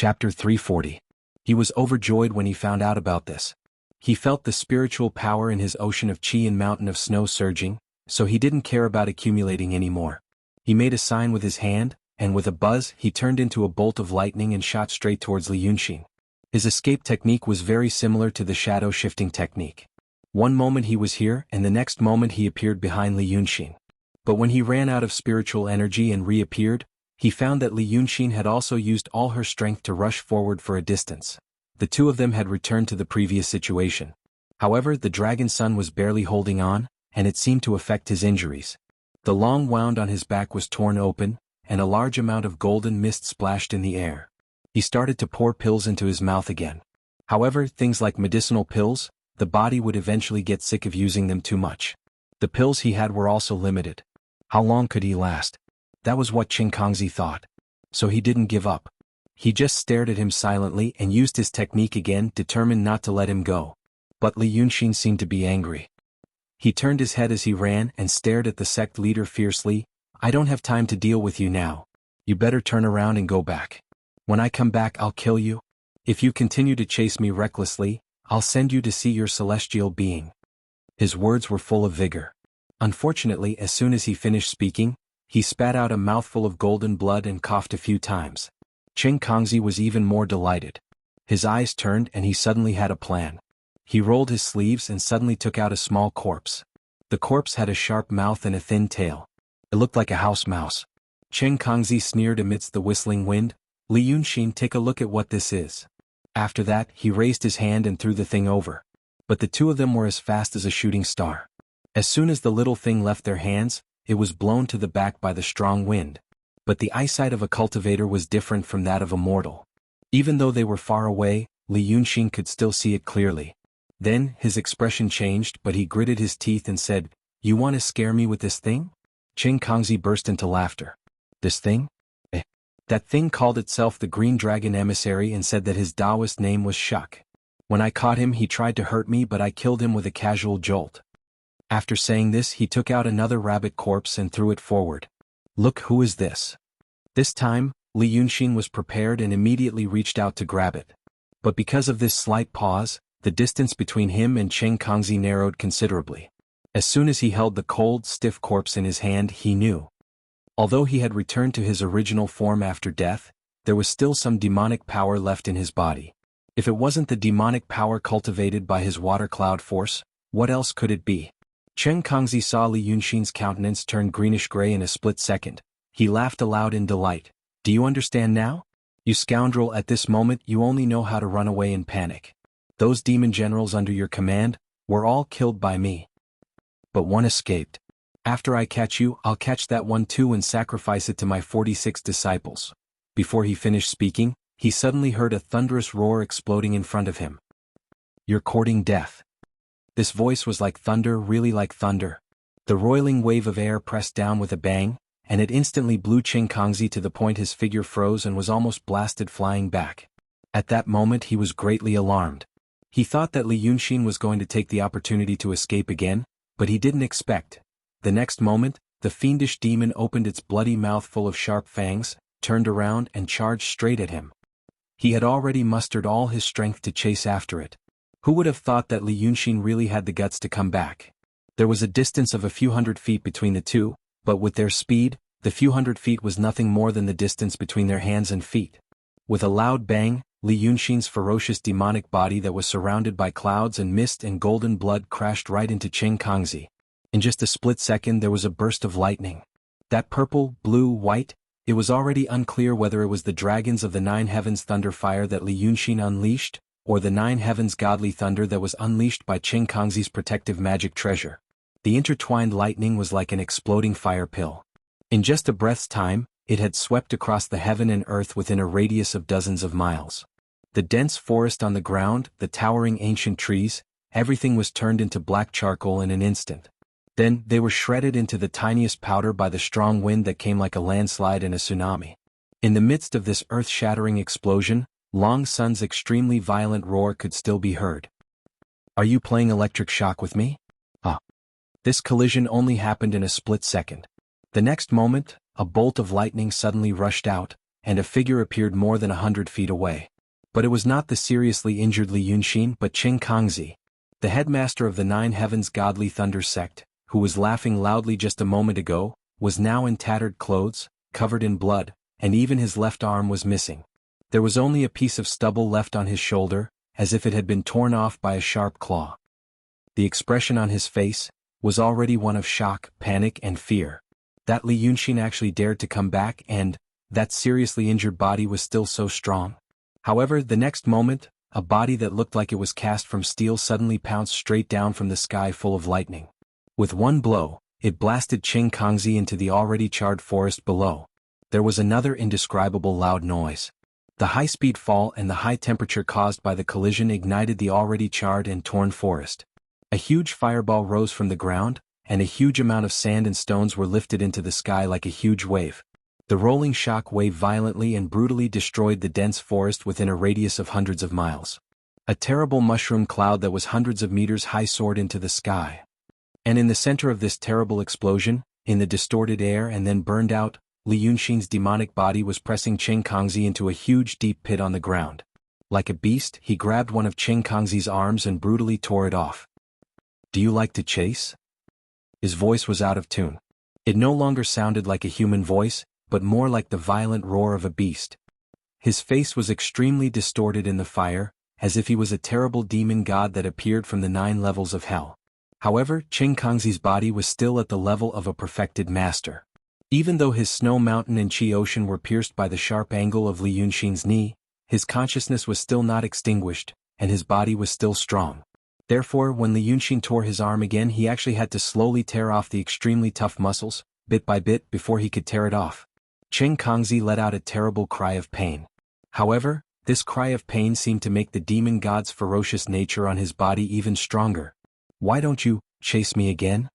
Chapter 340. He was overjoyed when he found out about this. He felt the spiritual power in his ocean of chi and mountain of snow surging, so he didn't care about accumulating anymore. He made a sign with his hand, and with a buzz he turned into a bolt of lightning and shot straight towards Li Yunxin. His escape technique was very similar to the shadow shifting technique. One moment he was here and the next moment he appeared behind Li Yunxin. But when he ran out of spiritual energy and reappeared, he found that Li Yunxin had also used all her strength to rush forward for a distance. The two of them had returned to the previous situation. However, the dragon son was barely holding on, and it seemed to affect his injuries. The long wound on his back was torn open, and a large amount of golden mist splashed in the air. He started to pour pills into his mouth again. However, things like medicinal pills, the body would eventually get sick of using them too much. The pills he had were also limited. How long could he last? That was what Qin Kongzi thought. So he didn't give up. He just stared at him silently and used his technique again, determined not to let him go. But Li Yunxin seemed to be angry. He turned his head as he ran and stared at the sect leader fiercely. "I don't have time to deal with you now. You better turn around and go back. When I come back I'll kill you. If you continue to chase me recklessly, I'll send you to see your celestial being." His words were full of vigor. Unfortunately, as soon as he finished speaking, he spat out a mouthful of golden blood and coughed a few times. Qin Kongzi was even more delighted. His eyes turned and he suddenly had a plan. He rolled his sleeves and suddenly took out a small corpse. The corpse had a sharp mouth and a thin tail. It looked like a house mouse. Qin Kongzi sneered amidst the whistling wind, "Li Yunxin, take a look at what this is." After that, he raised his hand and threw the thing over. But the two of them were as fast as a shooting star. As soon as the little thing left their hands, it was blown to the back by the strong wind. But the eyesight of a cultivator was different from that of a mortal. Even though they were far away, Li Yunxin could still see it clearly. Then, his expression changed, but he gritted his teeth and said, "You want to scare me with this thing?" Qin Kongzi burst into laughter. "This thing? That thing called itself the Green Dragon Emissary and said that his Taoist name was Shuk. When I caught him he tried to hurt me, but I killed him with a casual jolt." After saying this, he took out another rabbit corpse and threw it forward. "Look, who is this?" This time, Li Yunxin was prepared and immediately reached out to grab it. But because of this slight pause, the distance between him and Qin Kongzi narrowed considerably. As soon as he held the cold, stiff corpse in his hand, he knew. Although he had returned to his original form after death, there was still some demonic power left in his body. If it wasn't the demonic power cultivated by his water cloud force, what else could it be? Qin Kongzi saw Li Yunxin's countenance turn greenish-gray in a split second. He laughed aloud in delight. "Do you understand now? You scoundrel, at this moment you only know how to run away in panic. Those demon generals under your command were all killed by me. But one escaped. After I catch you, I'll catch that one too and sacrifice it to my 46 disciples." Before he finished speaking, he suddenly heard a thunderous roar exploding in front of him. "You're courting death." This voice was like thunder, really like thunder. The roiling wave of air pressed down with a bang, and it instantly blew Qin Kongzi to the point his figure froze and was almost blasted flying back. At that moment he was greatly alarmed. He thought that Li Yunxin was going to take the opportunity to escape again, but he didn't expect. The next moment, the fiendish demon opened its bloody mouth full of sharp fangs, turned around and charged straight at him. He had already mustered all his strength to chase after it. Who would have thought that Li Yunxin really had the guts to come back? There was a distance of a few hundred feet between the two, but with their speed, the few hundred feet was nothing more than the distance between their hands and feet. With a loud bang, Li Yunxin's ferocious demonic body that was surrounded by clouds and mist and golden blood crashed right into Qin Kongzi. In just a split second there was a burst of lightning. That purple, blue, white, it was already unclear whether it was the dragons of the Nine Heavens thunder fire that Li Yunxin unleashed, or the Nine Heavens godly thunder that was unleashed by Qin Kongzi's protective magic treasure. The intertwined lightning was like an exploding fire pill. In just a breath's time, it had swept across the heaven and earth within a radius of dozens of miles. The dense forest on the ground, the towering ancient trees, everything was turned into black charcoal in an instant. Then, they were shredded into the tiniest powder by the strong wind that came like a landslide and a tsunami. In the midst of this earth-shattering explosion, Long Sun's extremely violent roar could still be heard. "Are you playing electric shock with me?" This collision only happened in a split second. The next moment, a bolt of lightning suddenly rushed out, and a figure appeared more than 100 feet away. But it was not the seriously injured Li Yunxin but Qing Kangzi, the headmaster of the Nine Heavens Godly Thunder sect, who was laughing loudly just a moment ago, was now in tattered clothes, covered in blood, and even his left arm was missing. There was only a piece of stubble left on his shoulder, as if it had been torn off by a sharp claw. The expression on his face was already one of shock, panic, and fear. That Li Yunxin actually dared to come back, and that seriously injured body was still so strong. However, the next moment, a body that looked like it was cast from steel suddenly pounced straight down from the sky full of lightning. With one blow, it blasted Qing Kangzi into the already charred forest below. There was another indescribable loud noise. The high-speed fall and the high temperature caused by the collision ignited the already charred and torn forest. A huge fireball rose from the ground, and a huge amount of sand and stones were lifted into the sky like a huge wave. The rolling shock wave violently and brutally destroyed the dense forest within a radius of hundreds of miles. A terrible mushroom cloud that was hundreds of meters high soared into the sky. And in the center of this terrible explosion, in the distorted air and then burned out, Li Yunxin's demonic body was pressing Qing Kangzi into a huge deep pit on the ground. Like a beast, he grabbed one of Qing Kangzi's arms and brutally tore it off. "Do you like to chase?" His voice was out of tune. It no longer sounded like a human voice, but more like the violent roar of a beast. His face was extremely distorted in the fire, as if he was a terrible demon god that appeared from the 9 levels of hell. However, Qing Kangzi's body was still at the level of a perfected master. Even though his snow mountain and Qi ocean were pierced by the sharp angle of Li Yunxin's knee, his consciousness was still not extinguished, and his body was still strong. Therefore, when Li Yunxin tore his arm again, he actually had to slowly tear off the extremely tough muscles, bit by bit, before he could tear it off. Qing Kangzi let out a terrible cry of pain. However, this cry of pain seemed to make the demon god's ferocious nature on his body even stronger. "Why don't you chase me again?"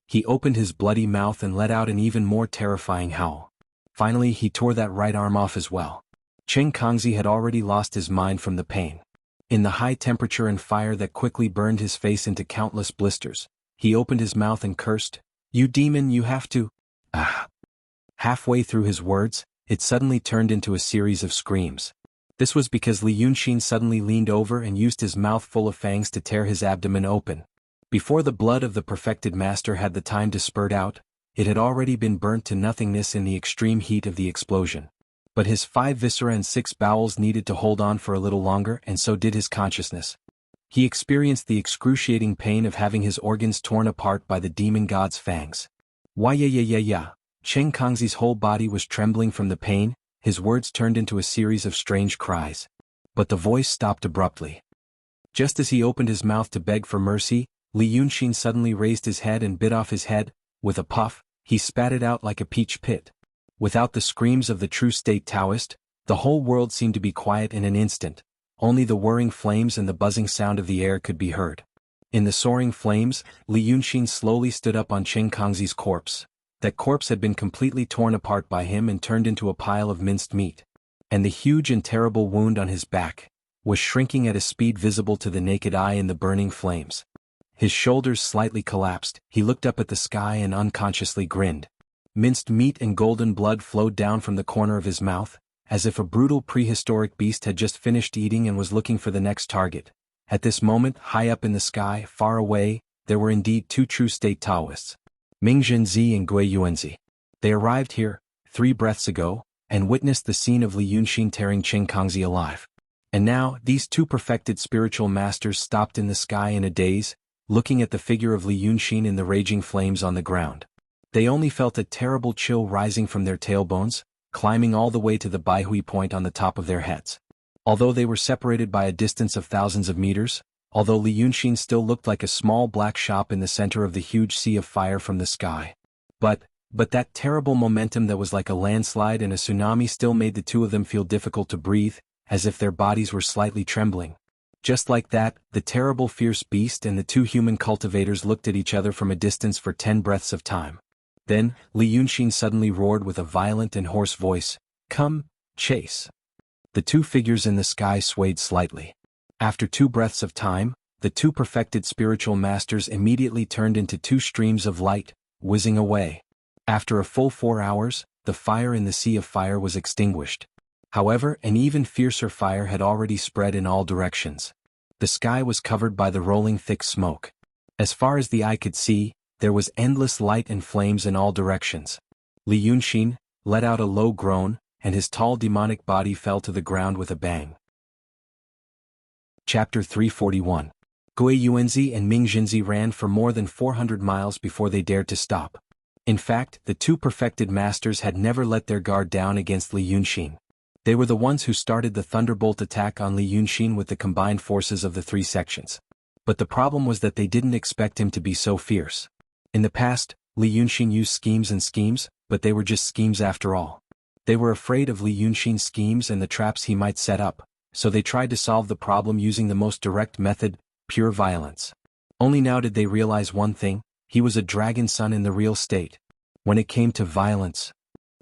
He opened his bloody mouth and let out an even more terrifying howl. Finally, he tore that right arm off as well. Qing Kangzi had already lost his mind from the pain. In the high temperature and fire that quickly burned his face into countless blisters, he opened his mouth and cursed, "You demon, you have to..." Ah! Halfway through his words, it suddenly turned into a series of screams. This was because Li Yunxin suddenly leaned over and used his mouth full of fangs to tear his abdomen open. Before the blood of the perfected master had the time to spurt out, it had already been burnt to nothingness in the extreme heat of the explosion. But his 5 viscera and 6 bowels needed to hold on for a little longer, and so did his consciousness. He experienced the excruciating pain of having his organs torn apart by the demon god's fangs. "Why yeah. Qing Kangzi's whole body was trembling from the pain, his words turned into a series of strange cries. But the voice stopped abruptly. Just as he opened his mouth to beg for mercy, Li Yunxin suddenly raised his head and bit off his head. With a puff, he spat it out like a peach pit. Without the screams of the true state Taoist, the whole world seemed to be quiet in an instant. Only the whirring flames and the buzzing sound of the air could be heard. In the soaring flames, Li Yunxin slowly stood up on Qing Kangzi's corpse. That corpse had been completely torn apart by him and turned into a pile of minced meat. And the huge and terrible wound on his back was shrinking at a speed visible to the naked eye in the burning flames. His shoulders slightly collapsed, he looked up at the sky and unconsciously grinned. Minced meat and golden blood flowed down from the corner of his mouth, as if a brutal prehistoric beast had just finished eating and was looking for the next target. At this moment, high up in the sky, far away, there were indeed 2 true state Taoists, Ming Zhenzi and Gui Yuanzi. They arrived here 3 breaths ago, and witnessed the scene of Li Yunxin tearing Qing Kangzi alive. And now, these 2 perfected spiritual masters stopped in the sky in a daze, looking at the figure of Li Yunxin in the raging flames on the ground. They only felt a terrible chill rising from their tailbones, climbing all the way to the Baihui point on the top of their heads. Although they were separated by a distance of thousands of meters, although Li Yunxin still looked like a small black shop in the center of the huge sea of fire from the sky. But that terrible momentum that was like a landslide and a tsunami still made the 2 of them feel difficult to breathe, as if their bodies were slightly trembling. Just like that, the terrible fierce beast and the 2 human cultivators looked at each other from a distance for 10 breaths of time. Then, Li Yunxin suddenly roared with a violent and hoarse voice, "Come, chase." The 2 figures in the sky swayed slightly. After 2 breaths of time, the 2 perfected spiritual masters immediately turned into 2 streams of light, whizzing away. After a full 4 hours, the fire in the sea of fire was extinguished. However, an even fiercer fire had already spread in all directions. The sky was covered by the rolling thick smoke. As far as the eye could see, there was endless light and flames in all directions. Li Yunxin let out a low groan, and his tall demonic body fell to the ground with a bang. Chapter 341. Gui Yuanzi and Ming Jinzi ran for more than 400 miles before they dared to stop. In fact, the two perfected masters had never let their guard down against Li Yunxin. They were the ones who started the thunderbolt attack on Li Yunxin with the combined forces of the three sections. But the problem was that they didn't expect him to be so fierce. In the past, Li Yunxin used schemes, but they were just schemes after all. They were afraid of Li Yunxin's schemes and the traps he might set up, so they tried to solve the problem using the most direct method, pure violence. Only now did they realize one thing: he was a dragon son in the real state. When it came to violence,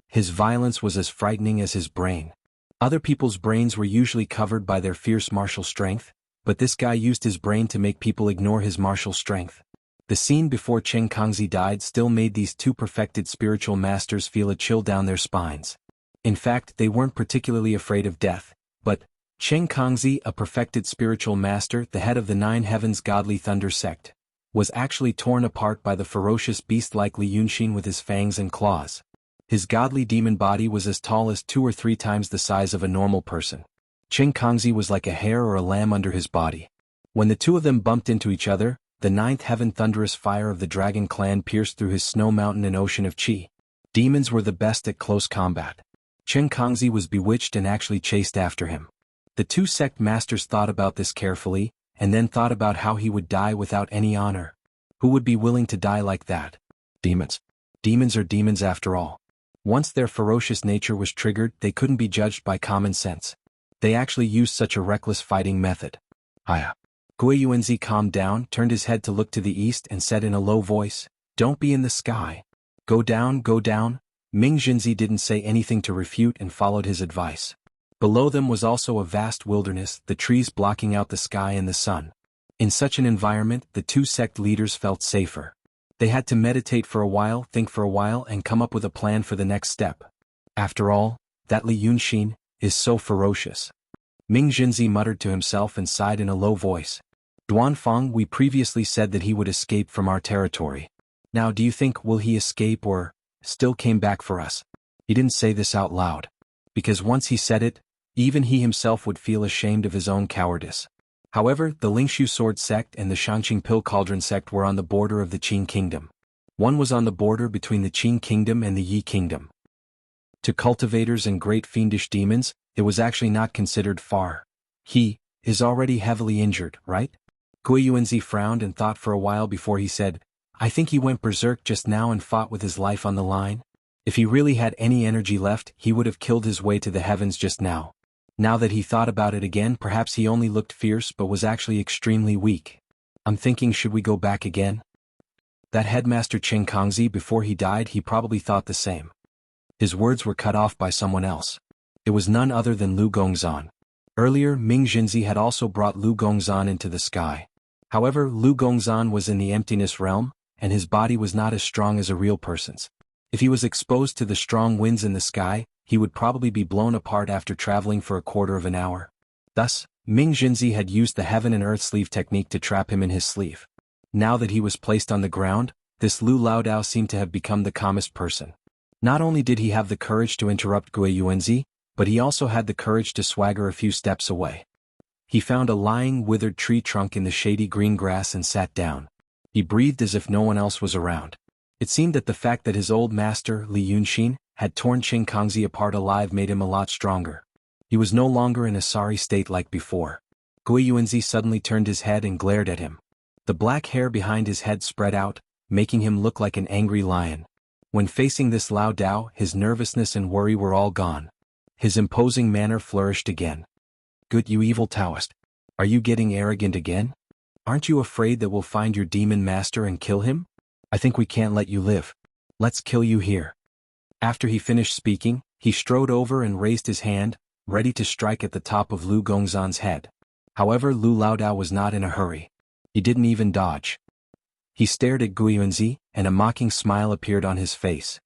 his violence was as frightening as his brain. Other people's brains were usually covered by their fierce martial strength, but this guy used his brain to make people ignore his martial strength. The scene before Chen Kangzi died still made these two perfected spiritual masters feel a chill down their spines. In fact, they weren't particularly afraid of death, but Chen Kangzi, a perfected spiritual master, the head of the Nine Heavens Godly Thunder sect, was actually torn apart by the ferocious beast like Li Yunxin with his fangs and claws. His godly demon body was as tall as 2 or 3 times the size of a normal person. Chen Kangzi was like a hare or a lamb under his body. When the two of them bumped into each other, the ninth heaven thunderous fire of the dragon clan pierced through his snow mountain and ocean of qi. Demons were the best at close combat. Chen Kangzi was bewitched and actually chased after him. The two sect masters thought about this carefully, and then thought about how he would die without any honor. Who would be willing to die like that? Demons. Demons are demons after all. Once their ferocious nature was triggered, they couldn't be judged by common sense. They actually used such a reckless fighting method. Aya. Gui Yuanzi calmed down, turned his head to look to the east and said in a low voice, "Don't be in the sky. Go down, go down." Ming Jinzi didn't say anything to refute and followed his advice. Below them was also a vast wilderness, the trees blocking out the sky and the sun. In such an environment, the two sect leaders felt safer. They had to meditate for a while, think for a while, and come up with a plan for the next step. After all, that Li Yunxin is so ferocious. Ming Jinzi muttered to himself and sighed in a low voice. Duanfang, we previously said that he would escape from our territory. Now do you think will he escape or still came back for us? He didn't say this out loud. Because once he said it, even he himself would feel ashamed of his own cowardice. However, the Lingshu Sword sect and the Shangqing Pill Cauldron sect were on the border of the Qin kingdom. One was on the border between the Qin kingdom and the Yi kingdom. To cultivators and great fiendish demons, it was actually not considered far. He is already heavily injured, right? Gui Yuanzi frowned and thought for a while before he said, I think he went berserk just now and fought with his life on the line. If he really had any energy left, he would have killed his way to the heavens just now. Now that he thought about it again, perhaps he only looked fierce but was actually extremely weak. I'm thinking, should we go back again? That headmaster Chen Kangzi, before he died, he probably thought the same. His words were cut off by someone else. It was none other than Lu Gongzan. Earlier, Ming Jinzi had also brought Lu Gongzan into the sky. However, Lu Gongzan was in the emptiness realm, and his body was not as strong as a real person's. If he was exposed to the strong winds in the sky, he would probably be blown apart after traveling for a quarter of an hour. Thus, Ming Jinzi had used the heaven and earth sleeve technique to trap him in his sleeve. Now that he was placed on the ground, this Lu Laodao seemed to have become the calmest person. Not only did he have the courage to interrupt Gui Yuanzi, but he also had the courage to swagger a few steps away. He found a lying, withered tree trunk in the shady green grass and sat down. He breathed as if no one else was around. It seemed that the fact that his old master, Li Yunxin, had torn Chen Kangzi apart alive made him a lot stronger. He was no longer in a sorry state like before. Gui Yuanzi suddenly turned his head and glared at him. The black hair behind his head spread out, making him look like an angry lion. When facing this Lao Dao, his nervousness and worry were all gone. His imposing manner flourished again. Good, you evil Taoist. Are you getting arrogant again? Aren't you afraid that we'll find your demon master and kill him? I think we can't let you live. Let's kill you here. After he finished speaking, he strode over and raised his hand, ready to strike at the top of Lu Gongzan's head. However, Lu Laodao was not in a hurry. He didn't even dodge. He stared at Gui Yuanzi, and a mocking smile appeared on his face.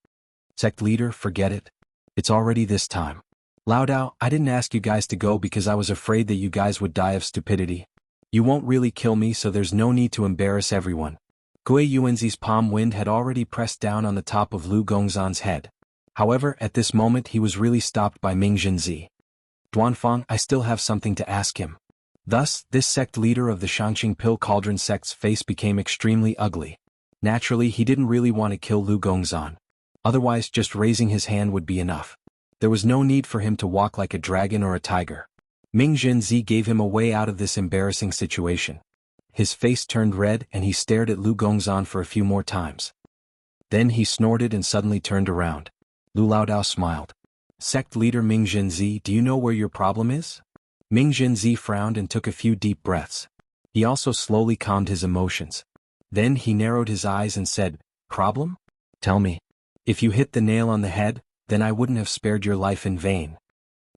Sect leader, forget it. It's already this time. Lao Dao, I didn't ask you guys to go because I was afraid that you guys would die of stupidity. You won't really kill me, so there's no need to embarrass everyone. Gui Yuanzi's palm wind had already pressed down on the top of Lu Gongzan's head. However, at this moment he was really stopped by Ming Jinzi. Duanfang, I still have something to ask him. Thus, this sect leader of the Shangqing Pill Cauldron sect's face became extremely ugly. Naturally, he didn't really want to kill Lu Gongzan. Otherwise, just raising his hand would be enough. There was no need for him to walk like a dragon or a tiger. Ming Jinzi gave him a way out of this embarrassing situation. His face turned red and he stared at Lu Gongzan for a few more times. Then he snorted and suddenly turned around. Lu Laodao smiled. Sect leader Ming Jinzi, do you know where your problem is? Ming Jinzi frowned and took a few deep breaths. He also slowly calmed his emotions. Then he narrowed his eyes and said, Problem? Tell me. If you hit the nail on the head, then I wouldn't have spared your life in vain.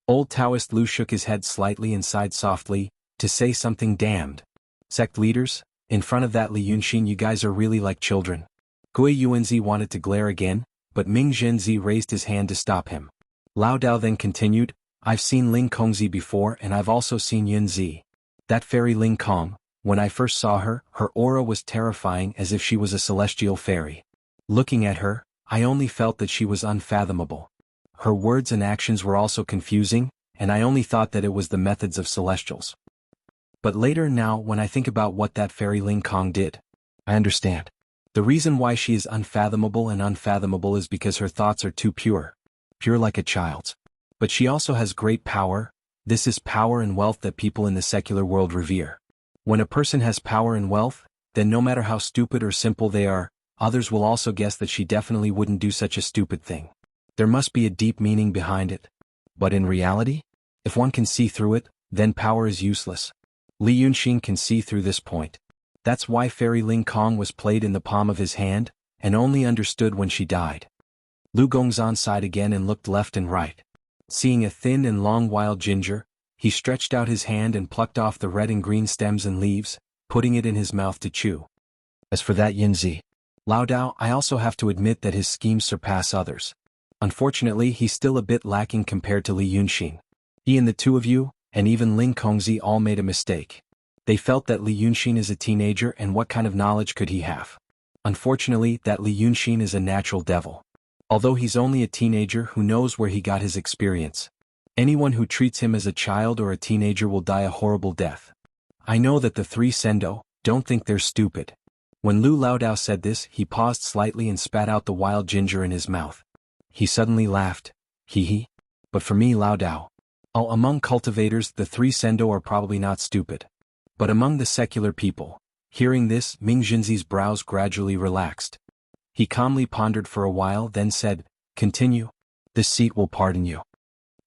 Old Taoist Lu shook his head slightly and sighed softly, to say something damned. Sect leaders, in front of that Li Yunxin you guys are really like children. Gui Yuanzi wanted to glare again, but Ming Jinzi raised his hand to stop him. Lao Dao then continued, I've seen Ling Kongzi before and I've also seen Yunzi. That fairy Ling Kong, when I first saw her, her aura was terrifying as if she was a celestial fairy. Looking at her, I only felt that she was unfathomable. Her words and actions were also confusing, and I only thought that it was the methods of celestials. But later now when I think about what that fairy Ling Kong did, I understand. The reason why she is unfathomable is because her thoughts are too pure. Pure like a child's. But she also has great power. This is power and wealth that people in the secular world revere. When a person has power and wealth, then no matter how stupid or simple they are, others will also guess that she definitely wouldn't do such a stupid thing. There must be a deep meaning behind it. But in reality, if one can see through it, then power is useless. Li Yunxin can see through this point. That's why Fairy Ling Kong was played in the palm of his hand, and only understood when she died. Lu Gongzan sighed again and looked left and right. Seeing a thin and long wild ginger, he stretched out his hand and plucked off the red and green stems and leaves, putting it in his mouth to chew. As for that Yunzi, Lao Dao, I also have to admit that his schemes surpass others. Unfortunately, he's still a bit lacking compared to Li Yunxin. He and the two of you, and even Ling Kongzi all made a mistake. They felt that Li Yunxin is a teenager and what kind of knowledge could he have? Unfortunately, that Li Yunxin is a natural devil. Although he's only a teenager, who knows where he got his experience. Anyone who treats him as a child or a teenager will die a horrible death. I know that the three Sendo don't think they're stupid. When Lu Laodao said this, he paused slightly and spat out the wild ginger in his mouth. He suddenly laughed. Hee hee. But for me, Lao Dao, among cultivators the three Sendo are probably not stupid. But among the secular people, hearing this, Ming Jinzi's brows gradually relaxed. He calmly pondered for a while, then said, Continue. This seat will pardon you.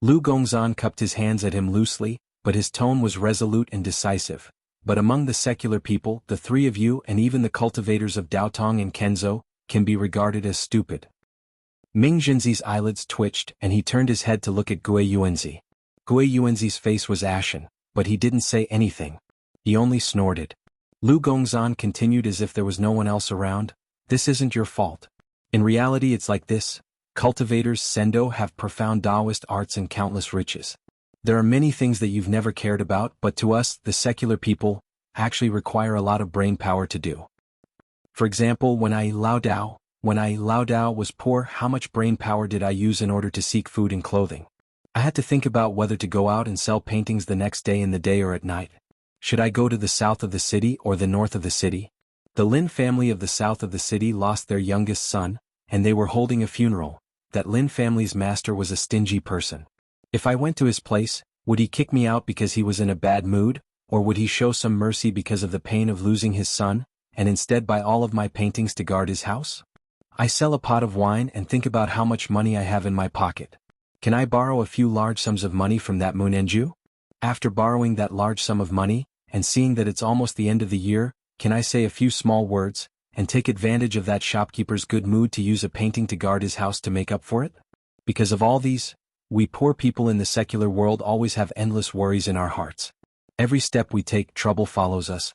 Lu Gongzan cupped his hands at him loosely, but his tone was resolute and decisive. But among the secular people, the three of you and even the cultivators of Daotong and Kenzo, can be regarded as stupid. Ming Jinzi's eyelids twitched and he turned his head to look at Gui Yuanzi. Gui Yuanzi's face was ashen, but he didn't say anything. He only snorted. Lu Gongzan continued as if there was no one else around. This isn't your fault. In reality it's like this. Cultivators Sendo have profound Taoist arts and countless riches. There are many things that you've never cared about, but to us, the secular people, actually require a lot of brain power to do. For example, when I Lao Dao was poor, how much brain power did I use in order to seek food and clothing? I had to think about whether to go out and sell paintings the next day in the day or at night. Should I go to the south of the city or the north of the city? The Lin family of the south of the city lost their youngest son, and they were holding a funeral. That Lin family's master was a stingy person. If I went to his place, would he kick me out because he was in a bad mood, or would he show some mercy because of the pain of losing his son, and instead buy all of my paintings to guard his house? I sell a pot of wine and think about how much money I have in my pocket. Can I borrow a few large sums of money from that Munenju? After borrowing that large sum of money, and seeing that it's almost the end of the year, can I say a few small words, and take advantage of that shopkeeper's good mood to use a painting to guard his house to make up for it? Because of all these, we poor people in the secular world always have endless worries in our hearts. Every step we take, trouble follows us.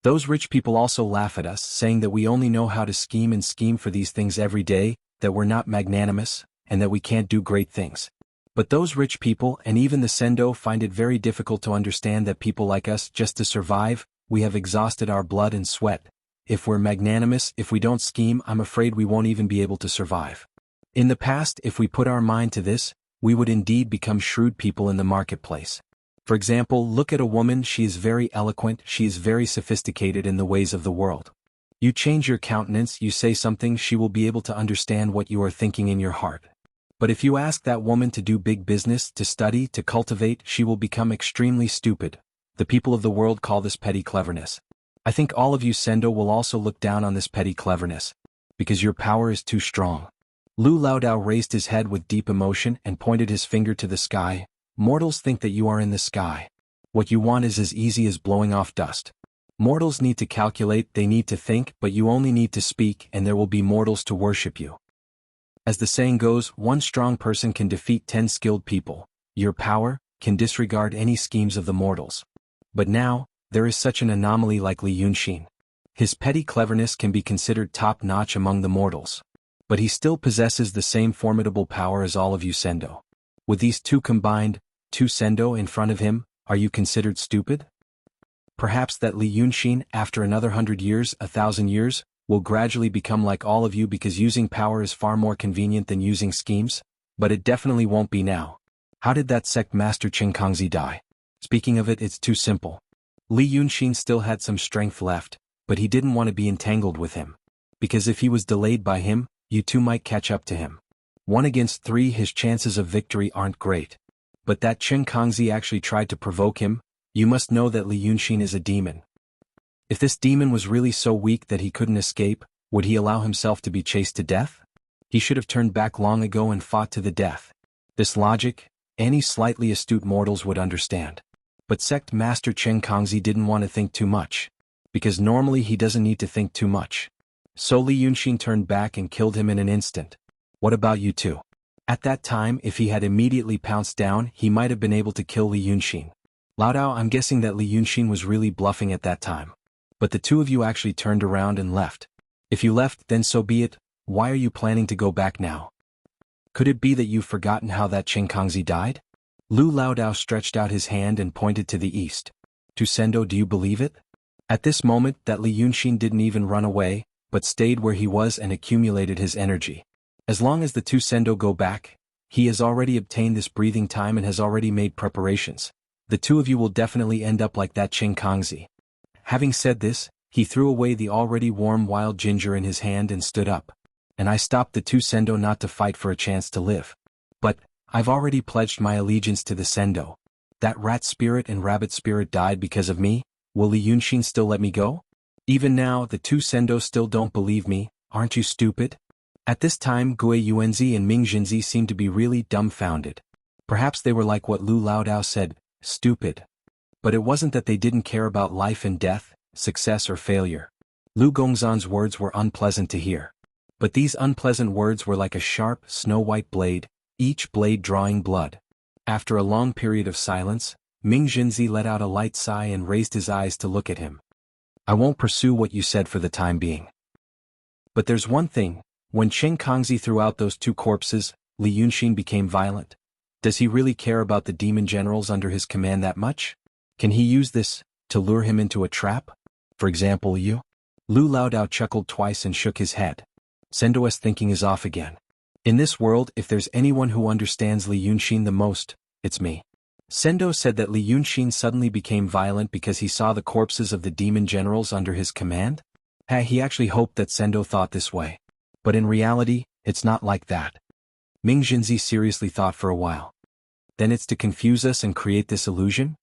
Those rich people also laugh at us, saying that we only know how to scheme and scheme for these things every day, that we're not magnanimous, and that we can't do great things. But those rich people and even the Sendo find it very difficult to understand that people like us, just to survive, we have exhausted our blood and sweat. If we're magnanimous, if we don't scheme, I'm afraid we won't even be able to survive. In the past, if we put our mind to this, we would indeed become shrewd people in the marketplace. For example, look at a woman, she is very eloquent, she is very sophisticated in the ways of the world. You change your countenance, you say something, she will be able to understand what you are thinking in your heart. But if you ask that woman to do big business, to study, to cultivate, she will become extremely stupid. The people of the world call this petty cleverness. I think all of you Sendo will also look down on this petty cleverness, because your power is too strong. Lu Laodao raised his head with deep emotion and pointed his finger to the sky. Mortals think that you are in the sky. What you want is as easy as blowing off dust. Mortals need to calculate, they need to think, but you only need to speak and there will be mortals to worship you. As the saying goes, one strong person can defeat 10 skilled people. Your power can disregard any schemes of the mortals. But now, there is such an anomaly like Li Yunxin. His petty cleverness can be considered top-notch among the mortals. But he still possesses the same formidable power as all of you Sendo. With these two combined, two Sendo in front of him, are you considered stupid? Perhaps that Li Yunxin, after another 100 years, 1,000 years, will gradually become like all of you because using power is far more convenient than using schemes, but it definitely won't be now. How did that sect master Chen Kongzi die? Speaking of it, it's too simple. Li Yunxin still had some strength left, but he didn't want to be entangled with him. Because if he was delayed by him, you two might catch up to him. 1 against 3, his chances of victory aren't great. But that Chen Kongzi actually tried to provoke him. You must know that Li Yunxin is a demon. If this demon was really so weak that he couldn't escape, would he allow himself to be chased to death? He should have turned back long ago and fought to the death. This logic, any slightly astute mortals would understand. But sect master Chen Kongzi didn't want to think too much. Because normally he doesn't need to think too much. So Li Yunxin turned back and killed him in an instant. What about you two? At that time, if he had immediately pounced down, he might have been able to kill Li Yunxin. Laodao, I'm guessing that Li Yunxin was really bluffing at that time. But the two of you actually turned around and left. If you left, then so be it. Why are you planning to go back now? Could it be that you've forgotten how that Chen Kongzi died? Lu Laodao stretched out his hand and pointed to the east. To Sendo, do you believe it? At this moment, that Li Yunxin didn't even run away, but stayed where he was and accumulated his energy. As long as the two Sendo go back, he has already obtained this breathing time and has already made preparations. The two of you will definitely end up like that Chen Kongzi. Having said this, he threw away the already warm wild ginger in his hand and stood up. And I stopped the two Sendo not to fight for a chance to live. But, I've already pledged my allegiance to the Sendo. That rat spirit and rabbit spirit died because of me. Will Li Yunxin still let me go? Even now, the two Sendo still don't believe me. Aren't you stupid? At this time, Gui Yuanzi and Ming Jinzi seemed to be really dumbfounded. Perhaps they were like what Lu Laodao said, stupid. But it wasn't that they didn't care about life and death, success or failure. Lu Gongzan's words were unpleasant to hear. But these unpleasant words were like a sharp, snow-white blade, each blade drawing blood. After a long period of silence, Ming Jinzi let out a light sigh and raised his eyes to look at him. I won't pursue what you said for the time being. But there's one thing, when Chen Kongzi threw out those two corpses, Li Yunxin became violent. Does he really care about the demon generals under his command that much? Can he use this to lure him into a trap? For example, you? Lu Laodao chuckled twice and shook his head. Sendo's thinking is off again. In this world, if there's anyone who understands Li Yunxin the most, it's me. Sendo said that Li Yunxin suddenly became violent because he saw the corpses of the demon generals under his command? He actually hoped that Sendo thought this way. But in reality, it's not like that. Ming Jinzi seriously thought for a while. Then it's to confuse us and create this illusion?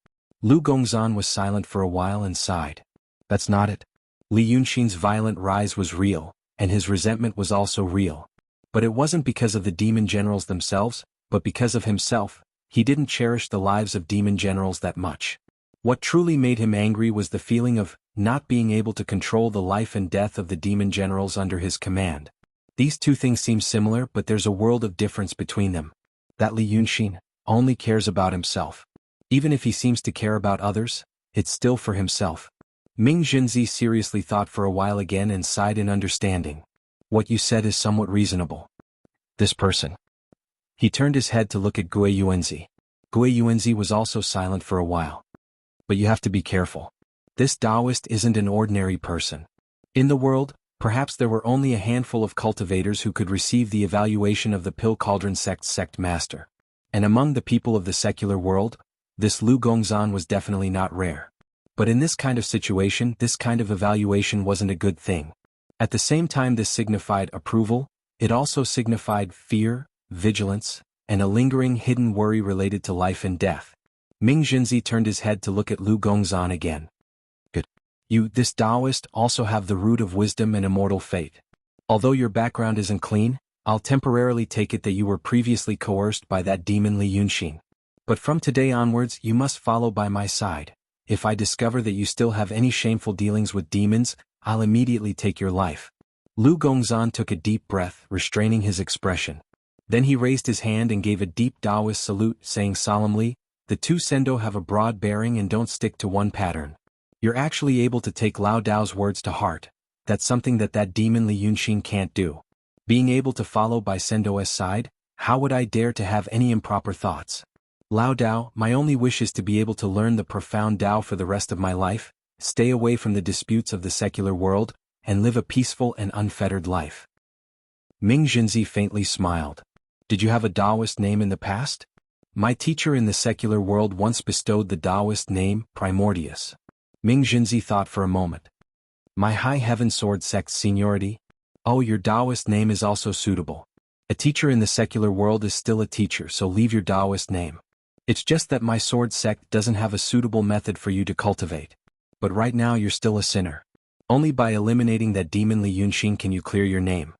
Lu Gongzan was silent for a while and sighed. That's not it. Li Yunxin's violent rise was real, and his resentment was also real. But it wasn't because of the demon generals themselves, but because of himself. He didn't cherish the lives of demon generals that much. What truly made him angry was the feeling of not being able to control the life and death of the demon generals under his command. These two things seem similar, but there's a world of difference between them. That Li Yunxin only cares about himself. Even if he seems to care about others, it's still for himself. Ming Jinzi seriously thought for a while again and sighed in understanding. What you said is somewhat reasonable. This person. He turned his head to look at Gui Yuanzi. Gui Yuanzi was also silent for a while. But you have to be careful. This Taoist isn't an ordinary person. In the world, perhaps there were only a handful of cultivators who could receive the evaluation of the Pill Cauldron sect's sect master. And among the people of the secular world, this Lu Gongzan was definitely not rare. But in this kind of situation, this kind of evaluation wasn't a good thing. At the same time this signified approval, it also signified fear, vigilance, and a lingering hidden worry related to life and death. Ming Jinzi turned his head to look at Lu Gongzan again. Good. You, this Taoist, also have the root of wisdom and immortal fate. Although your background isn't clean, I'll temporarily take it that you were previously coerced by that demon Li Yunxin. But from today onwards you must follow by my side. If I discover that you still have any shameful dealings with demons, I'll immediately take your life. Lu Gongzan took a deep breath, restraining his expression. Then he raised his hand and gave a deep Taoist salute, saying solemnly, "The two Sendo have a broad bearing and don't stick to one pattern. You're actually able to take Lao Dao's words to heart. That's something that demon Li Yunxin can't do. Being able to follow by Sendo's side, how would I dare to have any improper thoughts? Lao Dao, my only wish is to be able to learn the profound Dao for the rest of my life, stay away from the disputes of the secular world, and live a peaceful and unfettered life." Ming Jinzi faintly smiled. "Did you have a Taoist name in the past?" "My teacher in the secular world once bestowed the Taoist name, Primordius." Ming Jinzi thought for a moment. "My High Heaven Sword sect's seniority? Oh, your Taoist name is also suitable. A teacher in the secular world is still a teacher, so leave your Taoist name. It's just that my sword sect doesn't have a suitable method for you to cultivate. But right now you're still a sinner. Only by eliminating that demon Li Yunxin can you clear your name.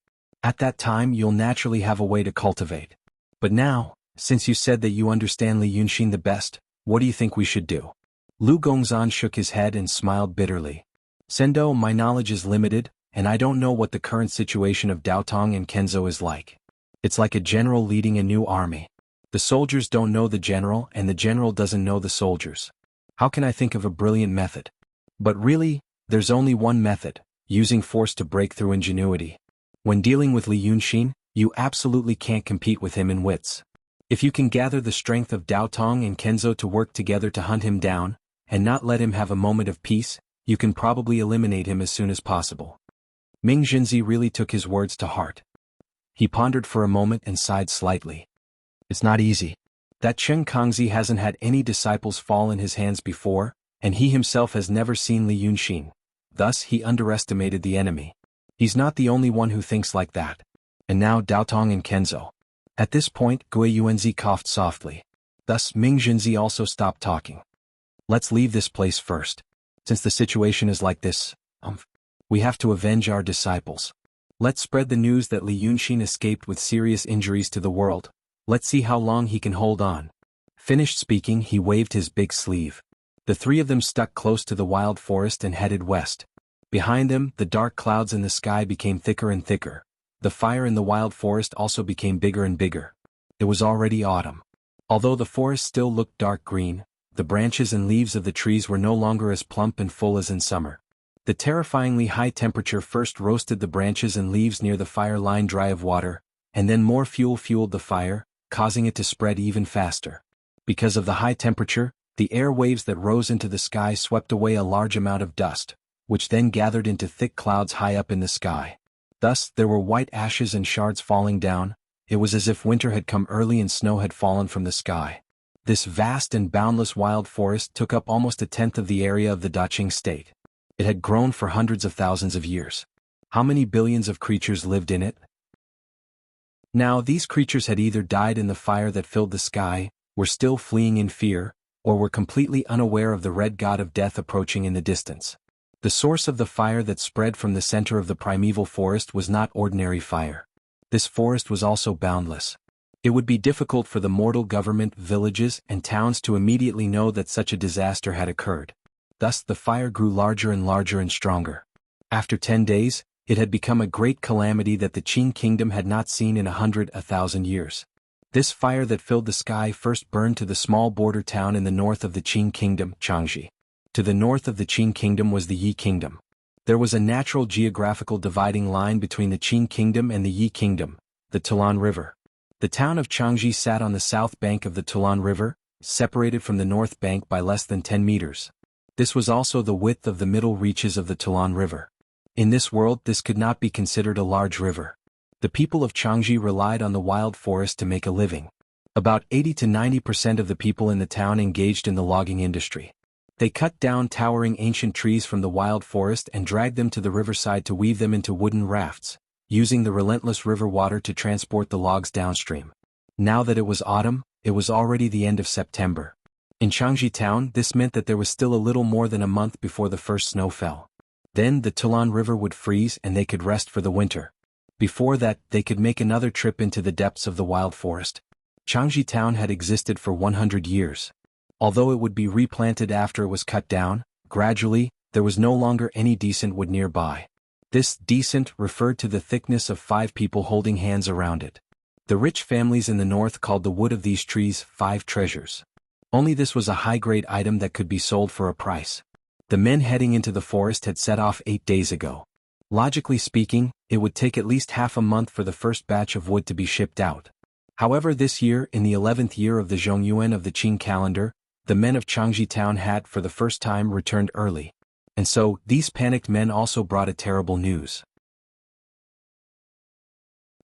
At that time you'll naturally have a way to cultivate. But now, since you said that you understand Li Yunxin the best, what do you think we should do?" Lu Gongzan shook his head and smiled bitterly. "Sendo, my knowledge is limited, and I don't know what the current situation of Daotong and Kenzo is like. It's like a general leading a new army. The soldiers don't know the general and the general doesn't know the soldiers. How can I think of a brilliant method? But really, there's only one method, using force to break through ingenuity. When dealing with Li Yunxin, you absolutely can't compete with him in wits. If you can gather the strength of Daotong and Kenzo to work together to hunt him down, and not let him have a moment of peace, you can probably eliminate him as soon as possible." Ming Jinzi really took his words to heart. He pondered for a moment and sighed slightly. "It's not easy. That Chen Kangzi hasn't had any disciples fall in his hands before, and he himself has never seen Li Yunxin. Thus he underestimated the enemy. He's not the only one who thinks like that. And now Daotong and Kenzo." At this point Gui Yuanzi coughed softly. Thus Ming Jinzi also stopped talking. "Let's leave this place first. Since the situation is like this, we have to avenge our disciples. Let's spread the news that Li Yunxin escaped with serious injuries to the world. Let's see how long he can hold on." Finished speaking, he waved his big sleeve. The three of them stuck close to the wild forest and headed west. Behind them, the dark clouds in the sky became thicker and thicker. The fire in the wild forest also became bigger and bigger. It was already autumn. Although the forest still looked dark green, the branches and leaves of the trees were no longer as plump and full as in summer. The terrifyingly high temperature first roasted the branches and leaves near the fire line dry of water, and then more fuel fueled the fire, causing it to spread even faster. Because of the high temperature, the air waves that rose into the sky swept away a large amount of dust, which then gathered into thick clouds high up in the sky. Thus, there were white ashes and shards falling down. It was as if winter had come early and snow had fallen from the sky. This vast and boundless wild forest took up almost a tenth of the area of the Daqing state. It had grown for hundreds of thousands of years. How many billions of creatures lived in it? Now these creatures had either died in the fire that filled the sky, were still fleeing in fear, or were completely unaware of the red god of death approaching in the distance. The source of the fire that spread from the center of the primeval forest was not ordinary fire. This forest was also boundless. It would be difficult for the mortal government, villages, and towns to immediately know that such a disaster had occurred. Thus the fire grew larger and stronger. After 10 days, it had become a great calamity that the Qing kingdom had not seen in 1,000 years. This fire that filled the sky first burned to the small border town in the north of the Qing kingdom, Changji. To the north of the Qing kingdom was the Yi kingdom. There was a natural geographical dividing line between the Qing kingdom and the Yi kingdom, the Talan River. The town of Changji sat on the south bank of the Tulan River, separated from the north bank by less than 10 meters. This was also the width of the middle reaches of the Tulan River. In this world, this could not be considered a large river. The people of Changji relied on the wild forest to make a living. About 80 to 90% of the people in the town engaged in the logging industry. They cut down towering ancient trees from the wild forest and dragged them to the riverside to weave them into wooden rafts, using the relentless river water to transport the logs downstream. Now that it was autumn, it was already the end of September. In Changji town, this meant that there was still a little more than a month before the first snow fell. Then the Tulan River would freeze and they could rest for the winter. Before that, they could make another trip into the depths of the wild forest. Changji town had existed for 100 years. Although it would be replanted after it was cut down, gradually, there was no longer any decent wood nearby. This decent referred to the thickness of 5 people holding hands around it. The rich families in the north called the wood of these trees 5 treasures. Only this was a high-grade item that could be sold for a price. The men heading into the forest had set off 8 days ago. Logically speaking, it would take at least half a month for the first batch of wood to be shipped out. However, this year, in the 11th year of the Zhongyuan of the Qing calendar, the men of Changji town had for the first time returned early. And so, these panicked men also brought a terrible news.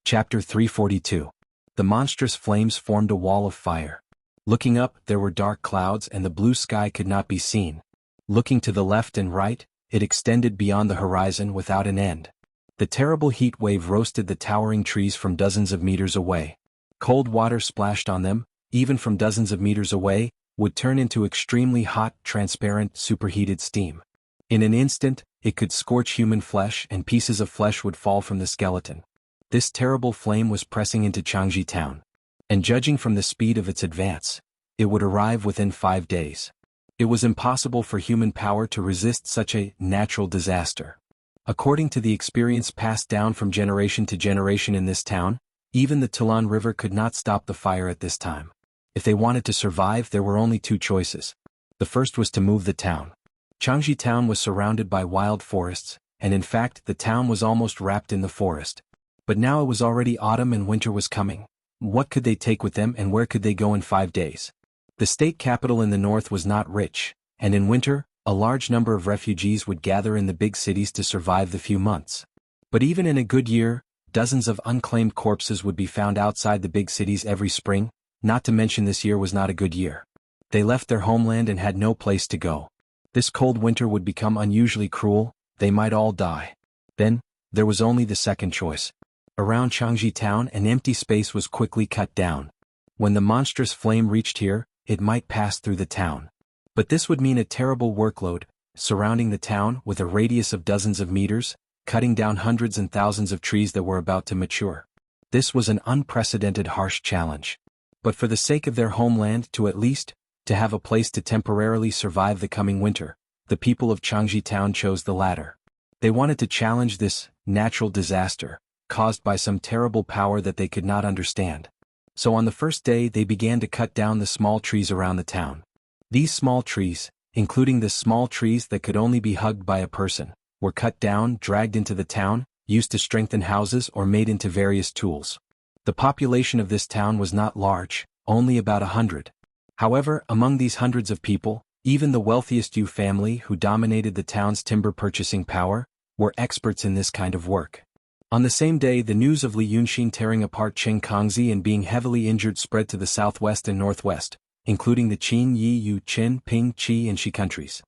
Chapter 342. The monstrous flames formed a wall of fire. Looking up, there were dark clouds and the blue sky could not be seen. Looking to the left and right, it extended beyond the horizon without an end. The terrible heat wave roasted the towering trees from dozens of meters away. Cold water splashed on them, even from dozens of meters away, would turn into extremely hot, transparent, superheated steam. In an instant, it could scorch human flesh and pieces of flesh would fall from the skeleton. This terrible flame was pressing into Changji town. And judging from the speed of its advance, it would arrive within 5 days. It was impossible for human power to resist such a natural disaster. According to the experience passed down from generation to generation in this town, even the Tulan River could not stop the fire at this time. If they wanted to survive, there were only 2 choices. The first was to move the town. Changji town was surrounded by wild forests, and in fact the town was almost wrapped in the forest. But now it was already autumn and winter was coming. What could they take with them and where could they go in 5 days? The state capital in the north was not rich, and in winter, a large number of refugees would gather in the big cities to survive the few months. But even in a good year, dozens of unclaimed corpses would be found outside the big cities every spring, not to mention this year was not a good year. They left their homeland and had no place to go. This cold winter would become unusually cruel, they might all die. Then, there was only the second choice. Around Changji town an empty space was quickly cut down. When the monstrous flame reached here, it might pass through the town. But this would mean a terrible workload, surrounding the town with a radius of dozens of meters, cutting down hundreds and thousands of trees that were about to mature. This was an unprecedented harsh challenge. But for the sake of their homeland to have a place to temporarily survive the coming winter, the people of Changji town chose the latter. They wanted to challenge this natural disaster, caused by some terrible power that they could not understand. So on the first day they began to cut down the small trees around the town. These small trees, including the small trees that could only be hugged by a person, were cut down, dragged into the town, used to strengthen houses or made into various tools. The population of this town was not large, only about 100. However, among these hundreds of people, even the wealthiest Yu family who dominated the town's timber purchasing power, were experts in this kind of work. On the same day, the news of Li Yunxin tearing apart Qing Kongzi and being heavily injured spread to the southwest and northwest, including the Qin, Yi, Yu, Qin, Ping, Qi and Shi countries.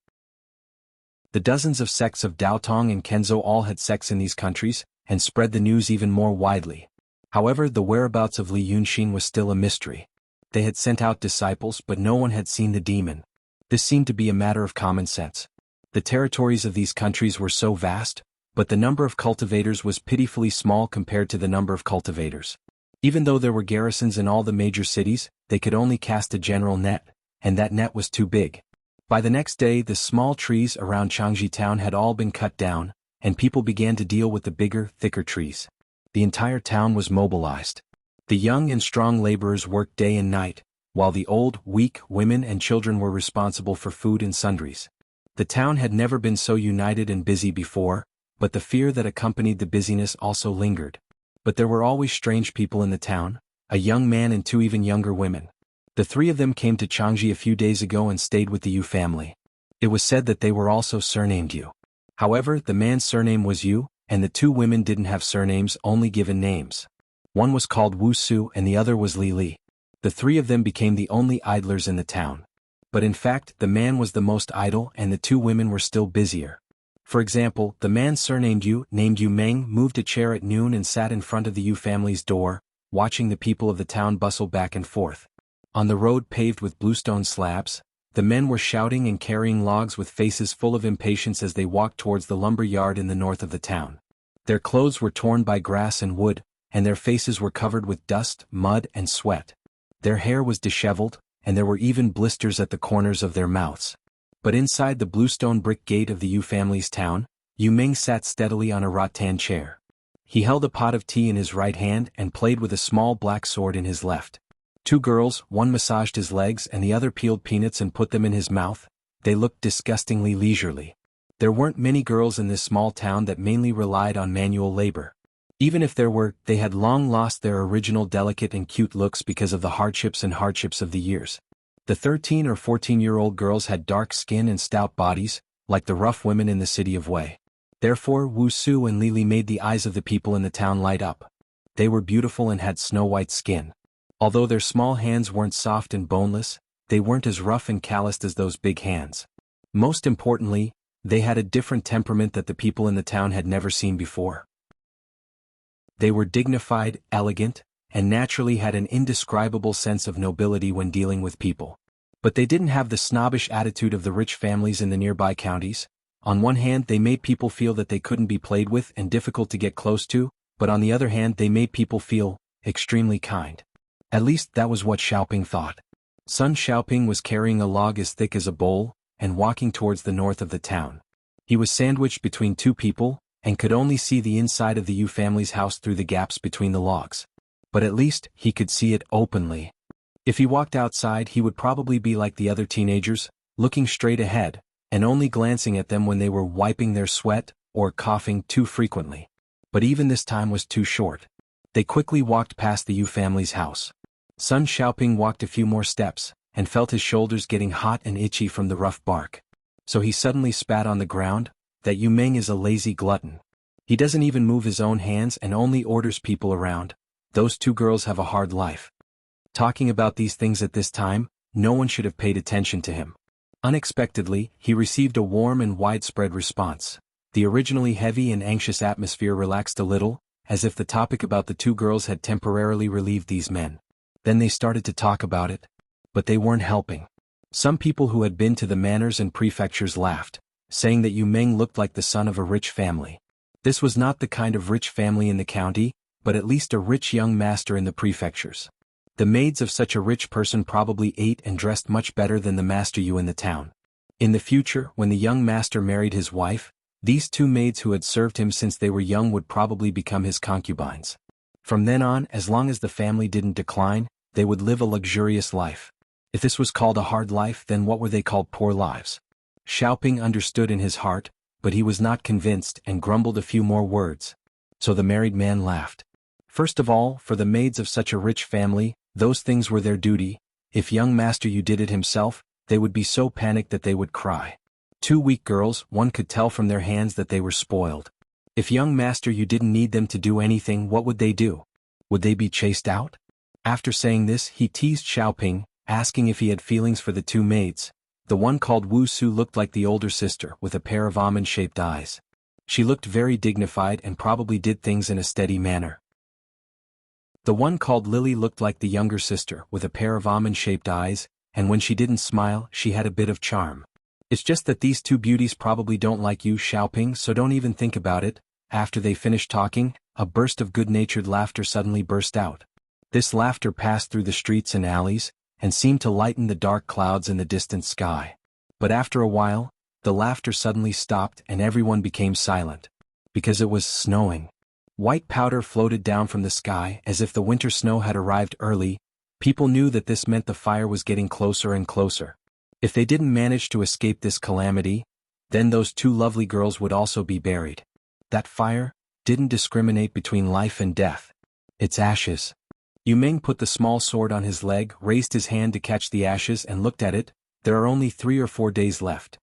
The dozens of sects of Daotong and Kenzo all had sects in these countries, and spread the news even more widely. However, the whereabouts of Li Yunxin was still a mystery. They had sent out disciples but no one had seen the demon. This seemed to be a matter of common sense. The territories of these countries were so vast, but the number of cultivators was pitifully small compared to the number of cultivators. Even though there were garrisons in all the major cities, they could only cast a general net, and that net was too big. By the next day the small trees around Changji town had all been cut down, and people began to deal with the bigger, thicker trees. The entire town was mobilized. The young and strong laborers worked day and night, while the old, weak women and children were responsible for food and sundries. The town had never been so united and busy before, but the fear that accompanied the busyness also lingered. But there were always strange people in the town, a young man and two even younger women. The three of them came to Changji a few days ago and stayed with the Yu family. It was said that they were also surnamed Yu. However, the man's surname was Yu, and the two women didn't have surnames, only given names. One was called Wuxia and the other was Li. The three of them became the only idlers in the town. But in fact, the man was the most idle and the two women were still busier. For example, the man surnamed Yu, named Yu Meng, moved a chair at noon and sat in front of the Yu family's door, watching the people of the town bustle back and forth. On the road paved with bluestone slabs, the men were shouting and carrying logs with faces full of impatience as they walked towards the lumber yard in the north of the town. Their clothes were torn by grass and wood, and their faces were covered with dust, mud, and sweat. Their hair was disheveled, and there were even blisters at the corners of their mouths. But inside the bluestone brick gate of the Yu family's town, Yu Ming sat steadily on a rattan chair. He held a pot of tea in his right hand and played with a small black sword in his left. Two girls, one massaged his legs and the other peeled peanuts and put them in his mouth. They looked disgustingly leisurely. There weren't many girls in this small town that mainly relied on manual labor. Even if there were, they had long lost their original delicate and cute looks because of the hardships of the years. The 13 or 14-year-old girls had dark skin and stout bodies, like the rough women in the city of Wei. Therefore Wuxia and Li made the eyes of the people in the town light up. They were beautiful and had snow-white skin. Although their small hands weren't soft and boneless, they weren't as rough and calloused as those big hands. Most importantly, they had a different temperament that the people in the town had never seen before. They were dignified, elegant, and naturally had an indescribable sense of nobility when dealing with people. But they didn't have the snobbish attitude of the rich families in the nearby counties. On one hand, they made people feel that they couldn't be played with and difficult to get close to, but on the other hand they made people feel extremely kind. At least that was what Xiaoping thought. Sun Xiaoping was carrying a log as thick as a bowl, and walking towards the north of the town. He was sandwiched between two people, and could only see the inside of the Yu family's house through the gaps between the logs. But at least, he could see it openly. If he walked outside he would probably be like the other teenagers, looking straight ahead, and only glancing at them when they were wiping their sweat, or coughing too frequently. But even this time was too short. They quickly walked past the Yu family's house. Sun Xiaoping walked a few more steps, and felt his shoulders getting hot and itchy from the rough bark. So he suddenly spat on the ground. That Yu Meng is a lazy glutton. He doesn't even move his own hands and only orders people around. Those two girls have a hard life. Talking about these things at this time, no one should have paid attention to him. Unexpectedly, he received a warm and widespread response. The originally heavy and anxious atmosphere relaxed a little, as if the topic about the two girls had temporarily relieved these men. Then they started to talk about it. But they weren't helping. Some people who had been to the manors and prefectures laughed, saying that Yu Meng looked like the son of a rich family. This was not the kind of rich family in the county, but at least a rich young master in the prefectures. The maids of such a rich person probably ate and dressed much better than the master Yu in the town. In the future, when the young master married his wife, these two maids who had served him since they were young would probably become his concubines. From then on, as long as the family didn't decline, they would live a luxurious life. If this was called a hard life, then what were they called poor lives? Xiaoping understood in his heart, but he was not convinced and grumbled a few more words. So the married man laughed. First of all, for the maids of such a rich family, those things were their duty. If young Master Yu did it himself, they would be so panicked that they would cry. Two weak girls, one could tell from their hands that they were spoiled. If young Master Yu didn't need them to do anything, what would they do? Would they be chased out? After saying this, he teased Xiaoping, asking if he had feelings for the two maids. The one called Wu Su looked like the older sister with a pair of almond-shaped eyes. She looked very dignified and probably did things in a steady manner. The one called Lily looked like the younger sister with a pair of almond-shaped eyes, and when she didn't smile, she had a bit of charm. It's just that these two beauties probably don't like you, Xiaoping, so don't even think about it. After they finished talking, a burst of good-natured laughter suddenly burst out. This laughter passed through the streets and alleys, and seemed to lighten the dark clouds in the distant sky. But after a while, the laughter suddenly stopped and everyone became silent. Because it was snowing. White powder floated down from the sky as if the winter snow had arrived early. People knew that this meant the fire was getting closer and closer. If they didn't manage to escape this calamity, then those two lovely girls would also be buried. That fire didn't discriminate between life and death. Its ashes Yu Ming put the small sword on his leg, raised his hand to catch the ashes and looked at it. There are only 3 or 4 days left.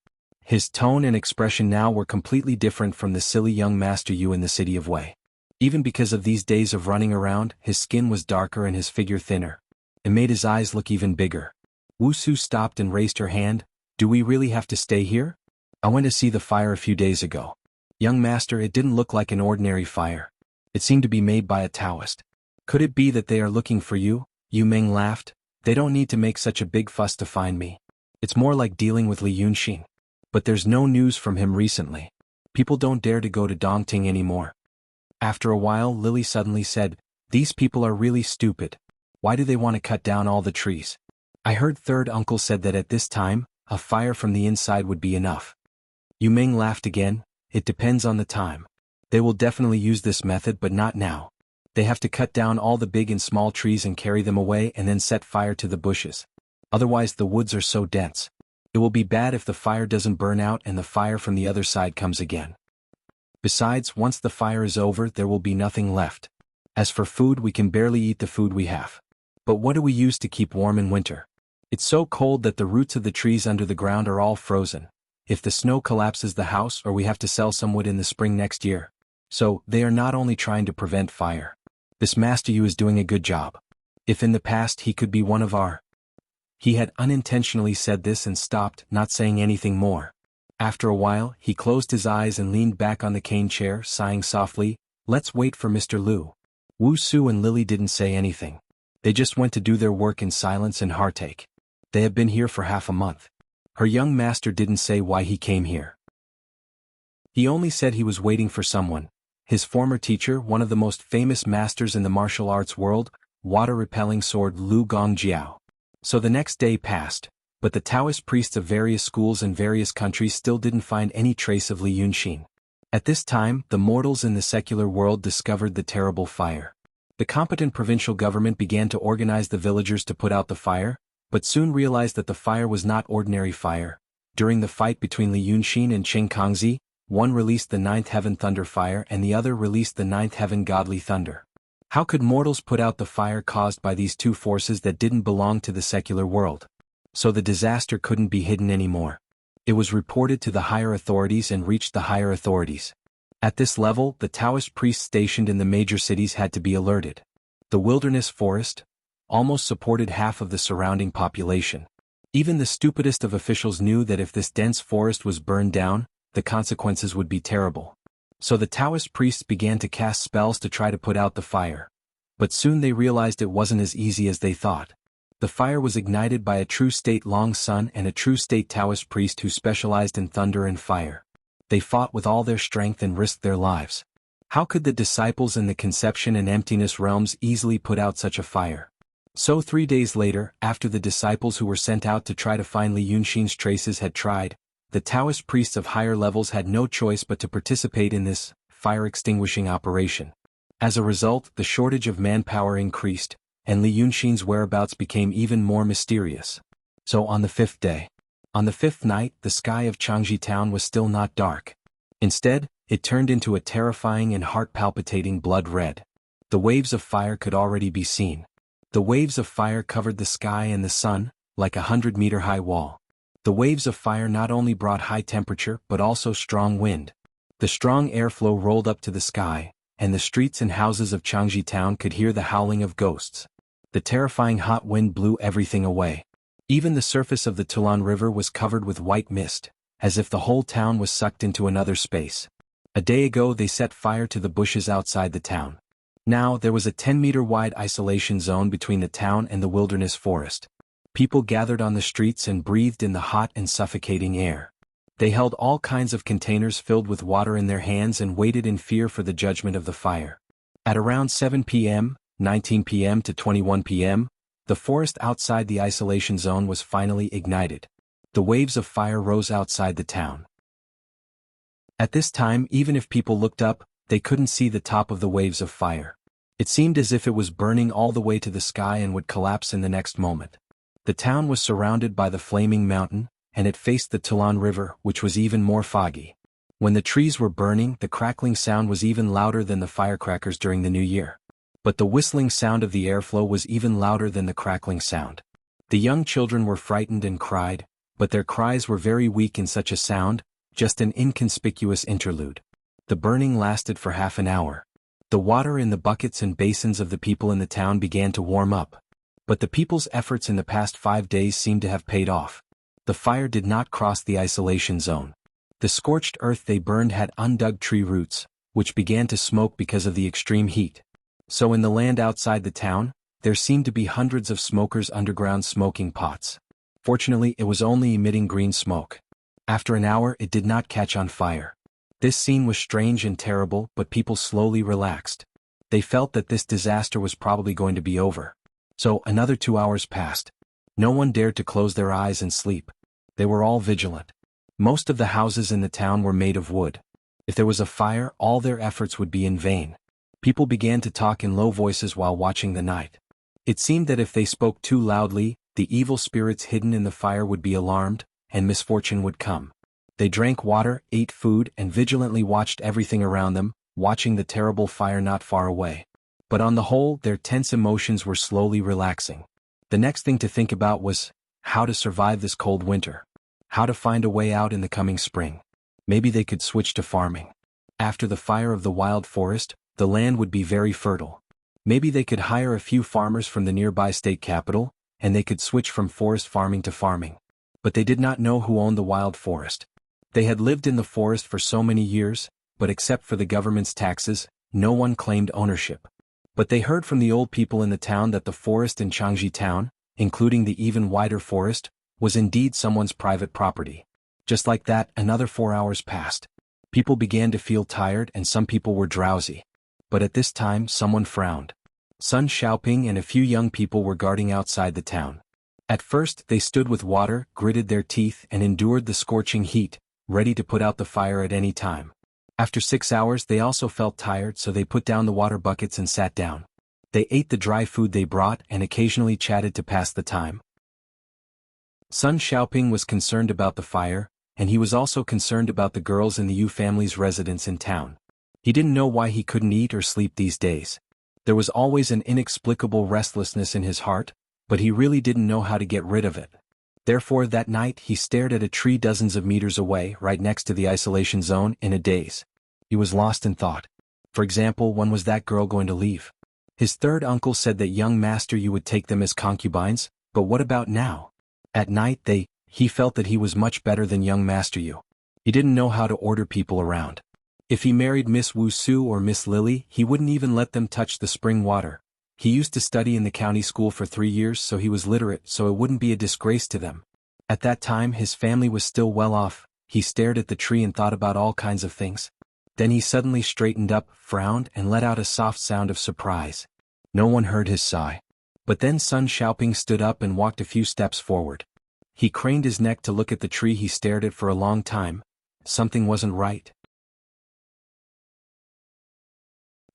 His tone and expression now were completely different from the silly young Master Yu in the city of Wei. Even because of these days of running around, his skin was darker and his figure thinner. It made his eyes look even bigger. Wuxia stopped and raised her hand. Do we really have to stay here? I went to see the fire a few days ago. Young master, it didn't look like an ordinary fire. It seemed to be made by a Taoist. Could it be that they are looking for you? Yu Ming laughed. They don't need to make such a big fuss to find me. It's more like dealing with Li Yunxin. But there's no news from him recently. People don't dare to go to Dongting anymore. After a while, Lily suddenly said, these people are really stupid. Why do they want to cut down all the trees? I heard third uncle said that at this time, a fire from the inside would be enough. Yu Ming laughed again. It depends on the time. They will definitely use this method, but not now. They have to cut down all the big and small trees and carry them away and then set fire to the bushes. Otherwise the woods are so dense. It will be bad if the fire doesn't burn out and the fire from the other side comes again. Besides, once the fire is over, there will be nothing left. As for food, we can barely eat the food we have. But what do we use to keep warm in winter? It's so cold that the roots of the trees under the ground are all frozen. If the snow collapses the house, or we have to sell some wood in the spring next year. So, they are not only trying to prevent fire. This Master Yu is doing a good job. If in the past he could be one of our... He had unintentionally said this and stopped, not saying anything more. After a while, he closed his eyes and leaned back on the cane chair, sighing softly. Let's wait for Mr. Liu. Wuxia and Lily didn't say anything. They just went to do their work in silence and heartache. They have been here for half a month. Her young master didn't say why he came here. He only said he was waiting for someone. His former teacher, one of the most famous masters in the martial arts world, water-repelling sword Lu Gongjiao. So the next day passed, but the Taoist priests of various schools and various countries still didn't find any trace of Li Yunxin. At this time, the mortals in the secular world discovered the terrible fire. The competent provincial government began to organize the villagers to put out the fire, but soon realized that the fire was not ordinary fire. During the fight between Li Yunxin and Qing Kongzi, one released the ninth heaven thunder fire and the other released the ninth heaven godly thunder. How could mortals put out the fire caused by these two forces that didn't belong to the secular world? So the disaster couldn't be hidden anymore. It was reported to the higher authorities and reached the higher authorities. At this level, the Taoist priests stationed in the major cities had to be alerted. The wilderness forest almost supported half of the surrounding population. Even the stupidest of officials knew that if this dense forest was burned down, the consequences would be terrible. So the Taoist priests began to cast spells to try to put out the fire. But soon they realized it wasn't as easy as they thought. The fire was ignited by a true state Long Sun and a true state Taoist priest who specialized in thunder and fire. They fought with all their strength and risked their lives. How could the disciples in the conception and emptiness realms easily put out such a fire? So 3 days later, after the disciples who were sent out to try to find Li Yunxin's traces had tried, the Taoist priests of higher levels had no choice but to participate in this fire-extinguishing operation. As a result, the shortage of manpower increased, and Li Yunxin's whereabouts became even more mysterious. So on the 5th day, on the 5th night, the sky of Changji town was still not dark. Instead, it turned into a terrifying and heart-palpitating blood red. The waves of fire could already be seen. The waves of fire covered the sky and the sun, like a 100-meter-high wall. The waves of fire not only brought high temperature but also strong wind. The strong airflow rolled up to the sky, and the streets and houses of Changji town could hear the howling of ghosts. The terrifying hot wind blew everything away. Even the surface of the Tulan River was covered with white mist, as if the whole town was sucked into another space. A day ago they set fire to the bushes outside the town. Now there was a 10-meter-wide isolation zone between the town and the wilderness forest. People gathered on the streets and breathed in the hot and suffocating air. They held all kinds of containers filled with water in their hands and waited in fear for the judgment of the fire. At around 7 p.m., 19 p.m. to 21 p.m., the forest outside the isolation zone was finally ignited. The waves of fire rose outside the town. At this time, even if people looked up, they couldn't see the top of the waves of fire. It seemed as if it was burning all the way to the sky and would collapse in the next moment. The town was surrounded by the flaming mountain, and it faced the Tulan River, which was even more foggy. When the trees were burning, the crackling sound was even louder than the firecrackers during the New Year. But the whistling sound of the airflow was even louder than the crackling sound. The young children were frightened and cried, but their cries were very weak in such a sound, just an inconspicuous interlude. The burning lasted for half an hour. The water in the buckets and basins of the people in the town began to warm up. But the people's efforts in the past 5 days seemed to have paid off. The fire did not cross the isolation zone. The scorched earth they burned had undug tree roots, which began to smoke because of the extreme heat. So in the land outside the town, there seemed to be hundreds of smokers' underground smoking pots. Fortunately, it was only emitting green smoke. After an hour, it did not catch on fire. This scene was strange and terrible, but people slowly relaxed. They felt that this disaster was probably going to be over. So another 2 hours passed. No one dared to close their eyes and sleep. They were all vigilant. Most of the houses in the town were made of wood. If there was a fire, all their efforts would be in vain. People began to talk in low voices while watching the night. It seemed that if they spoke too loudly, the evil spirits hidden in the fire would be alarmed, and misfortune would come. They drank water, ate food, and vigilantly watched everything around them, watching the terrible fire not far away. But on the whole, their tense emotions were slowly relaxing. The next thing to think about was how to survive this cold winter. How to find a way out in the coming spring. Maybe they could switch to farming. After the fire of the wild forest, the land would be very fertile. Maybe they could hire a few farmers from the nearby state capital, and they could switch from forest farming to farming. But they did not know who owned the wild forest. They had lived in the forest for so many years, but except for the government's taxes, no one claimed ownership. But they heard from the old people in the town that the forest in Changji town, including the even wider forest, was indeed someone's private property. Just like that, another 4 hours passed. People began to feel tired and some people were drowsy. But at this time someone frowned. Sun Xiaoping and a few young people were guarding outside the town. At first they stood with water, gritted their teeth and endured the scorching heat, ready to put out the fire at any time. After 6 hours they also felt tired, so they put down the water buckets and sat down. They ate the dry food they brought and occasionally chatted to pass the time. Sun Xiaoping was concerned about the fire, and he was also concerned about the girls in the Yu family's residence in town. He didn't know why he couldn't eat or sleep these days. There was always an inexplicable restlessness in his heart, but he really didn't know how to get rid of it. Therefore that night he stared at a tree dozens of meters away, right next to the isolation zone, in a daze. He was lost in thought. For example, when was that girl going to leave? His third uncle said that young Master Yu would take them as concubines, but what about now? At night he felt that he was much better than young Master Yu. He didn't know how to order people around. If he married Miss Wuxia or Miss Lily, he wouldn't even let them touch the spring water. He used to study in the county school for 3 years, so he was literate, so it wouldn't be a disgrace to them. At that time his family was still well off. He stared at the tree and thought about all kinds of things. Then he suddenly straightened up, frowned, and let out a soft sound of surprise. No one heard his sigh. But then Sun Xiaoping stood up and walked a few steps forward. He craned his neck to look at the tree he stared at for a long time. Something wasn't right.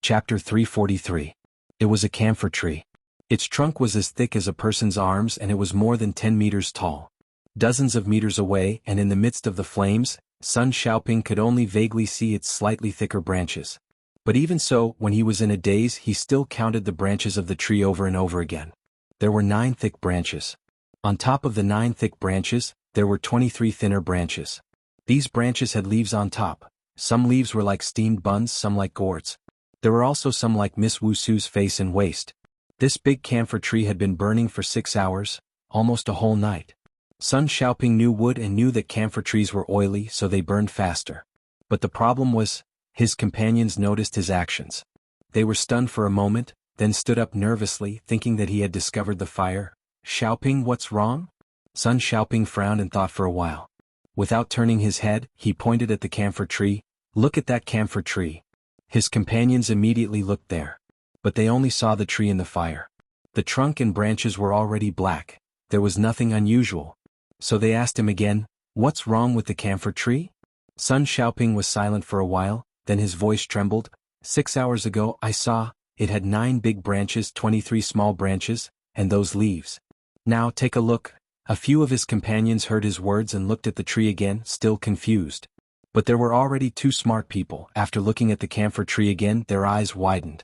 Chapter 343. It was a camphor tree. Its trunk was as thick as a person's arms and it was more than 10 meters tall. Dozens of meters away and in the midst of the flames, Sun Xiaoping could only vaguely see its slightly thicker branches. But even so, when he was in a daze, he still counted the branches of the tree over and over again. There were 9 thick branches. On top of the 9 thick branches, there were 23 thinner branches. These branches had leaves on top. Some leaves were like steamed buns, some like gourds. There were also some like Miss Wuxia's face and waist. This big camphor tree had been burning for 6 hours, almost a whole night. Sun Xiaoping knew wood and knew that camphor trees were oily, so they burned faster. But the problem was, his companions noticed his actions. They were stunned for a moment, then stood up nervously, thinking that he had discovered the fire. Xiaoping, what's wrong? Sun Xiaoping frowned and thought for a while. Without turning his head, he pointed at the camphor tree. Look at that camphor tree. His companions immediately looked there. But they only saw the tree in the fire. The trunk and branches were already black. There was nothing unusual. So they asked him again, what's wrong with the camphor tree? Sun Xiaoping was silent for a while, then his voice trembled. 6 hours ago I saw, it had 9 big branches, 23 small branches, and those leaves. Now take a look. A few of his companions heard his words and looked at the tree again, still confused. But there were already 2 smart people. After looking at the camphor tree again, their eyes widened.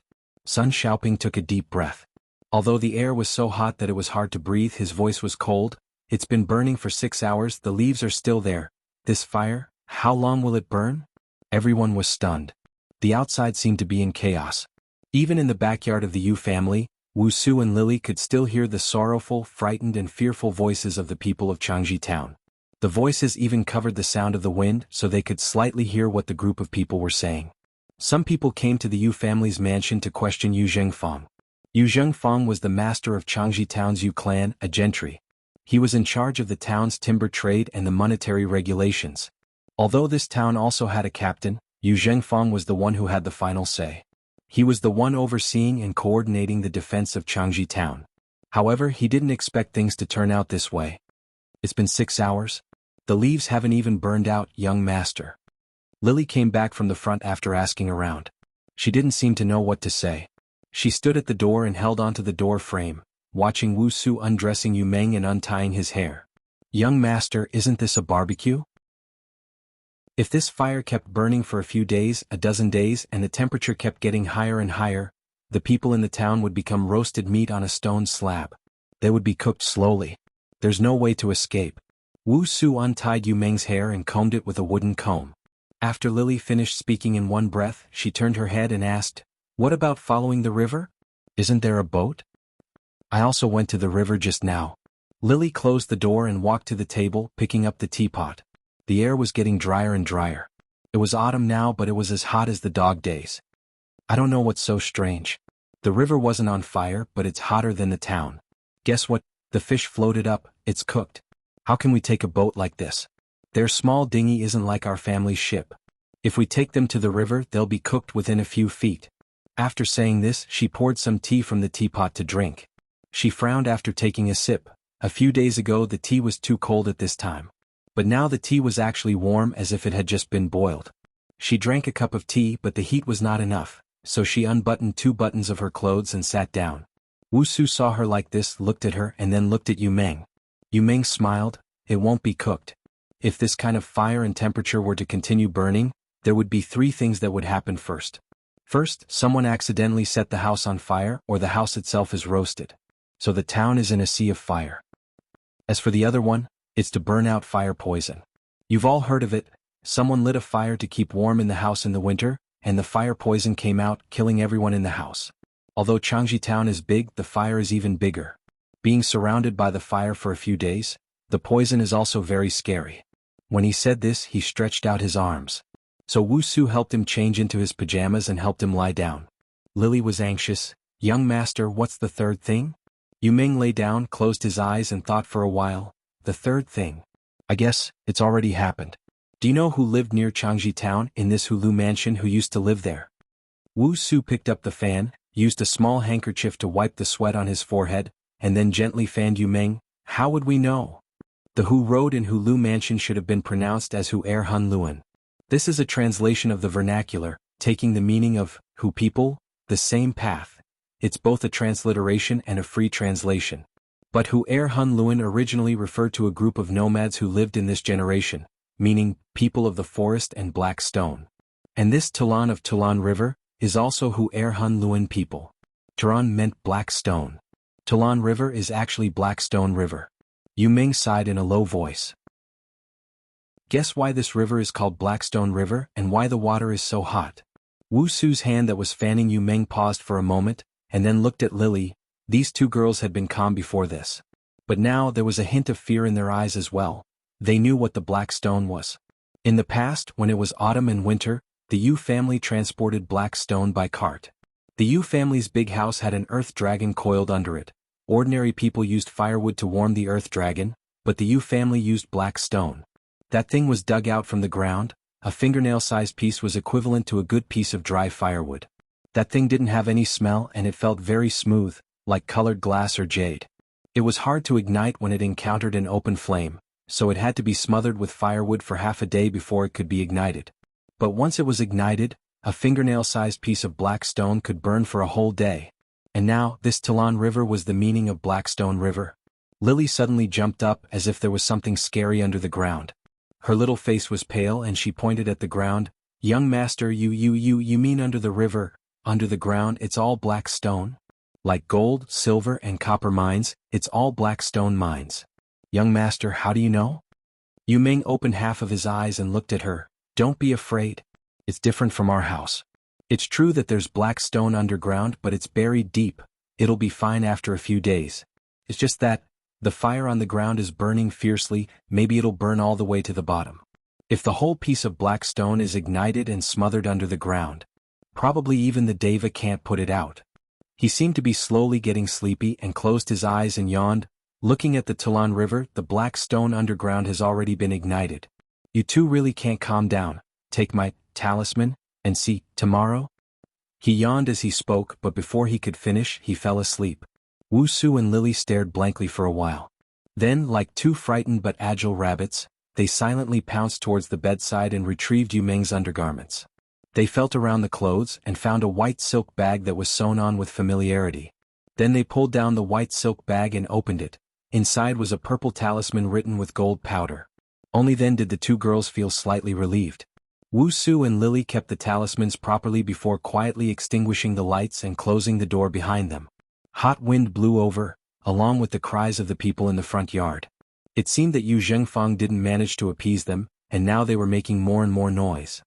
Sun Xiaoping took a deep breath. Although the air was so hot that it was hard to breathe, his voice was cold. It's been burning for 6 hours, the leaves are still there. This fire, how long will it burn? Everyone was stunned. The outside seemed to be in chaos. Even in the backyard of the Yu family, Wuxia and Lily could still hear the sorrowful, frightened and fearful voices of the people of Changji town. The voices even covered the sound of the wind so they could slightly hear what the group of people were saying. Some people came to the Yu family's mansion to question Yu Zhengfang. Yu Zhengfang was the master of Changji town's Yu clan, a gentry. He was in charge of the town's timber trade and the monetary regulations. Although this town also had a captain, Yu Zhengfang was the one who had the final say. He was the one overseeing and coordinating the defense of Changji town. However, he didn't expect things to turn out this way. It's been 6 hours. The leaves haven't even burned out, young master. Lily came back from the front after asking around. She didn't seem to know what to say. She stood at the door and held onto the door frame, watching Wuxia undressing Yu Meng and untying his hair. Young master, isn't this a barbecue? If this fire kept burning for a few days, a dozen days, and the temperature kept getting higher and higher, the people in the town would become roasted meat on a stone slab. They would be cooked slowly. There's no way to escape. Wuxia untied Yu Meng's hair and combed it with a wooden comb. After Lily finished speaking in one breath, she turned her head and asked, "What about following the river? Isn't there a boat?" "I also went to the river just now." Lily closed the door and walked to the table, picking up the teapot. The air was getting drier and drier. It was autumn now, but it was as hot as the dog days. "I don't know what's so strange. The river wasn't on fire, but it's hotter than the town. Guess what? The fish floated up, it's cooked. How can we take a boat like this? Their small dinghy isn't like our family's ship. If we take them to the river, they'll be cooked within a few feet." After saying this, she poured some tea from the teapot to drink. She frowned after taking a sip. A few days ago the tea was too cold at this time. But now the tea was actually warm, as if it had just been boiled. She drank a cup of tea, but the heat was not enough, so she unbuttoned 2 buttons of her clothes and sat down. Wuxia saw her like this, looked at her and then looked at Yu Meng. Yu Meng smiled. "It won't be cooked. If this kind of fire and temperature were to continue burning, there would be 3 things that would happen first. First, someone accidentally set the house on fire, or the house itself is roasted. So the town is in a sea of fire. As for the other one, it's to burn out fire poison. You've all heard of it. Someone lit a fire to keep warm in the house in the winter, and the fire poison came out, killing everyone in the house. Although Changji town is big, the fire is even bigger. Being surrounded by the fire for a few days, the poison is also very scary." When he said this, he stretched out his arms. So Wuxia helped him change into his pajamas and helped him lie down. Lily was anxious. "Young master, what's the third thing?" Yu Meng lay down, closed his eyes and thought for a while. "The third thing. I guess it's already happened. Do you know who lived near Changji town, in this Hulu mansion, who used to live there?" Wuxia picked up the fan, used a small handkerchief to wipe the sweat on his forehead, and then gently fanned Yu Meng. "How would we know? The Hu road in Hulu mansion should have been pronounced as Hu Er Hun Luan. This is a translation of the vernacular, taking the meaning of Hu people, the same path. It's both a transliteration and a free translation. But Hu Er Hun Luan originally referred to a group of nomads who lived in this generation, meaning people of the forest and black stone. And this Tulan of Tulan River is also Hu Er Hun Luan people. Turan meant black stone. Tulan River is actually Black Stone River. Yu Meng sighed in a low voice. "Guess why this river is called Blackstone River, and why the water is so hot?" Wuxia's hand that was fanning Yu Meng paused for a moment, and then looked at Lily. These 2 girls had been calm before this. But now there was a hint of fear in their eyes as well. They knew what the black stone was. In the past, when it was autumn and winter, the Yu family transported black stone by cart. The Yu family's big house had an earth dragon coiled under it. Ordinary people used firewood to warm the earth dragon, but the Yu family used black stone. That thing was dug out from the ground. A fingernail-sized piece was equivalent to a good piece of dry firewood. That thing didn't have any smell, and it felt very smooth, like colored glass or jade. It was hard to ignite when it encountered an open flame, so it had to be smothered with firewood for half a day before it could be ignited. But once it was ignited, a fingernail-sized piece of black stone could burn for a whole day. And now, this Tulan River was the meaning of Blackstone River. Lily suddenly jumped up as if there was something scary under the ground. Her little face was pale and she pointed at the ground. "Young master, you mean under the river, under the ground it's all black stone? Like gold, silver and copper mines, it's all black stone mines. Young master, how do you know? Yu Ming opened half of his eyes and looked at her. Don't be afraid. It's different from our house. It's true that there's black stone underground, but it's buried deep. It'll be fine after a few days. It's just that the fire on the ground is burning fiercely, maybe it'll burn all the way to the bottom. If the whole piece of black stone is ignited and smothered under the ground, probably even the Deva can't put it out. He seemed to be slowly getting sleepy and closed his eyes and yawned. Looking at the Toulon River, the black stone underground has already been ignited. You two really can't calm down. Take my talisman, and see, tomorrow? He yawned as he spoke, but before he could finish, he fell asleep. Wuxia and Lily stared blankly for a while. Then, like two frightened but agile rabbits, they silently pounced towards the bedside and retrieved Yu Ming's undergarments. They felt around the clothes and found a white silk bag that was sewn on with familiarity. Then they pulled down the white silk bag and opened it. Inside was a purple talisman written with gold powder. Only then did the two girls feel slightly relieved. Wuxia and Lily kept the talismans properly before quietly extinguishing the lights and closing the door behind them. Hot wind blew over, along with the cries of the people in the front yard. It seemed that Yu Zhengfeng didn't manage to appease them, and now they were making more and more noise.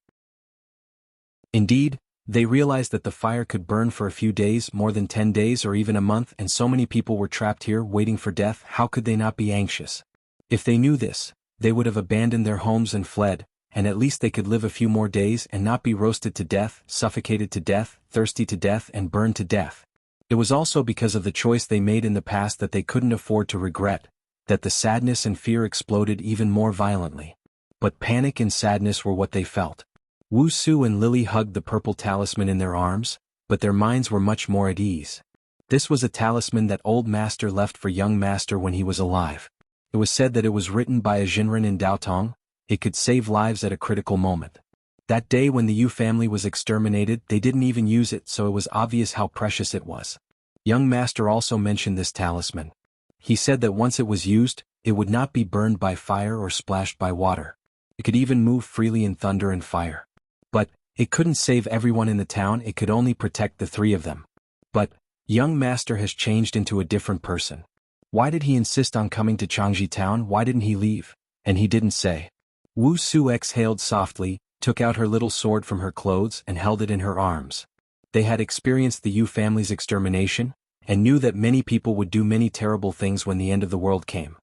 Indeed, they realized that the fire could burn for a few days, more than 10 days or even a month, and so many people were trapped here waiting for death. How could they not be anxious? If they knew this, they would have abandoned their homes and fled, and at least they could live a few more days and not be roasted to death, suffocated to death, thirsty to death and burned to death. It was also because of the choice they made in the past that they couldn't afford to regret, that the sadness and fear exploded even more violently. But panic and sadness were what they felt. Wuxia and Lily hugged the purple talisman in their arms, but their minds were much more at ease. This was a talisman that old master left for young master when he was alive. It was said that it was written by a Jinren in Daotong. It could save lives at a critical moment. That day when the Yu family was exterminated, they didn't even use it, so it was obvious how precious it was. Young master also mentioned this talisman. He said that once it was used, it would not be burned by fire or splashed by water. It could even move freely in thunder and fire. But it couldn't save everyone in the town, it could only protect the three of them. But young master has changed into a different person. Why did he insist on coming to Changji town? Why didn't he leave? And he didn't say. Wuxia exhaled softly, took out her little sword from her clothes and held it in her arms. They had experienced the Yu family's extermination, and knew that many people would do many terrible things when the end of the world came.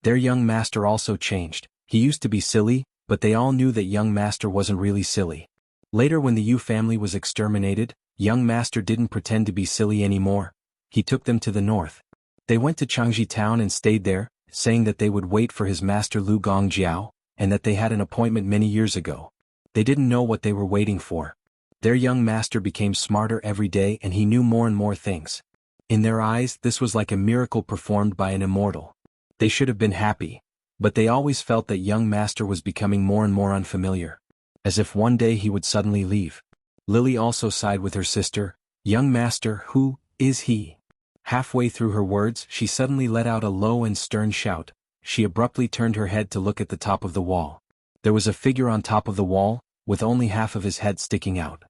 Their young master also changed. He used to be silly, but they all knew that young master wasn't really silly. Later when the Yu family was exterminated, young master didn't pretend to be silly anymore. He took them to the north. They went to Changji town and stayed there, saying that they would wait for his master Lu Gongjiao, and that they had an appointment many years ago. They didn't know what they were waiting for. Their young master became smarter every day and he knew more and more things. In their eyes, this was like a miracle performed by an immortal. They should have been happy, but they always felt that young master was becoming more and more unfamiliar. As if one day he would suddenly leave. Lily also sighed with her sister. Young master, who is he? Halfway through her words, she suddenly let out a low and stern shout. She abruptly turned her head to look at the top of the wall. There was a figure on top of the wall, with only half of his head sticking out.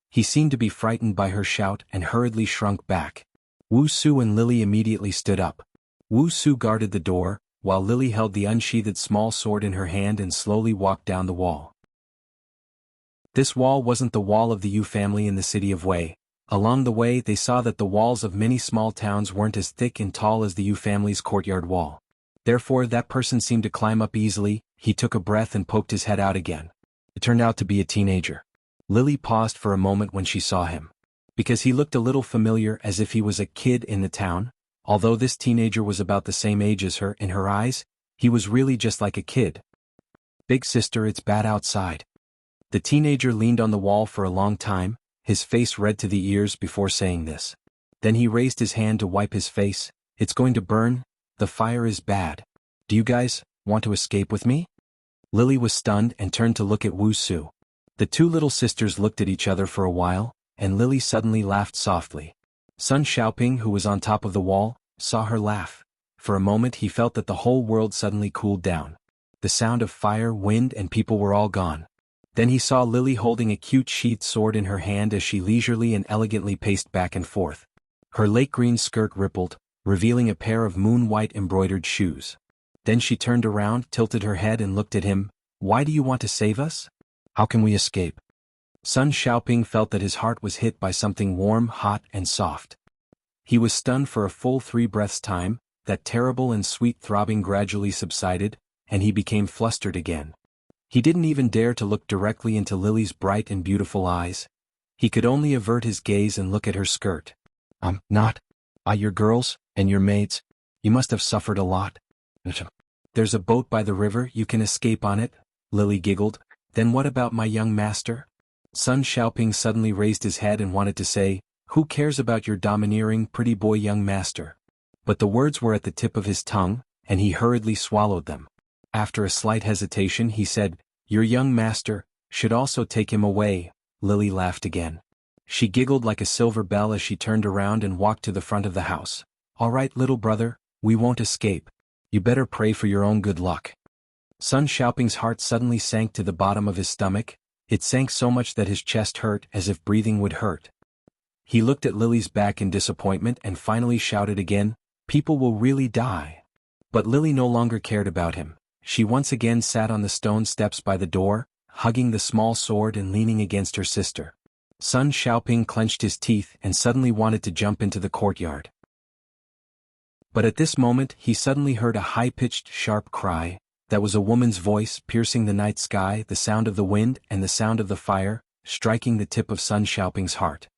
He seemed to be frightened by her shout and hurriedly shrunk back. Wuxia and Lily immediately stood up. Wuxia guarded the door, while Lily held the unsheathed small sword in her hand and slowly walked down the wall. This wall wasn't the wall of the Yu family in the city of Wei. Along the way they saw that the walls of many small towns weren't as thick and tall as the Yu family's courtyard wall. Therefore that person seemed to climb up easily. He took a breath and poked his head out again. It turned out to be a teenager. Lily paused for a moment when she saw him. Because he looked a little familiar, as if he was a kid in the town. Although this teenager was about the same age as her, in her eyes, he was really just like a kid. Big sister, it's bad outside. The teenager leaned on the wall for a long time, his face red to the ears before saying this. Then he raised his hand to wipe his face. It's going to burn. The fire is bad. Do you guys want to escape with me? Lily was stunned and turned to look at Wuxia. The two little sisters looked at each other for a while, and Lily suddenly laughed softly. Sun Xiaoping, who was on top of the wall, saw her laugh. For a moment he felt that the whole world suddenly cooled down. The sound of fire, wind and people were all gone. Then he saw Lily holding a cute sheathed sword in her hand as she leisurely and elegantly paced back and forth. Her lake green skirt rippled, revealing a pair of moon-white embroidered shoes. Then she turned around, tilted her head and looked at him. "Why do you want to save us? How can we escape?" Sun Xiaoping felt that his heart was hit by something warm, hot, and soft. He was stunned for a full 3 breaths' time, that terrible and sweet throbbing gradually subsided, and he became flustered again. He didn't even dare to look directly into Lily's bright and beautiful eyes. He could only avert his gaze and look at her skirt. Not. Your girls, and your maids. You must have suffered a lot." "There's a boat by the river, you can escape on it," Lily giggled. "Then what about my young master?" Sun Xiaoping suddenly raised his head and wanted to say, "Who cares about your domineering, pretty boy young master?" But the words were at the tip of his tongue, and he hurriedly swallowed them. After a slight hesitation he said, "Your young master should also take him away." Lily laughed again. She giggled like a silver bell as she turned around and walked to the front of the house. "All right, little brother, we won't escape. You better pray for your own good luck." Sun Xiaoping's heart suddenly sank to the bottom of his stomach. It sank so much that his chest hurt as if breathing would hurt. He looked at Lily's back in disappointment and finally shouted again, "People will really die." But Lily no longer cared about him. She once again sat on the stone steps by the door, hugging the small sword and leaning against her sister. Sun Xiaoping clenched his teeth and suddenly wanted to jump into the courtyard. But at this moment he suddenly heard a high-pitched, sharp cry. That was a woman's voice piercing the night sky, the sound of the wind and the sound of the fire, striking the tip of Sun Xiaoping's heart.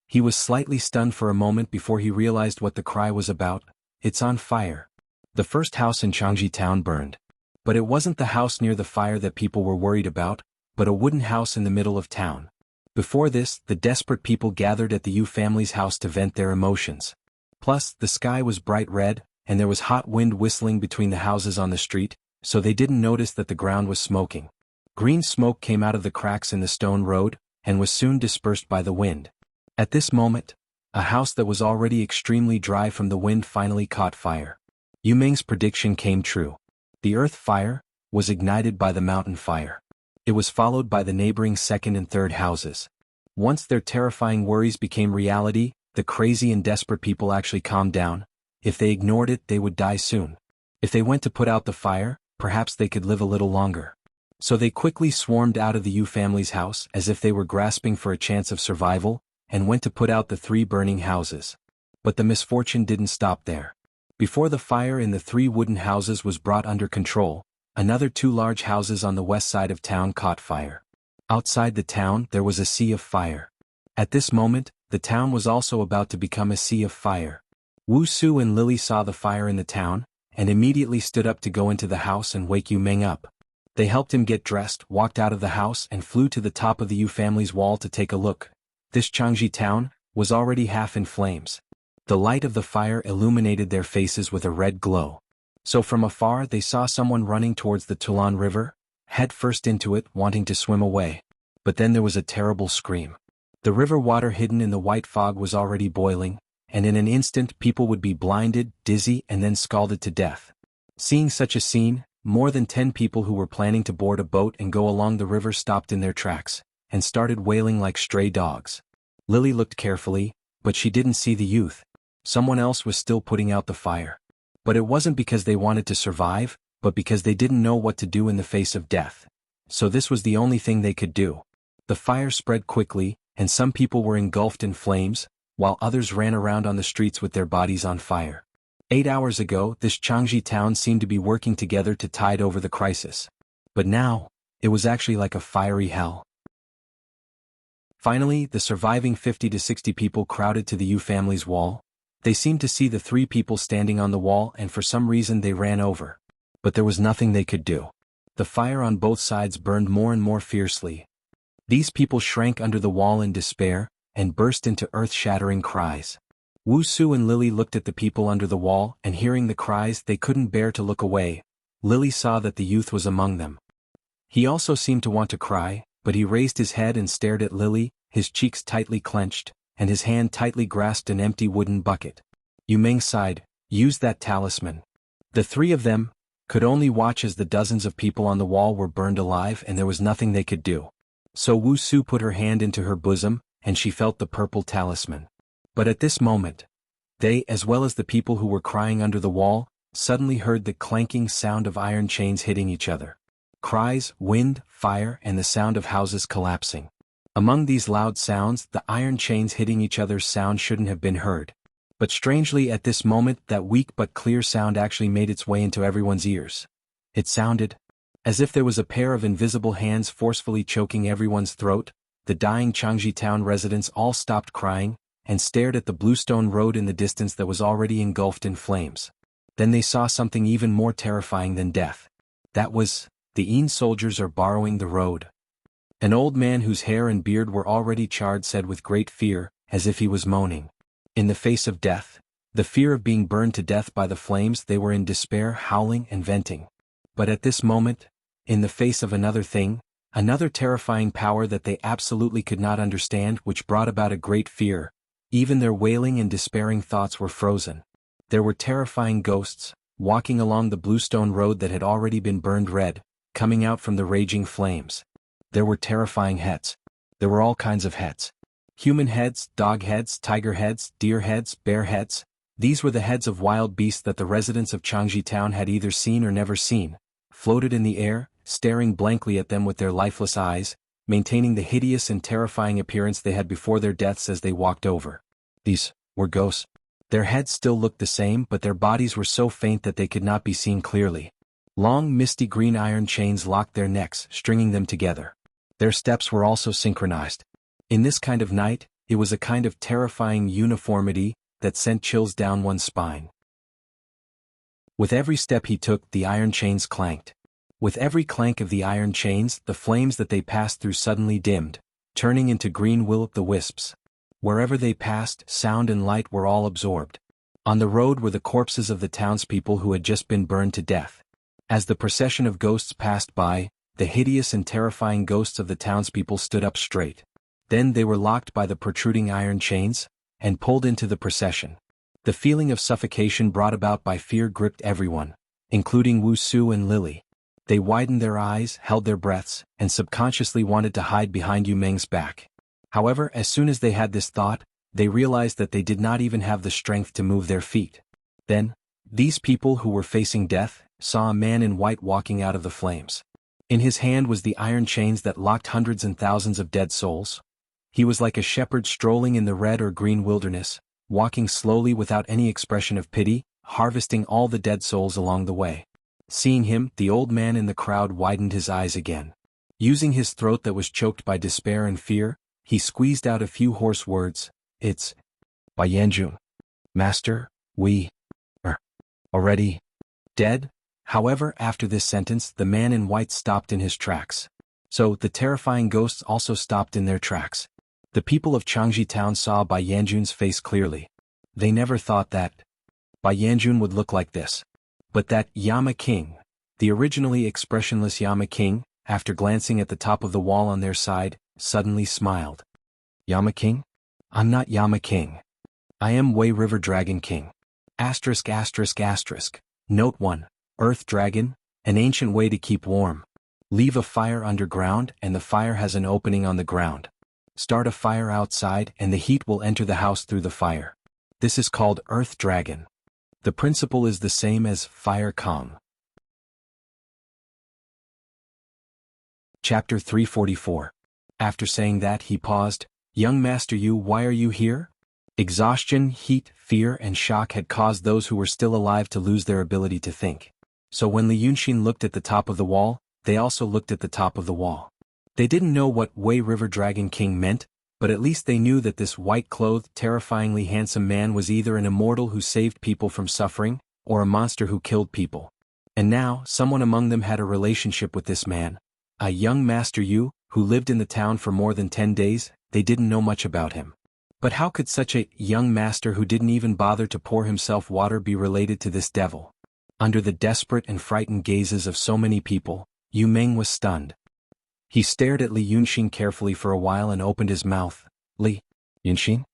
He was slightly stunned for a moment before he realized what the cry was about. "It's on fire." The first house in Changji town burned. But it wasn't the house near the fire that people were worried about, but a wooden house in the middle of town. Before this, the desperate people gathered at the Yu family's house to vent their emotions. Plus, the sky was bright red, and there was hot wind whistling between the houses on the street, so they didn't notice that the ground was smoking. Green smoke came out of the cracks in the stone road, and was soon dispersed by the wind. At this moment, a house that was already extremely dry from the wind finally caught fire. Yu Ming's prediction came true. The earth fire was ignited by the mountain fire. It was followed by the neighboring second and third houses. Once their terrifying worries became reality, the crazy and desperate people actually calmed down. If they ignored it, they would die soon. If they went to put out the fire, perhaps they could live a little longer. So they quickly swarmed out of the Yu family's house as if they were grasping for a chance of survival, and went to put out the 3 burning houses. But the misfortune didn't stop there. Before the fire in the 3 wooden houses was brought under control, another 2 large houses on the west side of town caught fire. Outside the town there was a sea of fire. At this moment, the town was also about to become a sea of fire. Wuxia and Lily saw the fire in the town, and immediately stood up to go into the house and wake Yu Ming up. They helped him get dressed, walked out of the house and flew to the top of the Yu family's wall to take a look. This Changji town was already half in flames. The light of the fire illuminated their faces with a red glow. So from afar they saw someone running towards the Tulan River, head first into it, wanting to swim away. But then there was a terrible scream. The river water hidden in the white fog was already boiling, and in an instant people would be blinded, dizzy, and then scalded to death. Seeing such a scene, more than 10 people who were planning to board a boat and go along the river stopped in their tracks, and started wailing like stray dogs. Lily looked carefully, but she didn't see the youth. Someone else was still putting out the fire. But it wasn't because they wanted to survive, but because they didn't know what to do in the face of death. So this was the only thing they could do. The fire spread quickly, and some people were engulfed in flames, while others ran around on the streets with their bodies on fire. 8 hours ago, this Changji town seemed to be working together to tide over the crisis. But now, it was actually like a fiery hell. Finally, the surviving 50 to 60 people crowded to the Yu family's wall. They seemed to see the 3 people standing on the wall, and for some reason they ran over. But there was nothing they could do. The fire on both sides burned more and more fiercely. These people shrank under the wall in despair, and burst into earth-shattering cries. Wuxia and Lily looked at the people under the wall, and hearing the cries they couldn't bear to look away. Lily saw that the youth was among them. He also seemed to want to cry, but he raised his head and stared at Lily, his cheeks tightly clenched, and his hand tightly grasped an empty wooden bucket. Yu Ming sighed, "Use that talisman." The 3 of them, could only watch as the dozens of people on the wall were burned alive and there was nothing they could do. So Wuxia put her hand into her bosom, and she felt the purple talisman. But at this moment, they, as well as the people who were crying under the wall, suddenly heard the clanking sound of iron chains hitting each other. Cries, wind, fire, and the sound of houses collapsing. Among these loud sounds, the iron chains hitting each other's sound shouldn't have been heard. But strangely at this moment that weak but clear sound actually made its way into everyone's ears. It sounded as if there was a pair of invisible hands forcefully choking everyone's throat. The dying Changji town residents all stopped crying, and stared at the bluestone road in the distance that was already engulfed in flames. Then they saw something even more terrifying than death. That was, the Yin soldiers are borrowing the road. An old man whose hair and beard were already charred said with great fear, as if he was moaning. In the face of death, the fear of being burned to death by the flames, they were in despair, howling and venting. But at this moment, in the face of another thing, another terrifying power that they absolutely could not understand, which brought about a great fear, even their wailing and despairing thoughts were frozen. There were terrifying ghosts, walking along the bluestone road that had already been burned red, coming out from the raging flames. There were terrifying heads. There were all kinds of heads. Human heads, dog heads, tiger heads, deer heads, bear heads. These were the heads of wild beasts that the residents of Changji town had either seen or never seen, floated in the air, staring blankly at them with their lifeless eyes, maintaining the hideous and terrifying appearance they had before their deaths as they walked over. These were ghosts. Their heads still looked the same, but their bodies were so faint that they could not be seen clearly. Long misty green iron chains locked their necks, stringing them together. Their steps were also synchronized. In this kind of night, it was a kind of terrifying uniformity that sent chills down one's spine. With every step he took, the iron chains clanked. With every clank of the iron chains, the flames that they passed through suddenly dimmed, turning into green will-o'-the-wisps. Wherever they passed, sound and light were all absorbed. On the road were the corpses of the townspeople who had just been burned to death. As the procession of ghosts passed by, the hideous and terrifying ghosts of the townspeople stood up straight. Then they were locked by the protruding iron chains, and pulled into the procession. The feeling of suffocation brought about by fear gripped everyone, including Wuxia and Lily. They widened their eyes, held their breaths, and subconsciously wanted to hide behind Yu Meng's back. However, as soon as they had this thought, they realized that they did not even have the strength to move their feet. Then, these people who were facing death, saw a man in white walking out of the flames. In his hand was the iron chains that locked hundreds and thousands of dead souls. He was like a shepherd strolling in the red or green wilderness, walking slowly without any expression of pity, harvesting all the dead souls along the way. Seeing him, the old man in the crowd widened his eyes again. Using his throat that was choked by despair and fear, he squeezed out a few hoarse words. "It's Bai Yanjun. Master, we are already dead." However, after this sentence, the man in white stopped in his tracks. So, the terrifying ghosts also stopped in their tracks. The people of Changji town saw Bai Yanjun's face clearly. They never thought that Bai Yanjun would look like this. But that Yama King, the originally expressionless Yama King, after glancing at the top of the wall on their side, suddenly smiled. "Yama King? I'm not Yama King. I am Wei River Dragon King. Asterisk asterisk asterisk. Note 1. Earth Dragon, an ancient way to keep warm. Leave a fire underground and the fire has an opening on the ground. Start a fire outside and the heat will enter the house through the fire. This is called Earth Dragon. The principle is the same as Fire Kong." Chapter 344. After saying that, he paused. "Young Master Yu, why are you here?" Exhaustion, heat, fear, and shock had caused those who were still alive to lose their ability to think. So when Li Yunxin looked at the top of the wall, they also looked at the top of the wall. They didn't know what Wei River Dragon King meant, but at least they knew that this white-clothed, terrifyingly handsome man was either an immortal who saved people from suffering, or a monster who killed people. And now, someone among them had a relationship with this man. A young Master Yu, who lived in the town for more than 10 days, they didn't know much about him. But how could such a young master who didn't even bother to pour himself water be related to this devil? Under the desperate and frightened gazes of so many people, Yu Meng was stunned. He stared at Li Yunxin carefully for a while and opened his mouth. "Li Yunxin?"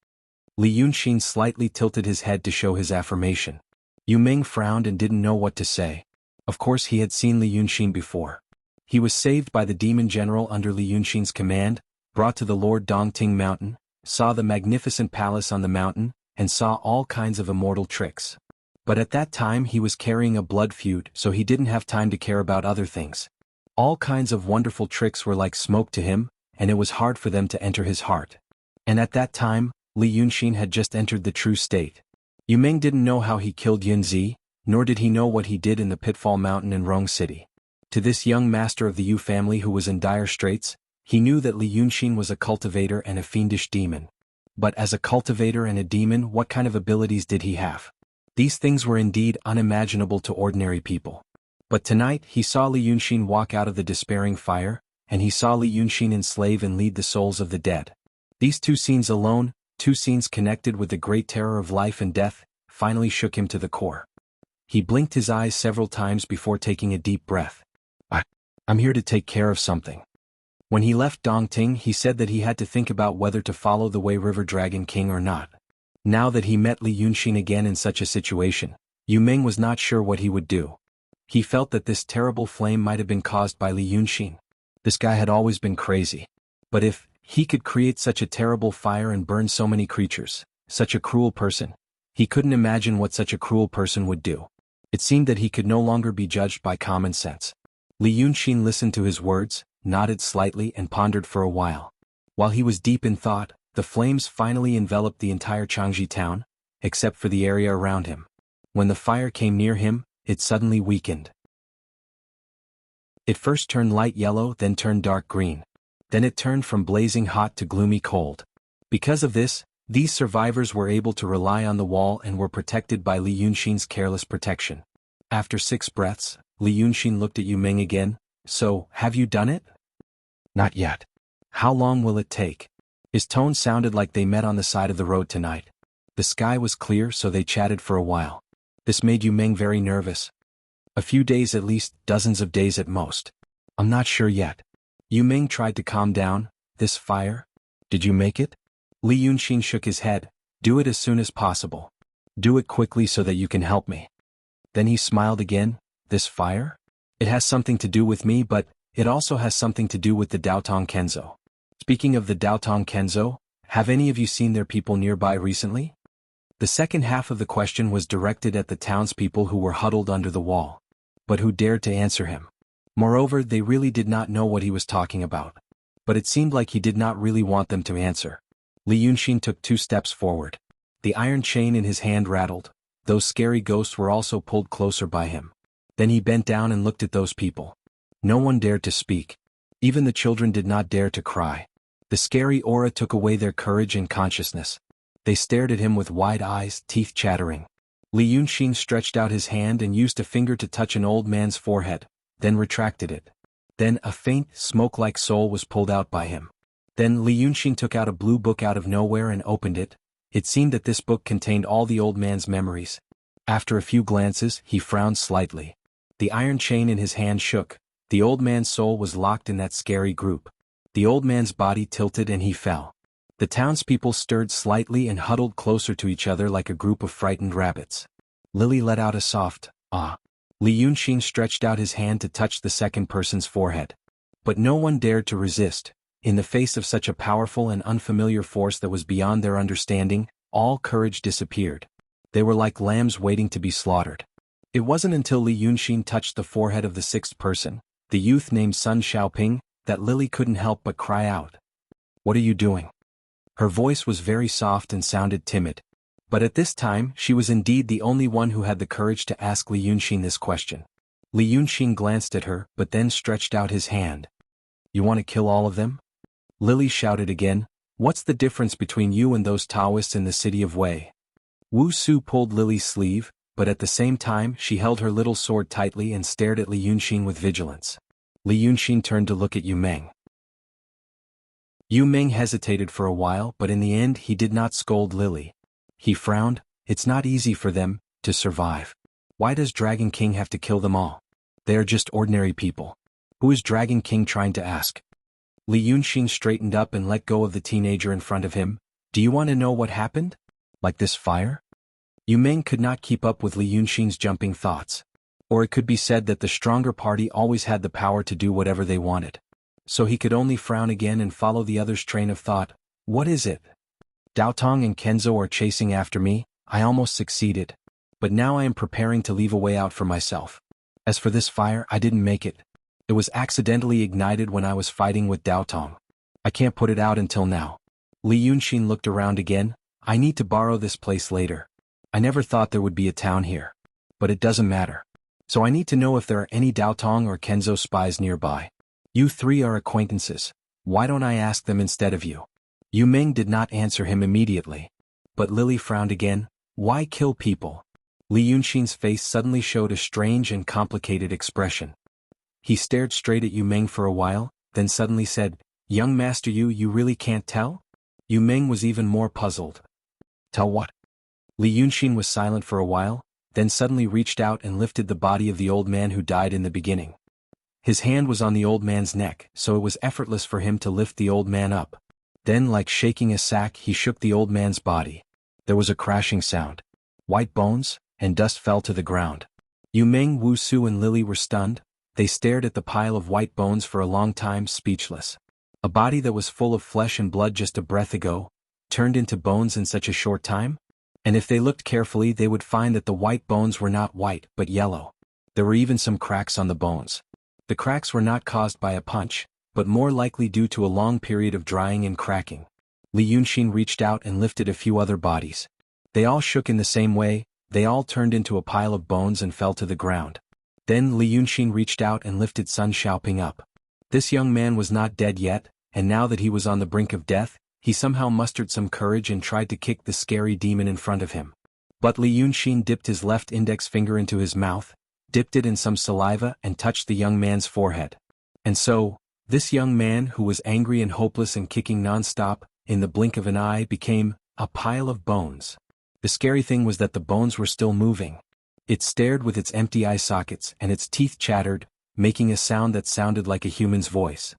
Li Yunxin slightly tilted his head to show his affirmation. Yu Meng frowned and didn't know what to say. Of course he had seen Li Yunxin before. He was saved by the demon general under Li Yunxin's command, brought to the Lord Dongting Mountain, saw the magnificent palace on the mountain, and saw all kinds of immortal tricks. But at that time he was carrying a blood feud, so he didn't have time to care about other things. All kinds of wonderful tricks were like smoke to him, and it was hard for them to enter his heart. And at that time, Li Yunxin had just entered the true state. Yu Meng didn't know how he killed Yunzi, nor did he know what he did in the Pitfall Mountain in Rong City. To this young master of the Yu family who was in dire straits, he knew that Li Yunxin was a cultivator and a fiendish demon. But as a cultivator and a demon, what kind of abilities did he have? These things were indeed unimaginable to ordinary people. But tonight he saw Li Yunxin walk out of the despairing fire, and he saw Li Yunxin enslave and lead the souls of the dead. These two scenes alone, two scenes connected with the great terror of life and death, finally shook him to the core. He blinked his eyes several times before taking a deep breath. I'm here to take care of something. When he left Dongting, he said that he had to think about whether to follow the Wei River Dragon King or not. Now that he met Li Yunxin again in such a situation, Yu Meng was not sure what he would do. He felt that this terrible flame might have been caused by Li Yunxin. This guy had always been crazy. But if he could create such a terrible fire and burn so many creatures, such a cruel person, he couldn't imagine what such a cruel person would do. It seemed that he could no longer be judged by common sense. Li Yunxin listened to his words, nodded slightly and pondered for a while. While he was deep in thought, the flames finally enveloped the entire Changji town, except for the area around him. When the fire came near him, it suddenly weakened. It first turned light yellow, then turned dark green. Then it turned from blazing hot to gloomy cold. Because of this, these survivors were able to rely on the wall and were protected by Li Yunxin's careless protection. After 6 breaths, Li Yunxin looked at Yu Meng again. So, have you done it? Not yet. How long will it take? His tone sounded like they met on the side of the road tonight. The sky was clear, so they chatted for a while. This made Yu Meng very nervous. A few days at least, dozens of days at most. I'm not sure yet. Yu Meng tried to calm down. This fire? Did you make it? Li Yunxin shook his head. Do it as soon as possible. Do it quickly so that you can help me. Then he smiled again. This fire? It has something to do with me, but it also has something to do with the Daotong Kenzo. Speaking of the Daotong Kenzo, have any of you seen their people nearby recently? The second half of the question was directed at the townspeople who were huddled under the wall, but who dared to answer him. Moreover, they really did not know what he was talking about. But it seemed like he did not really want them to answer. Li Yunxin took 2 steps forward. The iron chain in his hand rattled. Those scary ghosts were also pulled closer by him. Then he bent down and looked at those people. No one dared to speak. Even the children did not dare to cry. The scary aura took away their courage and consciousness. They stared at him with wide eyes, teeth chattering. Li Yunxin stretched out his hand and used a finger to touch an old man's forehead, then retracted it. Then a faint, smoke-like soul was pulled out by him. Then Li Yunxin took out a blue book out of nowhere and opened it. It seemed that this book contained all the old man's memories. After a few glances, he frowned slightly. The iron chain in his hand shook. The old man's soul was locked in that scary group. The old man's body tilted and he fell. The townspeople stirred slightly and huddled closer to each other like a group of frightened rabbits. Lily let out a soft, "Ah." Li Yunxin stretched out his hand to touch the second person's forehead. But no one dared to resist. In the face of such a powerful and unfamiliar force that was beyond their understanding, all courage disappeared. They were like lambs waiting to be slaughtered. It wasn't until Li Yunxin touched the forehead of the 6th person, the youth named Sun Xiaoping, that Lily couldn't help but cry out. "What are you doing?" Her voice was very soft and sounded timid. But at this time, she was indeed the only one who had the courage to ask Li Yunxin this question. Li Yunxin glanced at her, but then stretched out his hand. "You want to kill all of them?" Lily shouted again. "What's the difference between you and those Taoists in the city of Wei?" Wu Su pulled Lily's sleeve, but at the same time she held her little sword tightly and stared at Li Yunxin with vigilance. Li Yunxin turned to look at Yu Meng. Yu Meng hesitated for a while, but in the end he did not scold Lily. He frowned. It's not easy for them to survive. Why does Dragon King have to kill them all? They are just ordinary people. Who is Dragon King trying to ask? Li Yunxin straightened up and let go of the teenager in front of him. Do you want to know what happened? Like this fire? Yu Meng could not keep up with Li Yunxin's jumping thoughts. Or it could be said that the stronger party always had the power to do whatever they wanted. So he could only frown again and follow the other's train of thought. What is it? Dao Tong and Kenzo are chasing after me. I almost succeeded. But now I am preparing to leave a way out for myself. As for this fire, I didn't make it. It was accidentally ignited when I was fighting with Dao Tong. I can't put it out until now. Li Yunxin looked around again. I need to borrow this place later. I never thought there would be a town here. But it doesn't matter. So I need to know if there are any Dao Tong or Kenzo spies nearby. You three are acquaintances. Why don't I ask them instead of you? Yu Ming did not answer him immediately. But Lily frowned again. Why kill people? Li Yunxin's face suddenly showed a strange and complicated expression. He stared straight at Yu Ming for a while, then suddenly said, Young Master you really can't tell? Yu Ming was even more puzzled. Tell what? Li Yunxin was silent for a while, then suddenly reached out and lifted the body of the old man who died in the beginning. His hand was on the old man's neck, so it was effortless for him to lift the old man up. Then, like shaking a sack, he shook the old man's body. There was a crashing sound. White bones, and dust fell to the ground. Yu Ming, Wu Su and Lily were stunned. They stared at the pile of white bones for a long time, speechless. A body that was full of flesh and blood just a breath ago, turned into bones in such a short time? And if they looked carefully they would find that the white bones were not white but yellow. There were even some cracks on the bones. The cracks were not caused by a punch, but more likely due to a long period of drying and cracking. Li Yunxin reached out and lifted a few other bodies. They all shook in the same way, they all turned into a pile of bones and fell to the ground. Then Li Yunxin reached out and lifted Sun Xiaoping up. This young man was not dead yet, and now that he was on the brink of death, he somehow mustered some courage and tried to kick the scary demon in front of him. But Li Yunxin dipped his left index finger into his mouth, dipped it in some saliva and touched the young man's forehead. And so, this young man who was angry and hopeless and kicking non-stop, in the blink of an eye became a pile of bones. The scary thing was that the bones were still moving. It stared with its empty eye sockets and its teeth chattered, making a sound that sounded like a human's voice.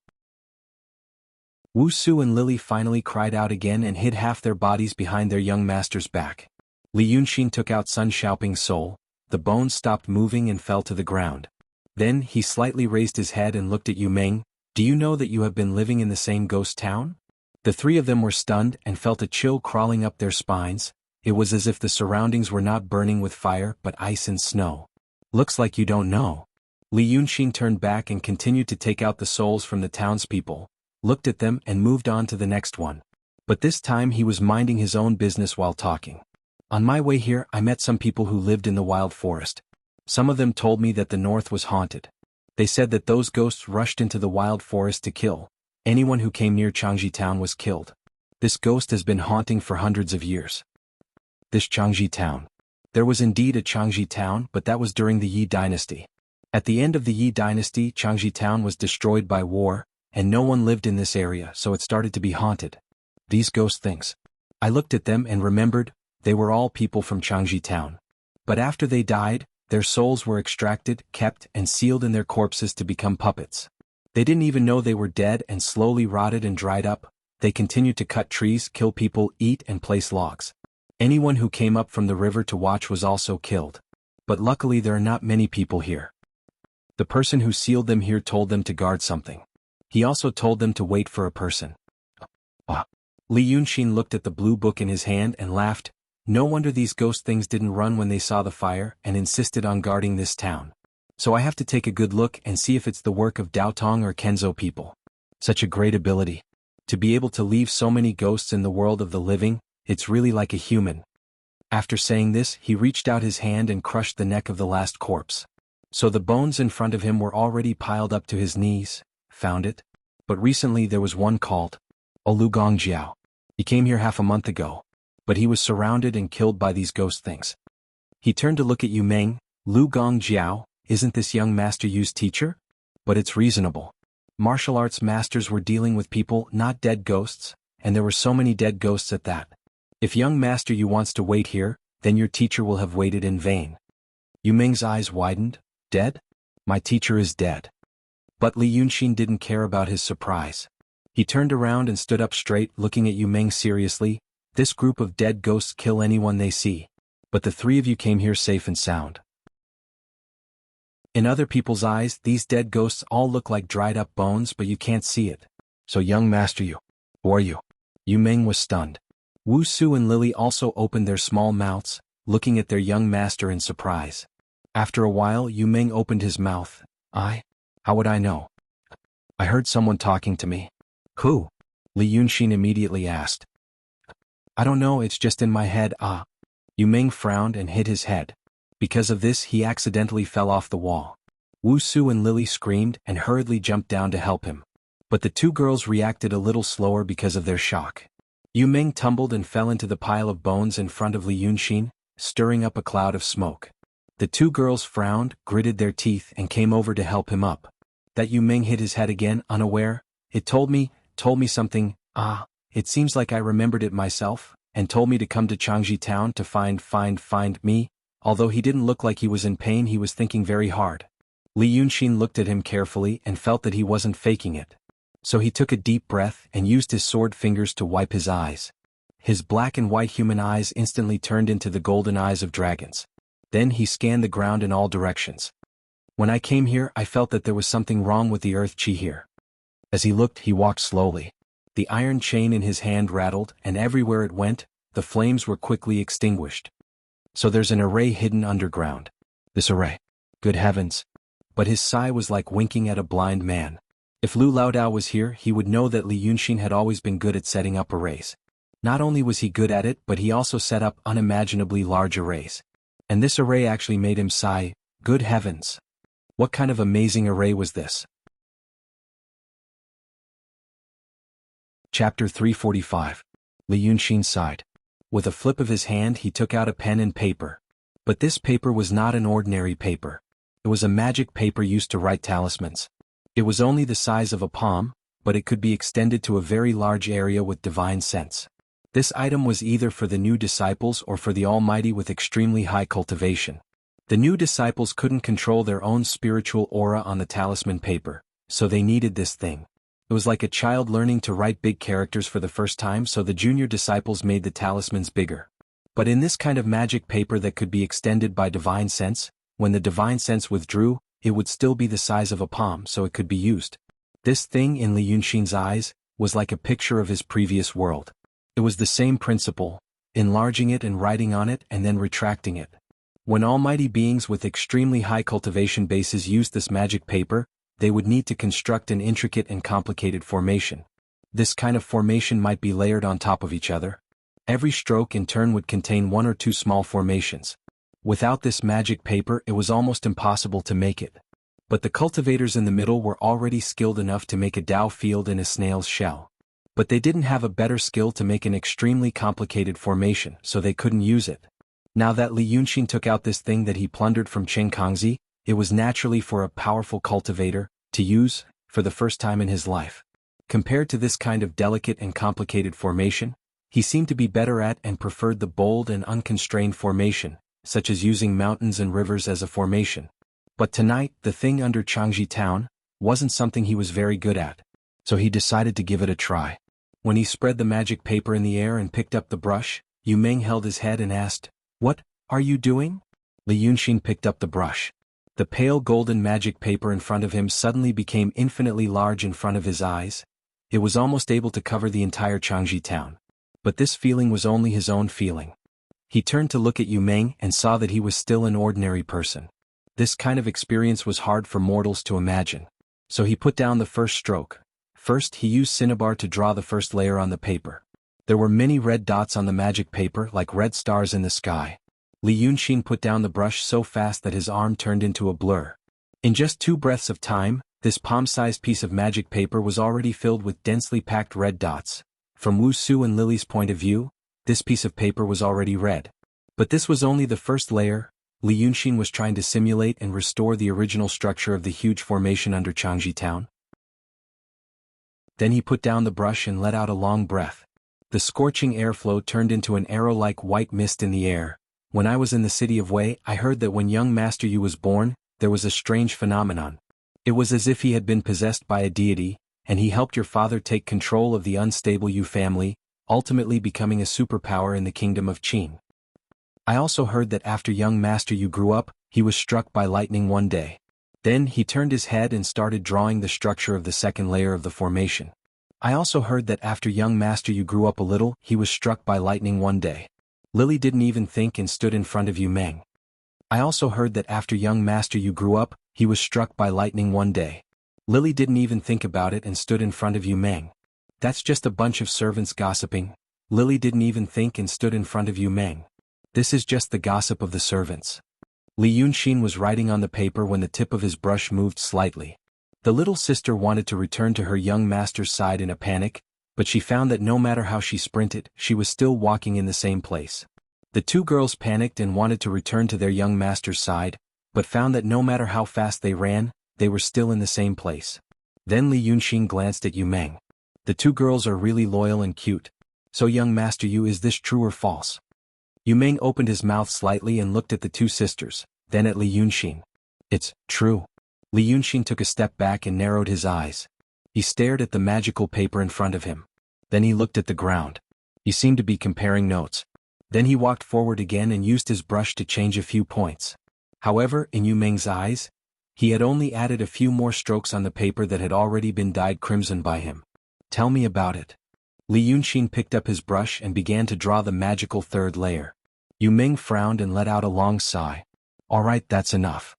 Wu Su and Lily finally cried out again and hid half their bodies behind their young master's back. Li Yunxin took out Sun Xiaoping's soul. The bones stopped moving and fell to the ground. Then he slightly raised his head and looked at Yu Ming. Do you know that you have been living in the same ghost town? The three of them were stunned and felt a chill crawling up their spines. It was as if the surroundings were not burning with fire but ice and snow. Looks like you don't know. Li Yunxin turned back and continued to take out the souls from the townspeople, looked at them and moved on to the next one. But this time he was minding his own business while talking. On my way here I met some people who lived in the wild forest. Some of them told me that the north was haunted. They said that those ghosts rushed into the wild forest to kill. Anyone who came near Changji town was killed. This ghost has been haunting for hundreds of years. This Changji town. There was indeed a Changji town, but that was during the Yi dynasty. At the end of the Yi dynasty, Changji town was destroyed by war, and no one lived in this area, so it started to be haunted. These ghost things. I looked at them and remembered, they were all people from Changji town. But after they died, their souls were extracted, kept, and sealed in their corpses to become puppets. They didn't even know they were dead and slowly rotted and dried up. They continued to cut trees, kill people, eat and place logs. Anyone who came up from the river to watch was also killed. But luckily there are not many people here. The person who sealed them here told them to guard something. He also told them to wait for a person. Li Yunxin looked at the blue book in his hand and laughed. No wonder these ghost things didn't run when they saw the fire and insisted on guarding this town. So I have to take a good look and see if it's the work of Dao Tong or Kenzo people. Such a great ability. To be able to leave so many ghosts in the world of the living, it's really like a human. After saying this, he reached out his hand and crushed the neck of the last corpse. So the bones in front of him were already piled up to his knees. Found it? But recently there was one called Lu Gongjiao. He came here half a month ago. But he was surrounded and killed by these ghost things. He turned to look at Yu Ming. Lu Gongjiao, isn't this young master Yu's teacher? But it's reasonable. Martial arts masters were dealing with people, not dead ghosts, and there were so many dead ghosts at that. If young master Yu wants to wait here, then your teacher will have waited in vain. Yu Ming's eyes widened. Dead? My teacher is dead. But Li Yunxin didn't care about his surprise. He turned around and stood up straight, looking at Yu Ming seriously. This group of dead ghosts kill anyone they see. But the three of you came here safe and sound. In other people's eyes, these dead ghosts all look like dried up bones, but you can't see it. So young master, who are you? Yu Meng was stunned. Wu Su and Lily also opened their small mouths, looking at their young master in surprise. After a while, Yu Meng opened his mouth. How would I know? I heard someone talking to me. Who? Li Yunxin immediately asked. I don't know, it's just in my head. Yu Meng frowned and hit his head. Because of this, he accidentally fell off the wall. Wu Su and Lily screamed and hurriedly jumped down to help him. But the two girls reacted a little slower because of their shock. Yu Meng tumbled and fell into the pile of bones in front of Li Yunxin, stirring up a cloud of smoke. The two girls frowned, gritted their teeth, and came over to help him up. That Yu Meng hit his head again, unaware. It told me something. It seems like I remembered it myself, and told me to come to Changji town to find me. Although he didn't look like he was in pain, he was thinking very hard. Li Yunxin looked at him carefully and felt that he wasn't faking it. So he took a deep breath and used his sword fingers to wipe his eyes. His black and white human eyes instantly turned into the golden eyes of dragons. Then he scanned the ground in all directions. When I came here, I felt that there was something wrong with the earth chi here. As he looked, he walked slowly. The iron chain in his hand rattled, and everywhere it went, the flames were quickly extinguished. So there's an array hidden underground. This array. Good heavens. But his sigh was like winking at a blind man. If Lu Laodao was here, he would know that Li Yunxin had always been good at setting up arrays. Not only was he good at it, but he also set up unimaginably large arrays. And this array actually made him sigh, good heavens. What kind of amazing array was this? Chapter 345. Li Yunxin sighed. With a flip of his hand, he took out a pen and paper. But this paper was not an ordinary paper. It was a magic paper used to write talismans. It was only the size of a palm, but it could be extended to a very large area with divine sense. This item was either for the new disciples or for the Almighty with extremely high cultivation. The new disciples couldn't control their own spiritual aura on the talisman paper, so they needed this thing. It was like a child learning to write big characters for the first time, so the junior disciples made the talismans bigger. But in this kind of magic paper that could be extended by divine sense, when the divine sense withdrew, it would still be the size of a palm, so it could be used. This thing in Li Yunxin's eyes was like a picture of his previous world. It was the same principle, enlarging it and writing on it and then retracting it. When almighty beings with extremely high cultivation bases used this magic paper, they would need to construct an intricate and complicated formation. This kind of formation might be layered on top of each other. Every stroke in turn would contain one or two small formations. Without this magic paper, it was almost impossible to make it. But the cultivators in the middle were already skilled enough to make a Dao field in a snail's shell. But they didn't have a better skill to make an extremely complicated formation, so they couldn't use it. Now that Li Yunxin took out this thing that he plundered from Chen Kangzi, it was naturally for a powerful cultivator to use, for the first time in his life. Compared to this kind of delicate and complicated formation, he seemed to be better at and preferred the bold and unconstrained formation, such as using mountains and rivers as a formation. But tonight, the thing under Changji town wasn't something he was very good at. So he decided to give it a try. When he spread the magic paper in the air and picked up the brush, Yu Meng held his head and asked, "What are you doing?" Li Yunxin picked up the brush. The pale golden magic paper in front of him suddenly became infinitely large in front of his eyes. It was almost able to cover the entire Changji town. But this feeling was only his own feeling. He turned to look at Yu Meng and saw that he was still an ordinary person. This kind of experience was hard for mortals to imagine. So he put down the first stroke. First, he used cinnabar to draw the first layer on the paper. There were many red dots on the magic paper like red stars in the sky. Li Yunxin put down the brush so fast that his arm turned into a blur. In just 2 breaths of time, this palm-sized piece of magic paper was already filled with densely packed red dots. From Wu Su and Lily's point of view, this piece of paper was already red. But this was only the first layer. Li Yunxin was trying to simulate and restore the original structure of the huge formation under Changji town. Then he put down the brush and let out a long breath. The scorching airflow turned into an arrow-like white mist in the air. When I was in the city of Wei, I heard that when young Master Yu was born, there was a strange phenomenon. It was as if he had been possessed by a deity, and he helped your father take control of the unstable Yu family, ultimately becoming a superpower in the kingdom of Qin. I also heard that after young Master Yu grew up, he was struck by lightning one day. Then he turned his head and started drawing the structure of the second layer of the formation. I also heard that after young master you grew up a little, he was struck by lightning one day. Lily didn't even think and stood in front of Yu Meng. I also heard that after young master you grew up, he was struck by lightning one day. Lily didn't even think about it and stood in front of Yu Meng. That's just a bunch of servants gossiping. Lily didn't even think and stood in front of Yu Meng. This is just the gossip of the servants. Li Yunxin was writing on the paper when the tip of his brush moved slightly. The little sister wanted to return to her young master's side in a panic, but she found that no matter how she sprinted, she was still walking in the same place. The two girls panicked and wanted to return to their young master's side, but found that no matter how fast they ran, they were still in the same place. Then Li Yunxin glanced at Yu Meng. The two girls are really loyal and cute. So young master Yu, is this true or false? Yu Meng opened his mouth slightly and looked at the two sisters, then at Li Yunxin. It's true. Li Yunxin took a step back and narrowed his eyes. He stared at the magical paper in front of him. Then he looked at the ground. He seemed to be comparing notes. Then he walked forward again and used his brush to change a few points. However, in Yu Meng's eyes, he had only added a few more strokes on the paper that had already been dyed crimson by him. Tell me about it. Li Yunxin picked up his brush and began to draw the magical third layer. Yu Meng frowned and let out a long sigh. Alright, that's enough.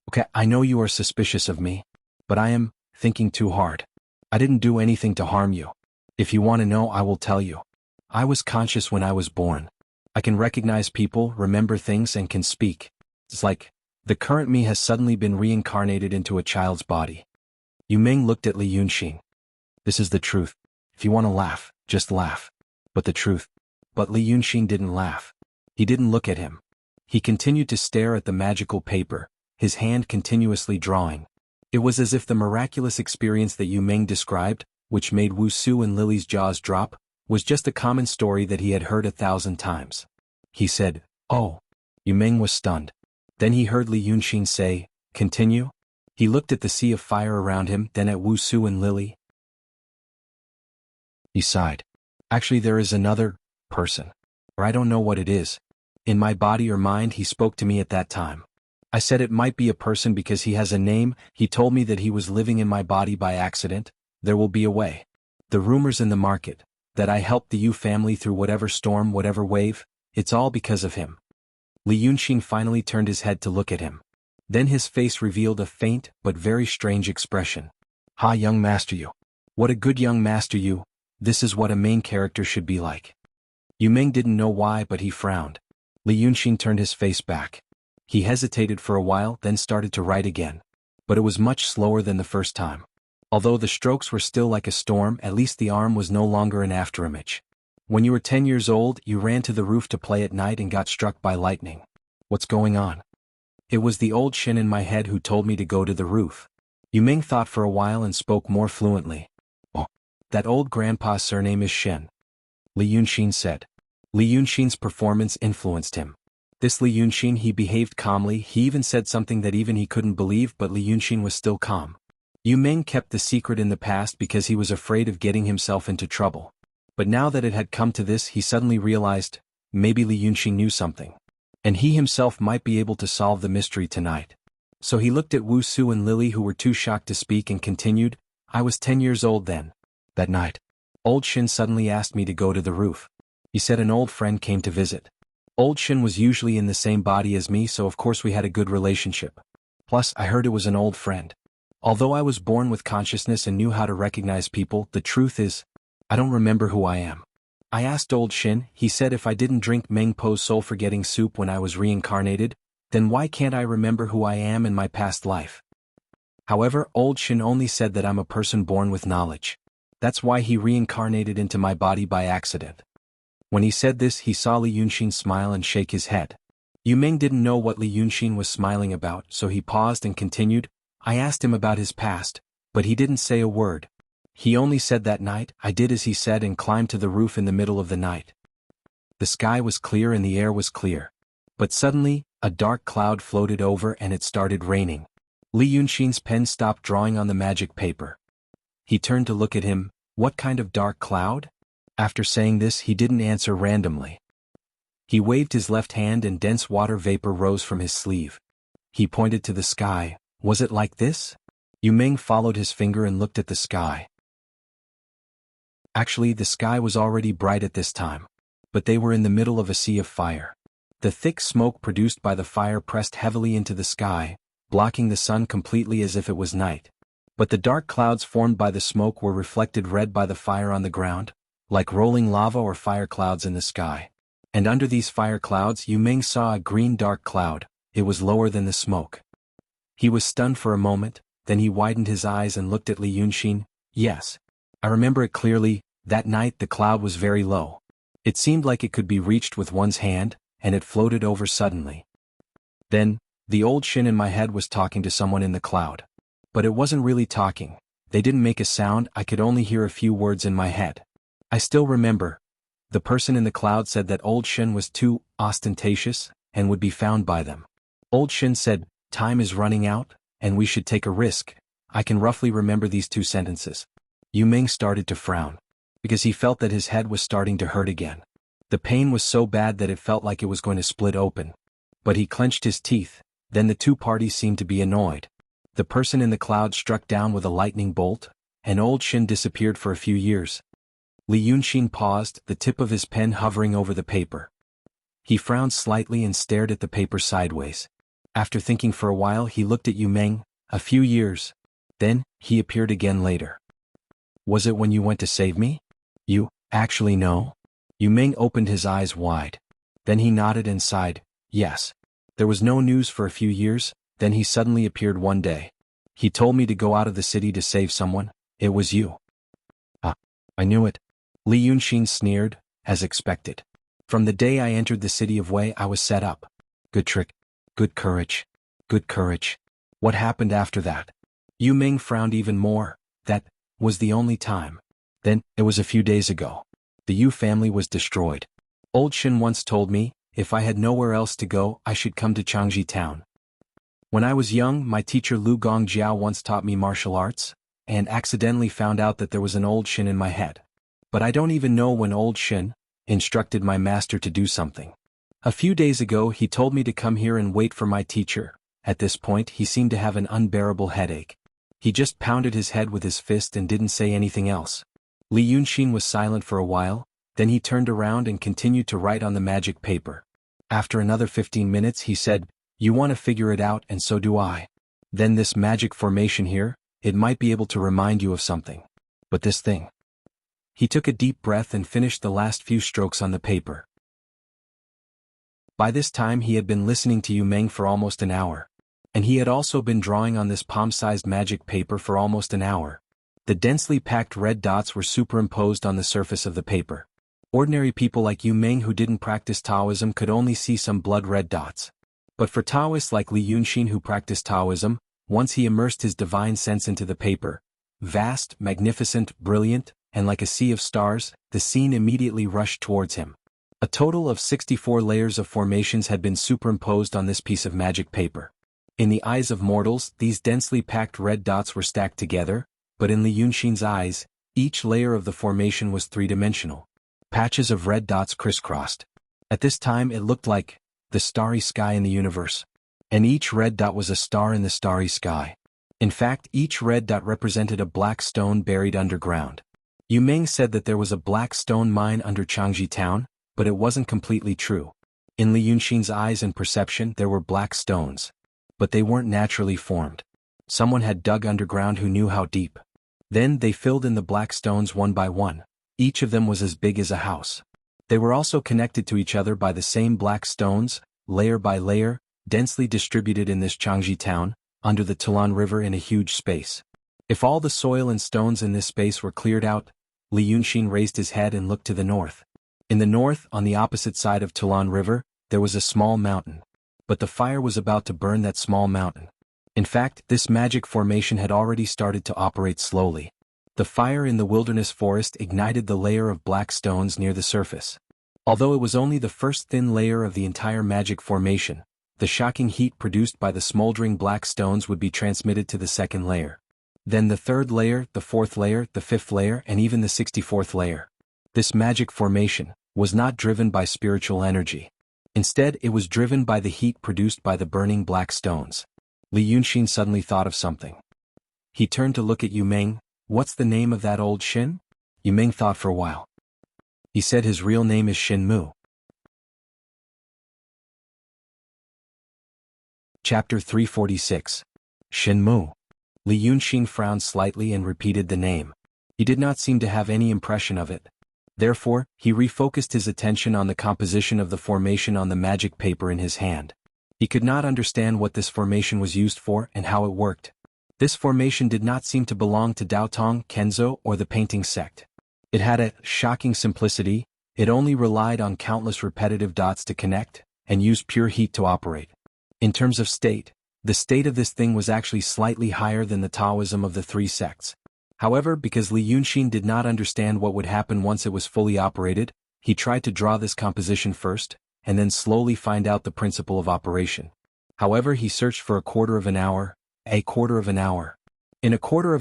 Okay, I know you are suspicious of me, but I am thinking too hard. I didn't do anything to harm you. If you want to know, I will tell you. I was conscious when I was born. I can recognize people, remember things, and can speak. It's like the current me has suddenly been reincarnated into a child's body. Yu Meng looked at Li Yunxin. This is the truth. If you want to laugh, just laugh. But the truth. But Li Yunxin didn't laugh. He didn't look at him. He continued to stare at the magical paper, his hand continuously drawing. It was as if the miraculous experience that Yu Meng described, which made Wuxia and Lily's jaws drop, was just a common story that he had heard 1,000 times. He said, "Oh." Yu Meng was stunned. Then he heard Li Yunxin say, "Continue?" He looked at the sea of fire around him, then at Wuxia and Lily. He sighed. Actually, there is another person. Or I don't know what it is. In my body or mind, he spoke to me at that time. I said it might be a person because he has a name. He told me that he was living in my body by accident. There will be a way. The rumors in the market, that I helped the Yu family through whatever storm, whatever wave, it's all because of him. Li Yunxin finally turned his head to look at him. Then his face revealed a faint but very strange expression. Ha, young master Yu. What a good young master Yu. This is what a main character should be like. Yu Meng didn't know why, but he frowned. Li Yunxin turned his face back. He hesitated for a while, then started to write again. But it was much slower than the first time. Although the strokes were still like a storm, at least the arm was no longer an afterimage. When you were 10 years old, you ran to the roof to play at night and got struck by lightning. What's going on? It was the old Shin in my head who told me to go to the roof. Yu Meng thought for a while and spoke more fluently. Oh, that old grandpa's surname is Shin. Li Yunxin said. Li Yunxin's performance influenced him. This Li Yunxin, he behaved calmly, he even said something that even he couldn't believe, but Li Yunxin was still calm. Yu Meng kept the secret in the past because he was afraid of getting himself into trouble. But now that it had come to this, he suddenly realized, maybe Li Yunxin knew something. And he himself might be able to solve the mystery tonight. So he looked at Wuxia and Lily, who were too shocked to speak, and continued, I was 10 years old then. That night, old Shin suddenly asked me to go to the roof. He said an old friend came to visit. Old Shin was usually in the same body as me, so of course we had a good relationship. Plus, I heard it was an old friend. Although I was born with consciousness and knew how to recognize people, the truth is, I don't remember who I am. I asked old Shin, he said if I didn't drink Meng Po's soul-forgetting soup when I was reincarnated, then why can't I remember who I am in my past life? However, old Shin only said that I'm a person born with knowledge. That's why he reincarnated into my body by accident. When he said this, he saw Li Yunxin smile and shake his head. Yu Meng didn't know what Li Yunxin was smiling about, so he paused and continued, I asked him about his past, but he didn't say a word. He only said that night, I did as he said and climbed to the roof in the middle of the night. The sky was clear and the air was clear. But suddenly, a dark cloud floated over and it started raining. Li Yunxin's pen stopped drawing on the magic paper. He turned to look at him. What kind of dark cloud? After saying this, he didn't answer randomly. He waved his left hand and dense water vapor rose from his sleeve. He pointed to the sky. Was it like this? Yu Meng followed his finger and looked at the sky. Actually, the sky was already bright at this time. But they were in the middle of a sea of fire. The thick smoke produced by the fire pressed heavily into the sky, blocking the sun completely as if it was night. But the dark clouds formed by the smoke were reflected red by the fire on the ground, like rolling lava or fire clouds in the sky. And under these fire clouds Yu Meng saw a green dark cloud. It was lower than the smoke. He was stunned for a moment, then he widened his eyes and looked at Li Yunxin. Yes. I remember it clearly, that night the cloud was very low. It seemed like it could be reached with one's hand, and it floated over suddenly. Then, the old Shin in my head was talking to someone in the cloud. But it wasn't really talking. They didn't make a sound, I could only hear a few words in my head. I still remember. The person in the cloud said that old Shin was too ostentatious, and would be found by them. Old Shin said, time is running out, and we should take a risk. I can roughly remember these two sentences. Yu Meng started to frown, because he felt that his head was starting to hurt again. The pain was so bad that it felt like it was going to split open. But he clenched his teeth, then the two parties seemed to be annoyed. The person in the cloud struck down with a lightning bolt, and old Shin disappeared for a few years. Li Yunxin paused, the tip of his pen hovering over the paper. He frowned slightly and stared at the paper sideways. After thinking for a while he looked at Yu Meng. A few years. Then, he appeared again later. Was it when you went to save me? You, actually no. Yu Meng opened his eyes wide. Then he nodded and sighed, yes. There was no news for a few years, then he suddenly appeared one day. He told me to go out of the city to save someone. It was you. Ah, I knew it. Li Yunxin sneered, as expected. From the day I entered the city of Wei I was set up. Good trick. Good courage. Good courage. What happened after that? Yu Meng frowned even more. That was the only time. Then, it was a few days ago. The Yu family was destroyed. Old Shin once told me, if I had nowhere else to go, I should come to Changji town. When I was young, my teacher Lu Gongjiao once taught me martial arts, and accidentally found out that there was an old Shin in my head. But I don't even know when old Shin instructed my master to do something. A few days ago he told me to come here and wait for my teacher. At this point he seemed to have an unbearable headache. He just pounded his head with his fist and didn't say anything else. Li Yunxin was silent for a while, then he turned around and continued to write on the magic paper. After another 15 minutes he said, you want to figure it out and so do I. Then this magic formation here, it might be able to remind you of something. But this thing. He took a deep breath and finished the last few strokes on the paper. By this time he had been listening to Yu Meng for almost an hour. And he had also been drawing on this palm-sized magic paper for almost an hour. The densely packed red dots were superimposed on the surface of the paper. Ordinary people like Yu Meng who didn't practice Taoism could only see some blood-red dots. But for Taoists like Li Yunxin who practiced Taoism, once he immersed his divine sense into the paper, vast, magnificent, brilliant, and like a sea of stars, the scene immediately rushed towards him. A total of 64 layers of formations had been superimposed on this piece of magic paper. In the eyes of mortals, these densely packed red dots were stacked together, but in Li Yunxin's eyes, each layer of the formation was three-dimensional. Patches of red dots crisscrossed. At this time it looked like the starry sky in the universe. And each red dot was a star in the starry sky. In fact, each red dot represented a black stone buried underground. Yu Meng said that there was a black stone mine under Changji town, but it wasn't completely true. In Li Yunxin's eyes and perception there were black stones. But they weren't naturally formed. Someone had dug underground who knew how deep. Then they filled in the black stones one by one. Each of them was as big as a house. They were also connected to each other by the same black stones, layer by layer, densely distributed in this Changji town, under the Tulan River in a huge space. If all the soil and stones in this space were cleared out, Li Yunxin raised his head and looked to the north. In the north, on the opposite side of Tulan River, there was a small mountain. But the fire was about to burn that small mountain. In fact, this magic formation had already started to operate slowly. The fire in the wilderness forest ignited the layer of black stones near the surface. Although it was only the first thin layer of the entire magic formation, the shocking heat produced by the smoldering black stones would be transmitted to the second layer. Then the third layer, the fourth layer, the fifth layer, and even the 64th layer. This magic formation was not driven by spiritual energy. Instead, it was driven by the heat produced by the burning black stones. Li Yunxin suddenly thought of something. He turned to look at Yu Meng. What's the name of that old Shin? Yu Meng thought for a while. He said his real name is Shin Mu. Chapter 346. Shin Mu. Li Yunxin frowned slightly and repeated the name. He did not seem to have any impression of it. Therefore, he refocused his attention on the composition of the formation on the magic paper in his hand. He could not understand what this formation was used for and how it worked. This formation did not seem to belong to Daotong, Kenzo, or the painting sect. It had a shocking simplicity. It only relied on countless repetitive dots to connect, and used pure heat to operate. In terms of state, the state of this thing was actually slightly higher than the Taoism of the three sects. However, because Li Yunxin did not understand what would happen once it was fully operated, he tried to draw this composition first, and then slowly find out the principle of operation. However, he searched for a quarter of an hour. In a quarter of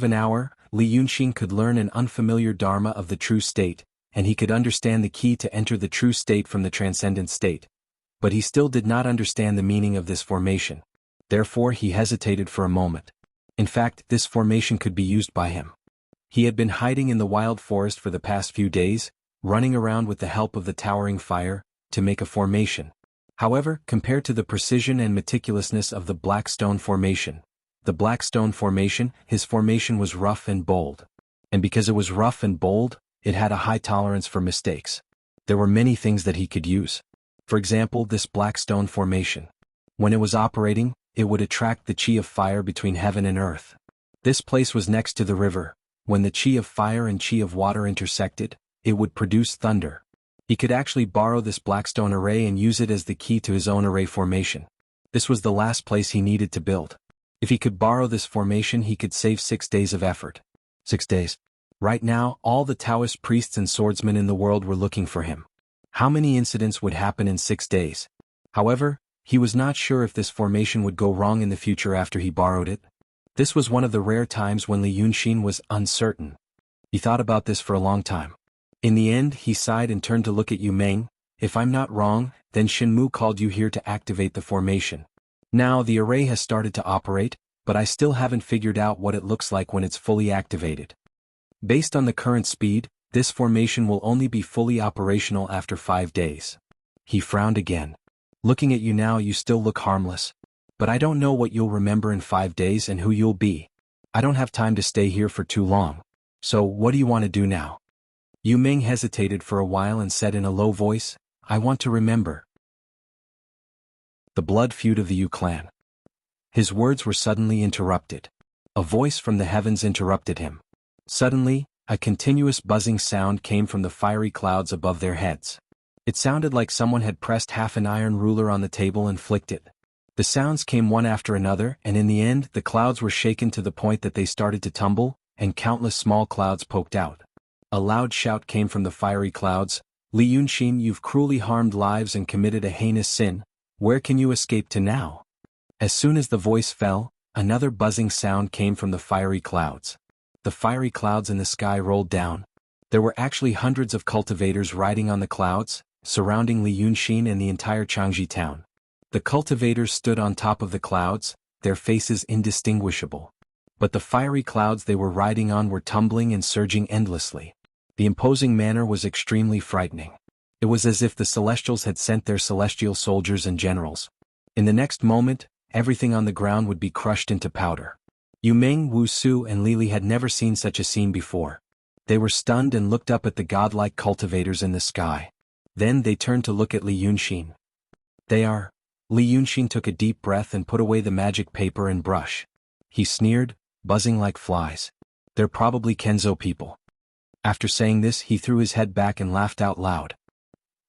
an hour, Li Yunxin could learn an unfamiliar dharma of the true state, and he could understand the key to enter the true state from the transcendent state. But he still did not understand the meaning of this formation. Therefore, he hesitated for a moment. In fact, this formation could be used by him. He had been hiding in the wild forest for the past few days, running around with the help of the towering fire, to make a formation. However, compared to the precision and meticulousness of the Black Stone formation, his formation was rough and bold. And because it was rough and bold, it had a high tolerance for mistakes. There were many things that he could use. For example, this Black Stone formation. When it was operating, it would attract the chi of fire between heaven and earth. This place was next to the river. When the chi of fire and chi of water intersected, it would produce thunder. He could actually borrow this Blackstone array and use it as the key to his own array formation. This was the last place he needed to build. If he could borrow this formation, he could save 6 days of effort. 6 days. Right now, all the Taoist priests and swordsmen in the world were looking for him. How many incidents would happen in 6 days? However, he was not sure if this formation would go wrong in the future after he borrowed it. This was one of the rare times when Li Yunxin was uncertain. He thought about this for a long time. In the end, he sighed and turned to look at Yu Meng. If I'm not wrong, then Shin Mu called you here to activate the formation. Now the array has started to operate, but I still haven't figured out what it looks like when it's fully activated. Based on the current speed, this formation will only be fully operational after 5 days. He frowned again. Looking at you now, you still look harmless. But I don't know what you'll remember in 5 days and who you'll be. I don't have time to stay here for too long. So what do you want to do now? Yu Meng hesitated for a while and said in a low voice, I want to remember the blood feud of the Yu clan. His words were suddenly interrupted. A voice from the heavens interrupted him. Suddenly, a continuous buzzing sound came from the fiery clouds above their heads. It sounded like someone had pressed half an iron ruler on the table and flicked it. The sounds came one after another, and in the end, the clouds were shaken to the point that they started to tumble, and countless small clouds poked out. A loud shout came from the fiery clouds. Li Yunxin, you've cruelly harmed lives and committed a heinous sin. Where can you escape to now? As soon as the voice fell, another buzzing sound came from the fiery clouds. The fiery clouds in the sky rolled down. There were actually hundreds of cultivators riding on the clouds, surrounding Li Yunxin and the entire Changji town. The cultivators stood on top of the clouds, their faces indistinguishable. But the fiery clouds they were riding on were tumbling and surging endlessly. The imposing manner was extremely frightening. It was as if the Celestials had sent their celestial soldiers and generals. In the next moment, everything on the ground would be crushed into powder. Yu Meng, Wu Su and Li Li had never seen such a scene before. They were stunned and looked up at the godlike cultivators in the sky. Then they turned to look at Li Yunxin. They are... Li Yunxin took a deep breath and put away the magic paper and brush. He sneered, buzzing like flies. They're probably Kenzo people. After saying this, he threw his head back and laughed out loud.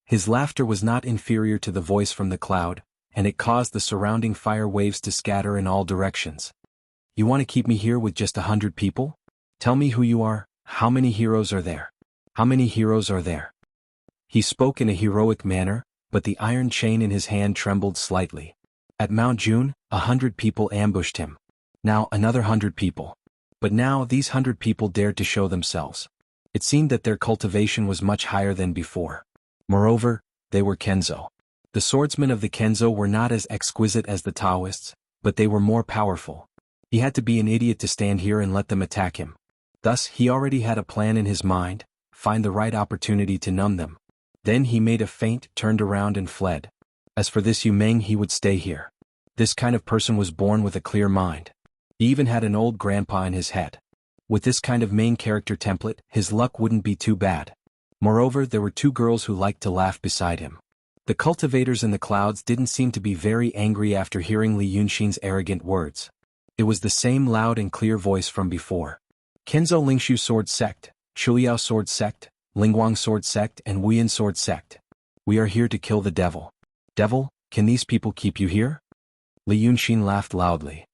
His laughter was not inferior to the voice from the cloud, and it caused the surrounding fire waves to scatter in all directions. You want to keep me here with just 100 people? Tell me who you are. How many heroes are there? How many heroes are there? He spoke in a heroic manner, but the iron chain in his hand trembled slightly. At Mount June, 100 people ambushed him. Now another 100 people. But now these 100 people dared to show themselves. It seemed that their cultivation was much higher than before. Moreover, they were Kenzo. The swordsmen of the Kenzo were not as exquisite as the Taoists, but they were more powerful. He had to be an idiot to stand here and let them attack him. Thus he already had a plan in his mind, find the right opportunity to numb them. Then he made a feint, turned around and fled. As for this Yu Meng, he would stay here. This kind of person was born with a clear mind. He even had an old grandpa in his head. With this kind of main character template, his luck wouldn't be too bad. Moreover, there were two girls who liked to laugh beside him. The cultivators in the clouds didn't seem to be very angry after hearing Li Yunxin's arrogant words. It was the same loud and clear voice from before. Kenzo Lingshu Sword Sect, Shuliao Sword Sect, Lingguang Sword Sect and Wuyan Sword Sect. We are here to kill the devil. Devil, can these people keep you here? Li Yunxin laughed loudly.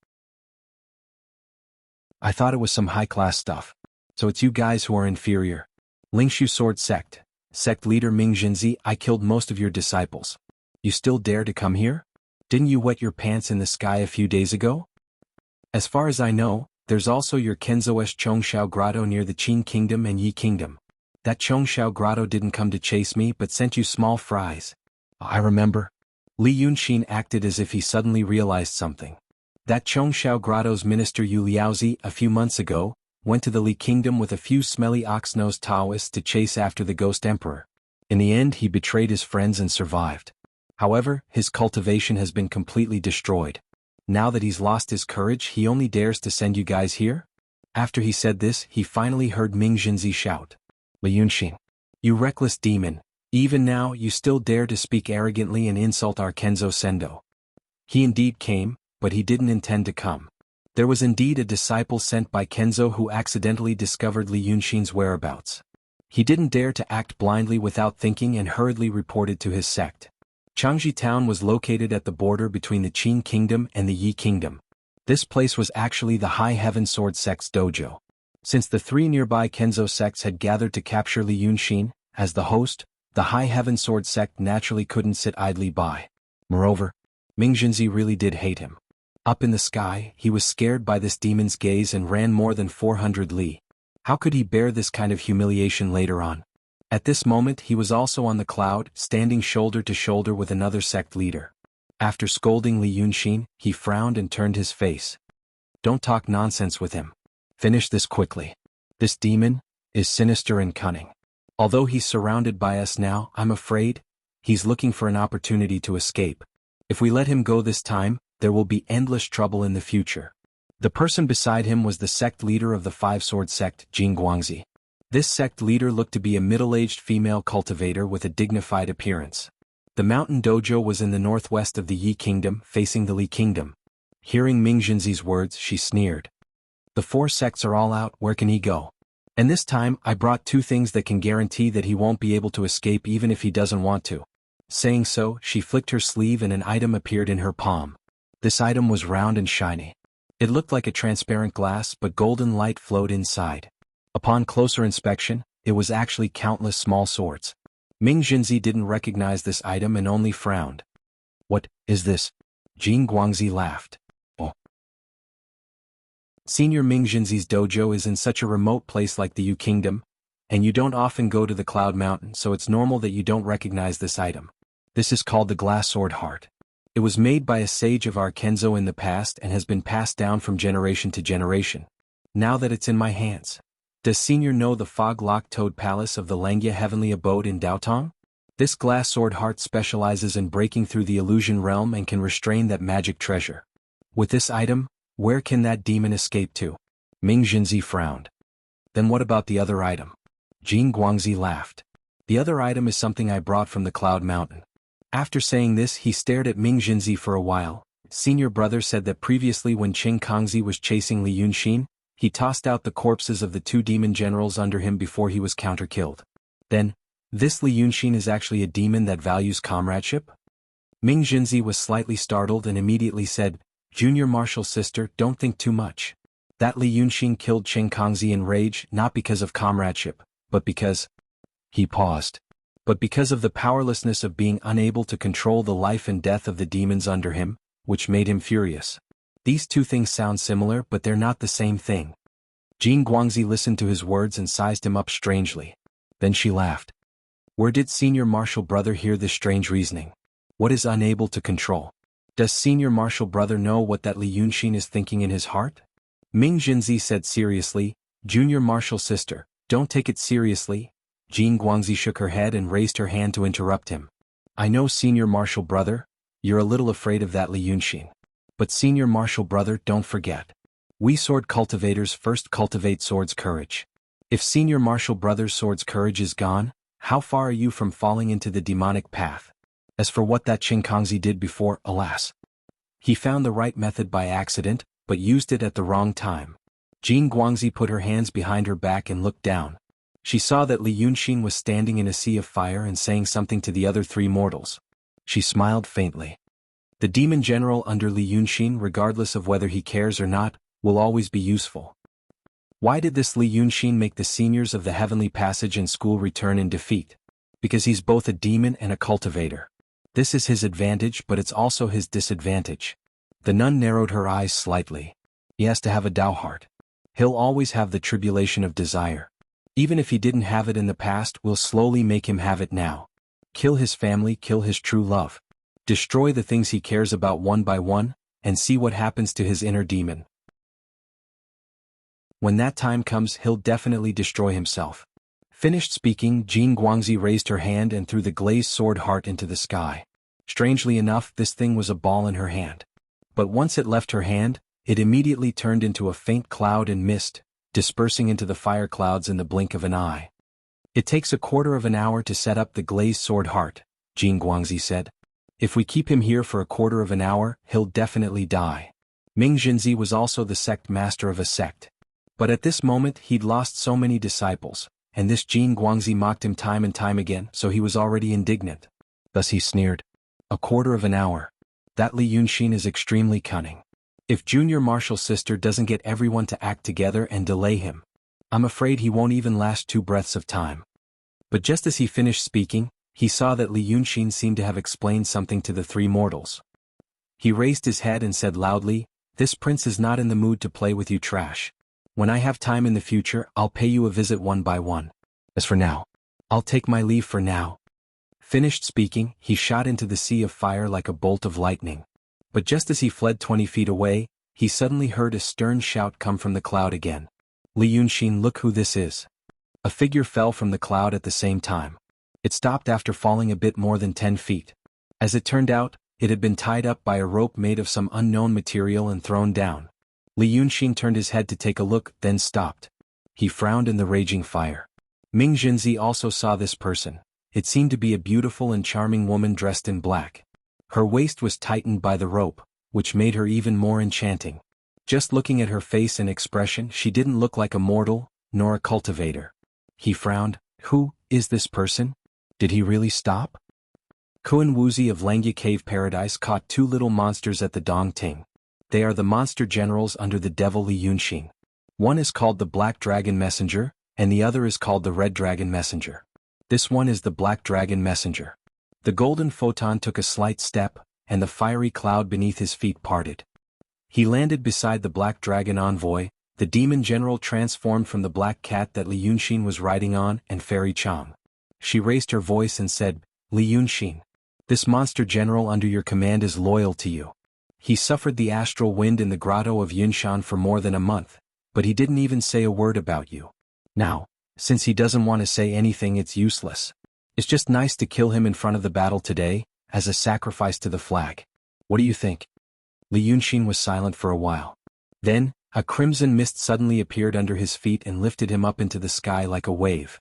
I thought it was some high-class stuff. So it's you guys who are inferior. Lingshu Sword Sect, Sect Leader Ming Jinzi, I killed most of your disciples. You still dare to come here? Didn't you wet your pants in the sky a few days ago? As far as I know, there's also your Kenzo's Chongshao Grotto near the Qin Kingdom and Yi Kingdom. That Chongshao Grotto didn't come to chase me but sent you small fries. I remember. Li Yunxin acted as if he suddenly realized something. That Chongshao Grotto's minister Yu Liaozi, a few months ago, went to the Li Kingdom with a few smelly ox-nosed Taoists to chase after the Ghost Emperor. In the end, he betrayed his friends and survived. However, his cultivation has been completely destroyed. Now that he's lost his courage, he only dares to send you guys here? After he said this, he finally heard Ming Jinzi shout. Li Yunxin, you reckless demon, even now you still dare to speak arrogantly and insult our Kenzo Sendo. He indeed came, but he didn't intend to come. There was indeed a disciple sent by Kenzo who accidentally discovered Li Yunxin's whereabouts. He didn't dare to act blindly without thinking and hurriedly reported to his sect. Changji town was located at the border between the Qin Kingdom and the Yi Kingdom. This place was actually the High Heaven Sword Sect's dojo. Since the three nearby Kenzo sects had gathered to capture Li Yunxin, as the host, the High Heaven Sword Sect naturally couldn't sit idly by. Moreover, Ming Jinzi really did hate him. Up in the sky, he was scared by this demon's gaze and ran more than 400 li. How could he bear this kind of humiliation later on? At this moment he was also on the cloud, standing shoulder to shoulder with another sect leader. After scolding Li Yunxin, he frowned and turned his face. Don't talk nonsense with him. Finish this quickly. This demon is sinister and cunning. Although he's surrounded by us now, I'm afraid he's looking for an opportunity to escape. If we let him go this time, there will be endless trouble in the future. The person beside him was the sect leader of the Five Sword Sect, Jing Guangzi. This sect leader looked to be a middle-aged female cultivator with a dignified appearance. The mountain dojo was in the northwest of the Yi Kingdom, facing the Li Kingdom. Hearing Ming Jinzi's words, she sneered. The four sects are all out, where can he go? And this time, I brought two things that can guarantee that he won't be able to escape even if he doesn't want to. Saying so, she flicked her sleeve and an item appeared in her palm. This item was round and shiny. It looked like a transparent glass, but golden light flowed inside. Upon closer inspection, it was actually countless small swords. Ming Jinzi didn't recognize this item and only frowned. What is this? Jing Guangzi laughed. Oh. Senior Ming Jinzi's dojo is in such a remote place like the Yu Kingdom, and you don't often go to the Cloud Mountain, so it's normal that you don't recognize this item. This is called the Glass Sword Heart. It was made by a sage of our Kenzo in the past and has been passed down from generation to generation. Now that it's in my hands. Does Senior know the Fog-Locked Toad Palace of the Langya Heavenly Abode in Daotong? This glass sword heart specializes in breaking through the illusion realm and can restrain that magic treasure. With this item, where can that demon escape to? Ming Jinzi frowned. Then what about the other item? Jing Guangzi laughed. The other item is something I brought from the Cloud Mountain. After saying this, he stared at Ming Jinzi for a while. Senior brother said that previously when Qing Kongzi was chasing Li Yunxin, he tossed out the corpses of the two demon generals under him before he was counter-killed. Then, this Li Yunxin is actually a demon that values comradeship? Ming Jinzi was slightly startled and immediately said, Junior Marshal Sister, don't think too much. That Li Yunxin killed Qing Kongzi in rage, not because of comradeship, but because... He paused. But because of the powerlessness of being unable to control the life and death of the demons under him, which made him furious. These two things sound similar, but they're not the same thing. Jing Guangzi listened to his words and sized him up strangely. Then she laughed. Where did Senior Marshal Brother hear this strange reasoning? What is unable to control? Does senior martial brother know what that Li Yunxin is thinking in his heart? Ming Jinzi said seriously, junior martial sister, don't take it seriously. Jin Guangzi shook her head and raised her hand to interrupt him. I know senior martial brother, you're a little afraid of that Li Yunxin. But senior martial brother, don't forget. We sword cultivators first cultivate sword's courage. If senior martial brother's sword's courage is gone, how far are you from falling into the demonic path? As for what that Qin Kongzi did before, alas. He found the right method by accident, but used it at the wrong time. Jin Guangzi put her hands behind her back and looked down. She saw that Li Yunxin was standing in a sea of fire and saying something to the other three mortals. She smiled faintly. The demon general under Li Yunxin, regardless of whether he cares or not, will always be useful. Why did this Li Yunxin make the seniors of the Heavenly Passage and school return in defeat? Because he's both a demon and a cultivator. This is his advantage, but it's also his disadvantage. The nun narrowed her eyes slightly. He has to have a Tao heart. He'll always have the tribulation of desire. Even if he didn't have it in the past, we'll slowly make him have it now. Kill his family, kill his true love. Destroy the things he cares about one by one, and see what happens to his inner demon. When that time comes, he'll definitely destroy himself. Finished speaking, Jin Guangzi raised her hand and threw the glazed sword heart into the sky. Strangely enough, this thing was a ball in her hand. But once it left her hand, it immediately turned into a faint cloud and mist, dispersing into the fire clouds in the blink of an eye. It takes a quarter of an hour to set up the glazed sword heart, Jin Guangzi said. If we keep him here for a quarter of an hour, he'll definitely die. Ming Jinzi was also the sect master of a sect. But at this moment he'd lost so many disciples, and this Jin Guangzi mocked him time and time again, so he was already indignant. Thus he sneered. A quarter of an hour. That Li Yunxin is extremely cunning. If junior martial sister doesn't get everyone to act together and delay him, I'm afraid he won't even last 2 breaths of time. But just as he finished speaking, he saw that Li Yunxin seemed to have explained something to the 3 mortals. He raised his head and said loudly, this prince is not in the mood to play with you trash. When I have time in the future, I'll pay you a visit one by one. As for now, I'll take my leave for now. Finished speaking, he shot into the sea of fire like a bolt of lightning. But just as he fled 20 feet away, he suddenly heard a stern shout come from the cloud again. Li Yunxin, look who this is. A figure fell from the cloud at the same time. It stopped after falling a bit more than 10 feet. As it turned out, it had been tied up by a rope made of some unknown material and thrown down. Li Yunxin turned his head to take a look, then stopped. He frowned in the raging fire. Ming Jinzi also saw this person. It seemed to be a beautiful and charming woman dressed in black. Her waist was tightened by the rope, which made her even more enchanting. Just looking at her face and expression, she didn't look like a mortal, nor a cultivator. He frowned. Who is this person? Did he really stop? Kuan Wuxia of Langya Cave Paradise caught 2 little monsters at the Dong Ting. They are the monster generals under the devil Li Yunxin. One is called the Black Dragon Messenger, and the other is called the Red Dragon Messenger. This one is the Black Dragon Messenger. The golden photon took a slight step, and the fiery cloud beneath his feet parted. He landed beside the Black Dragon Envoy, the demon general transformed from the black cat that Li Yunxin was riding on, and Fairy Chang. She raised her voice and said, Li Yunxin, this monster general under your command is loyal to you. He suffered the astral wind in the grotto of Yunshan for more than a month, but he didn't even say a word about you. Now, since he doesn't want to say anything, it's useless. It's just nice to kill him in front of the battle today, as a sacrifice to the flag. What do you think? Li Yunxin was silent for a while. Then, a crimson mist suddenly appeared under his feet and lifted him up into the sky like a wave.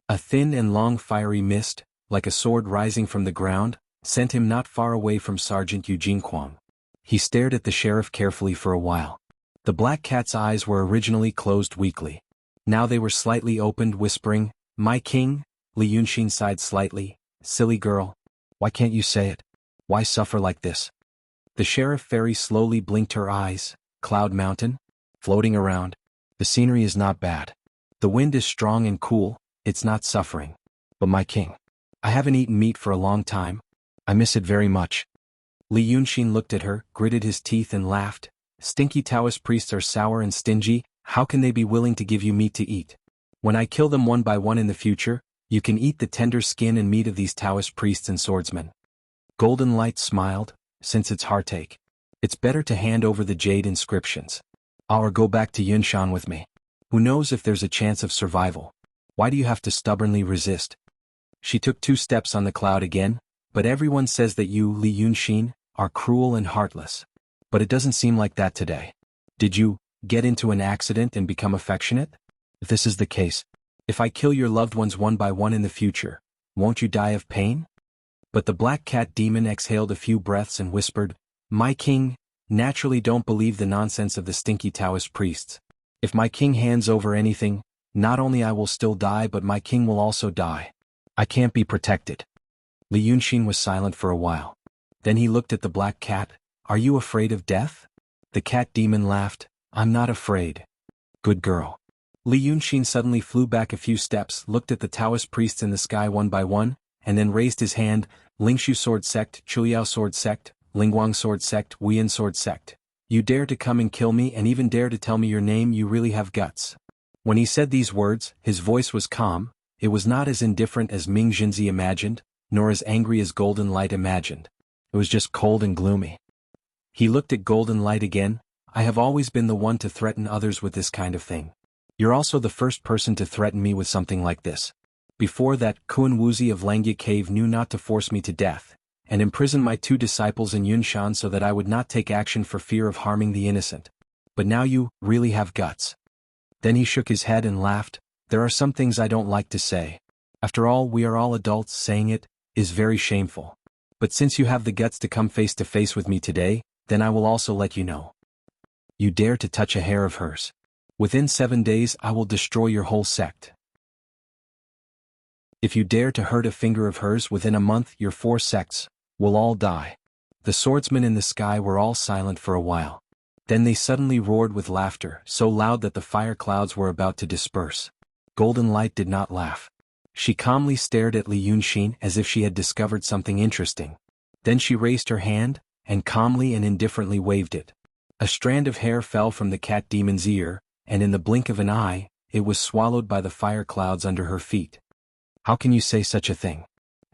A thin and long fiery mist, like a sword rising from the ground, sent him not far away from Sergeant Eugene Kwang. He stared at the sheriff carefully for a while. The black cat's eyes were originally closed weakly. Now they were slightly opened, whispering, My king? Li Yunxin sighed slightly. Silly girl. Why can't you say it? Why suffer like this? The sheriff fairy slowly blinked her eyes. Cloud Mountain? Floating around. The scenery is not bad. The wind is strong and cool, it's not suffering. But my king. I haven't eaten meat for a long time. I miss it very much. Li Yunxin looked at her, gritted his teeth and laughed. Stinky Taoist priests are sour and stingy, how can they be willing to give you meat to eat? When I kill them one by one in the future, you can eat the tender skin and meat of these Taoist priests and swordsmen. Golden Light smiled, since it's heartache. It's better to hand over the jade inscriptions. Or go back to Yunshan with me. Who knows if there's a chance of survival? Why do you have to stubbornly resist? She took 2 steps on the cloud again, but everyone says that you, Li Yunxin, are cruel and heartless. But it doesn't seem like that today. Did you get into an accident and become affectionate? If this is the case, if I kill your loved ones one by one in the future, won't you die of pain? But the black cat demon exhaled a few breaths and whispered, My king, naturally don't believe the nonsense of the stinky Taoist priests. If my king hands over anything, not only I will still die but my king will also die. I can't be protected. Li Yunxin was silent for a while. Then he looked at the black cat. Are you afraid of death? The cat demon laughed. I'm not afraid. Good girl. Li Yunxin suddenly flew back a few steps, looked at the Taoist priests in the sky one by one, and then raised his hand. Lingshu Sword Sect, Chuyao Sword Sect, Lingguang Sword Sect, Wuyan Sword Sect. You dare to come and kill me and even dare to tell me your name, you really have guts. When he said these words, his voice was calm. It was not as indifferent as Ming Jinzi imagined, nor as angry as Golden Light imagined. It was just cold and gloomy. He looked at Golden Light again. I have always been the one to threaten others with this kind of thing. You're also the first person to threaten me with something like this. Before that, Kun Wuxia of Langya Cave knew not to force me to death, and imprison my 2 disciples in Yunshan so that I would not take action for fear of harming the innocent. But now you really have guts. Then he shook his head and laughed. There are some things I don't like to say. After all, we are all adults, saying it is very shameful. But since you have the guts to come face to face with me today, then I will also let you know. You dare to touch a hair of hers. Within 7 days I will destroy your whole sect. If you dare to hurt a finger of hers within a month, your 4 sects will all die. The swordsmen in the sky were all silent for a while. Then they suddenly roared with laughter, so loud that the fire clouds were about to disperse. Golden Light did not laugh. She calmly stared at Li Yunxin as if she had discovered something interesting. Then she raised her hand, and calmly and indifferently waved it. A strand of hair fell from the cat demon's ear, and in the blink of an eye, it was swallowed by the fire clouds under her feet. How can you say such a thing?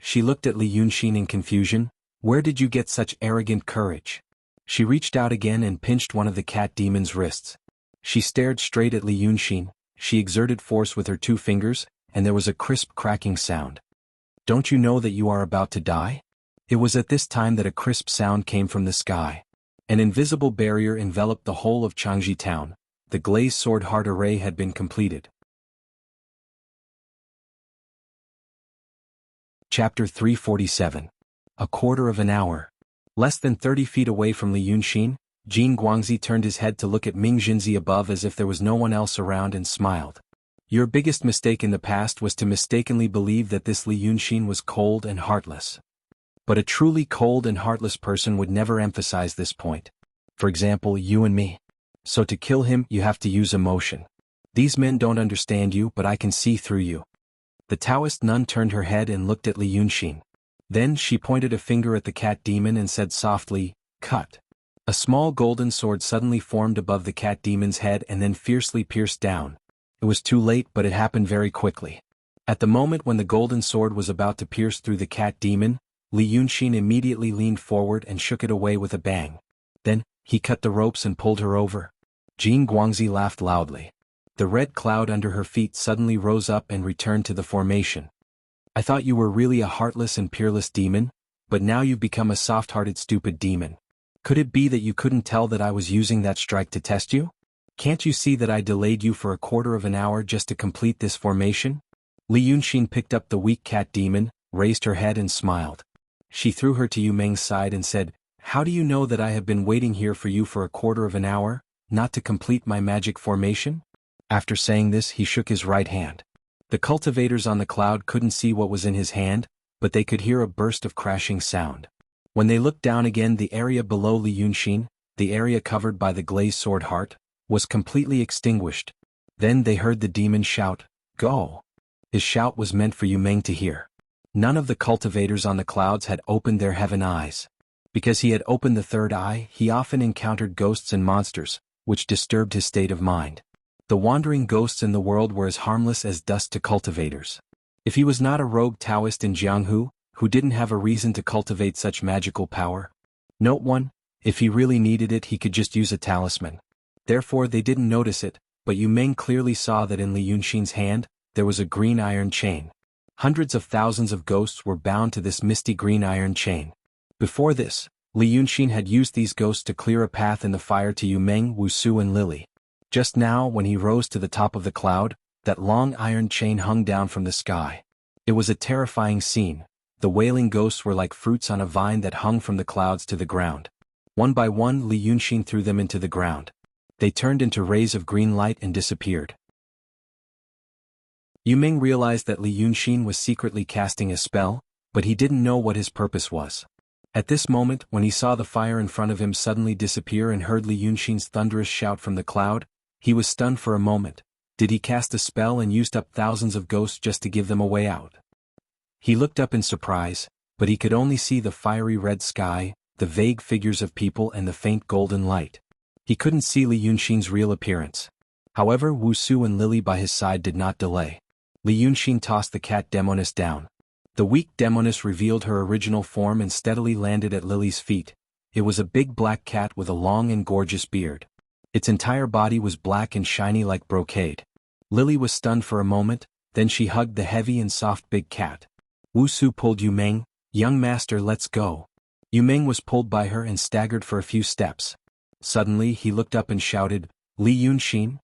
She looked at Li Yunxin in confusion. Where did you get such arrogant courage? She reached out again and pinched one of the cat demon's wrists. She stared straight at Li Yunxin. She exerted force with her 2 fingers, and there was a crisp cracking sound. Don't you know that you are about to die? It was at this time that a crisp sound came from the sky. An invisible barrier enveloped the whole of Changji town. The glazed sword heart array had been completed. Chapter 347. A quarter of an hour. Less than 30 feet away from Li Yunxin, Jin Guangzi turned his head to look at Ming Jinzi above as if there was no one else around and smiled. Your biggest mistake in the past was to mistakenly believe that this Li Yunxin was cold and heartless. But a truly cold and heartless person would never emphasize this point. For example, you and me. So to kill him, you have to use emotion. These men don't understand you, but I can see through you. The Taoist nun turned her head and looked at Li Yunxin. Then she pointed a finger at the cat demon and said softly, Cut. A small golden sword suddenly formed above the cat demon's head and then fiercely pierced down. It was too late, but it happened very quickly. At the moment when the golden sword was about to pierce through the cat demon, Li Yunxin immediately leaned forward and shook it away with a bang. Then, he cut the ropes and pulled her over. Jin Guangzi laughed loudly. The red cloud under her feet suddenly rose up and returned to the formation. I thought you were really a heartless and peerless demon, but now you've become a soft-hearted stupid demon. Could it be that you couldn't tell that I was using that strike to test you? Can't you see that I delayed you for a quarter of an hour just to complete this formation? Li Yunxin picked up the weak cat demon, raised her head and smiled. She threw her to Yu Meng's side and said, How do you know that I have been waiting here for you for a quarter of an hour, not to complete my magic formation? After saying this, he shook his right hand. The cultivators on the cloud couldn't see what was in his hand, but they could hear a burst of crashing sound. When they looked down again, the area below Li Yunxin, the area covered by the glazed sword heart, was completely extinguished. Then they heard the demon shout, Go! His shout was meant for Yu Meng to hear. None of the cultivators on the clouds had opened their heaven eyes. Because he had opened the third eye, he often encountered ghosts and monsters, which disturbed his state of mind. The wandering ghosts in the world were as harmless as dust to cultivators. If he was not a rogue Taoist in Jianghu, who didn't have a reason to cultivate such magical power. Note 1. If he really needed it he could just use a talisman. Therefore they didn't notice it, but Yu Meng clearly saw that in Li Yunxin's hand, there was a green iron chain. Hundreds of thousands of ghosts were bound to this misty green iron chain. Before this, Li Yunxin had used these ghosts to clear a path in the fire to Yu Meng, Wuxia and Lily. Just now when he rose to the top of the cloud, that long iron chain hung down from the sky. It was a terrifying scene. The wailing ghosts were like fruits on a vine that hung from the clouds to the ground. One by one Li Yunxin threw them into the ground. They turned into rays of green light and disappeared. Yu Meng realized that Li Yunxin was secretly casting a spell, but he didn't know what his purpose was. At this moment, when he saw the fire in front of him suddenly disappear and heard Li Yunxin's thunderous shout from the cloud, he was stunned for a moment. Did he cast a spell and used up thousands of ghosts just to give them a way out? He looked up in surprise, but he could only see the fiery red sky, the vague figures of people and the faint golden light. He couldn't see Li Yunxin's real appearance. However, Wuxia and Lily by his side did not delay. Li Yunxin tossed the cat demoness down. The weak demoness revealed her original form and steadily landed at Lily's feet. It was a big black cat with a long and gorgeous beard. Its entire body was black and shiny like brocade. Lily was stunned for a moment, then she hugged the heavy and soft big cat. Wuxia pulled Yu Meng. "Young master, let's go." Yu Meng was pulled by her and staggered for a few steps. Suddenly he looked up and shouted, "Li Yunxin?"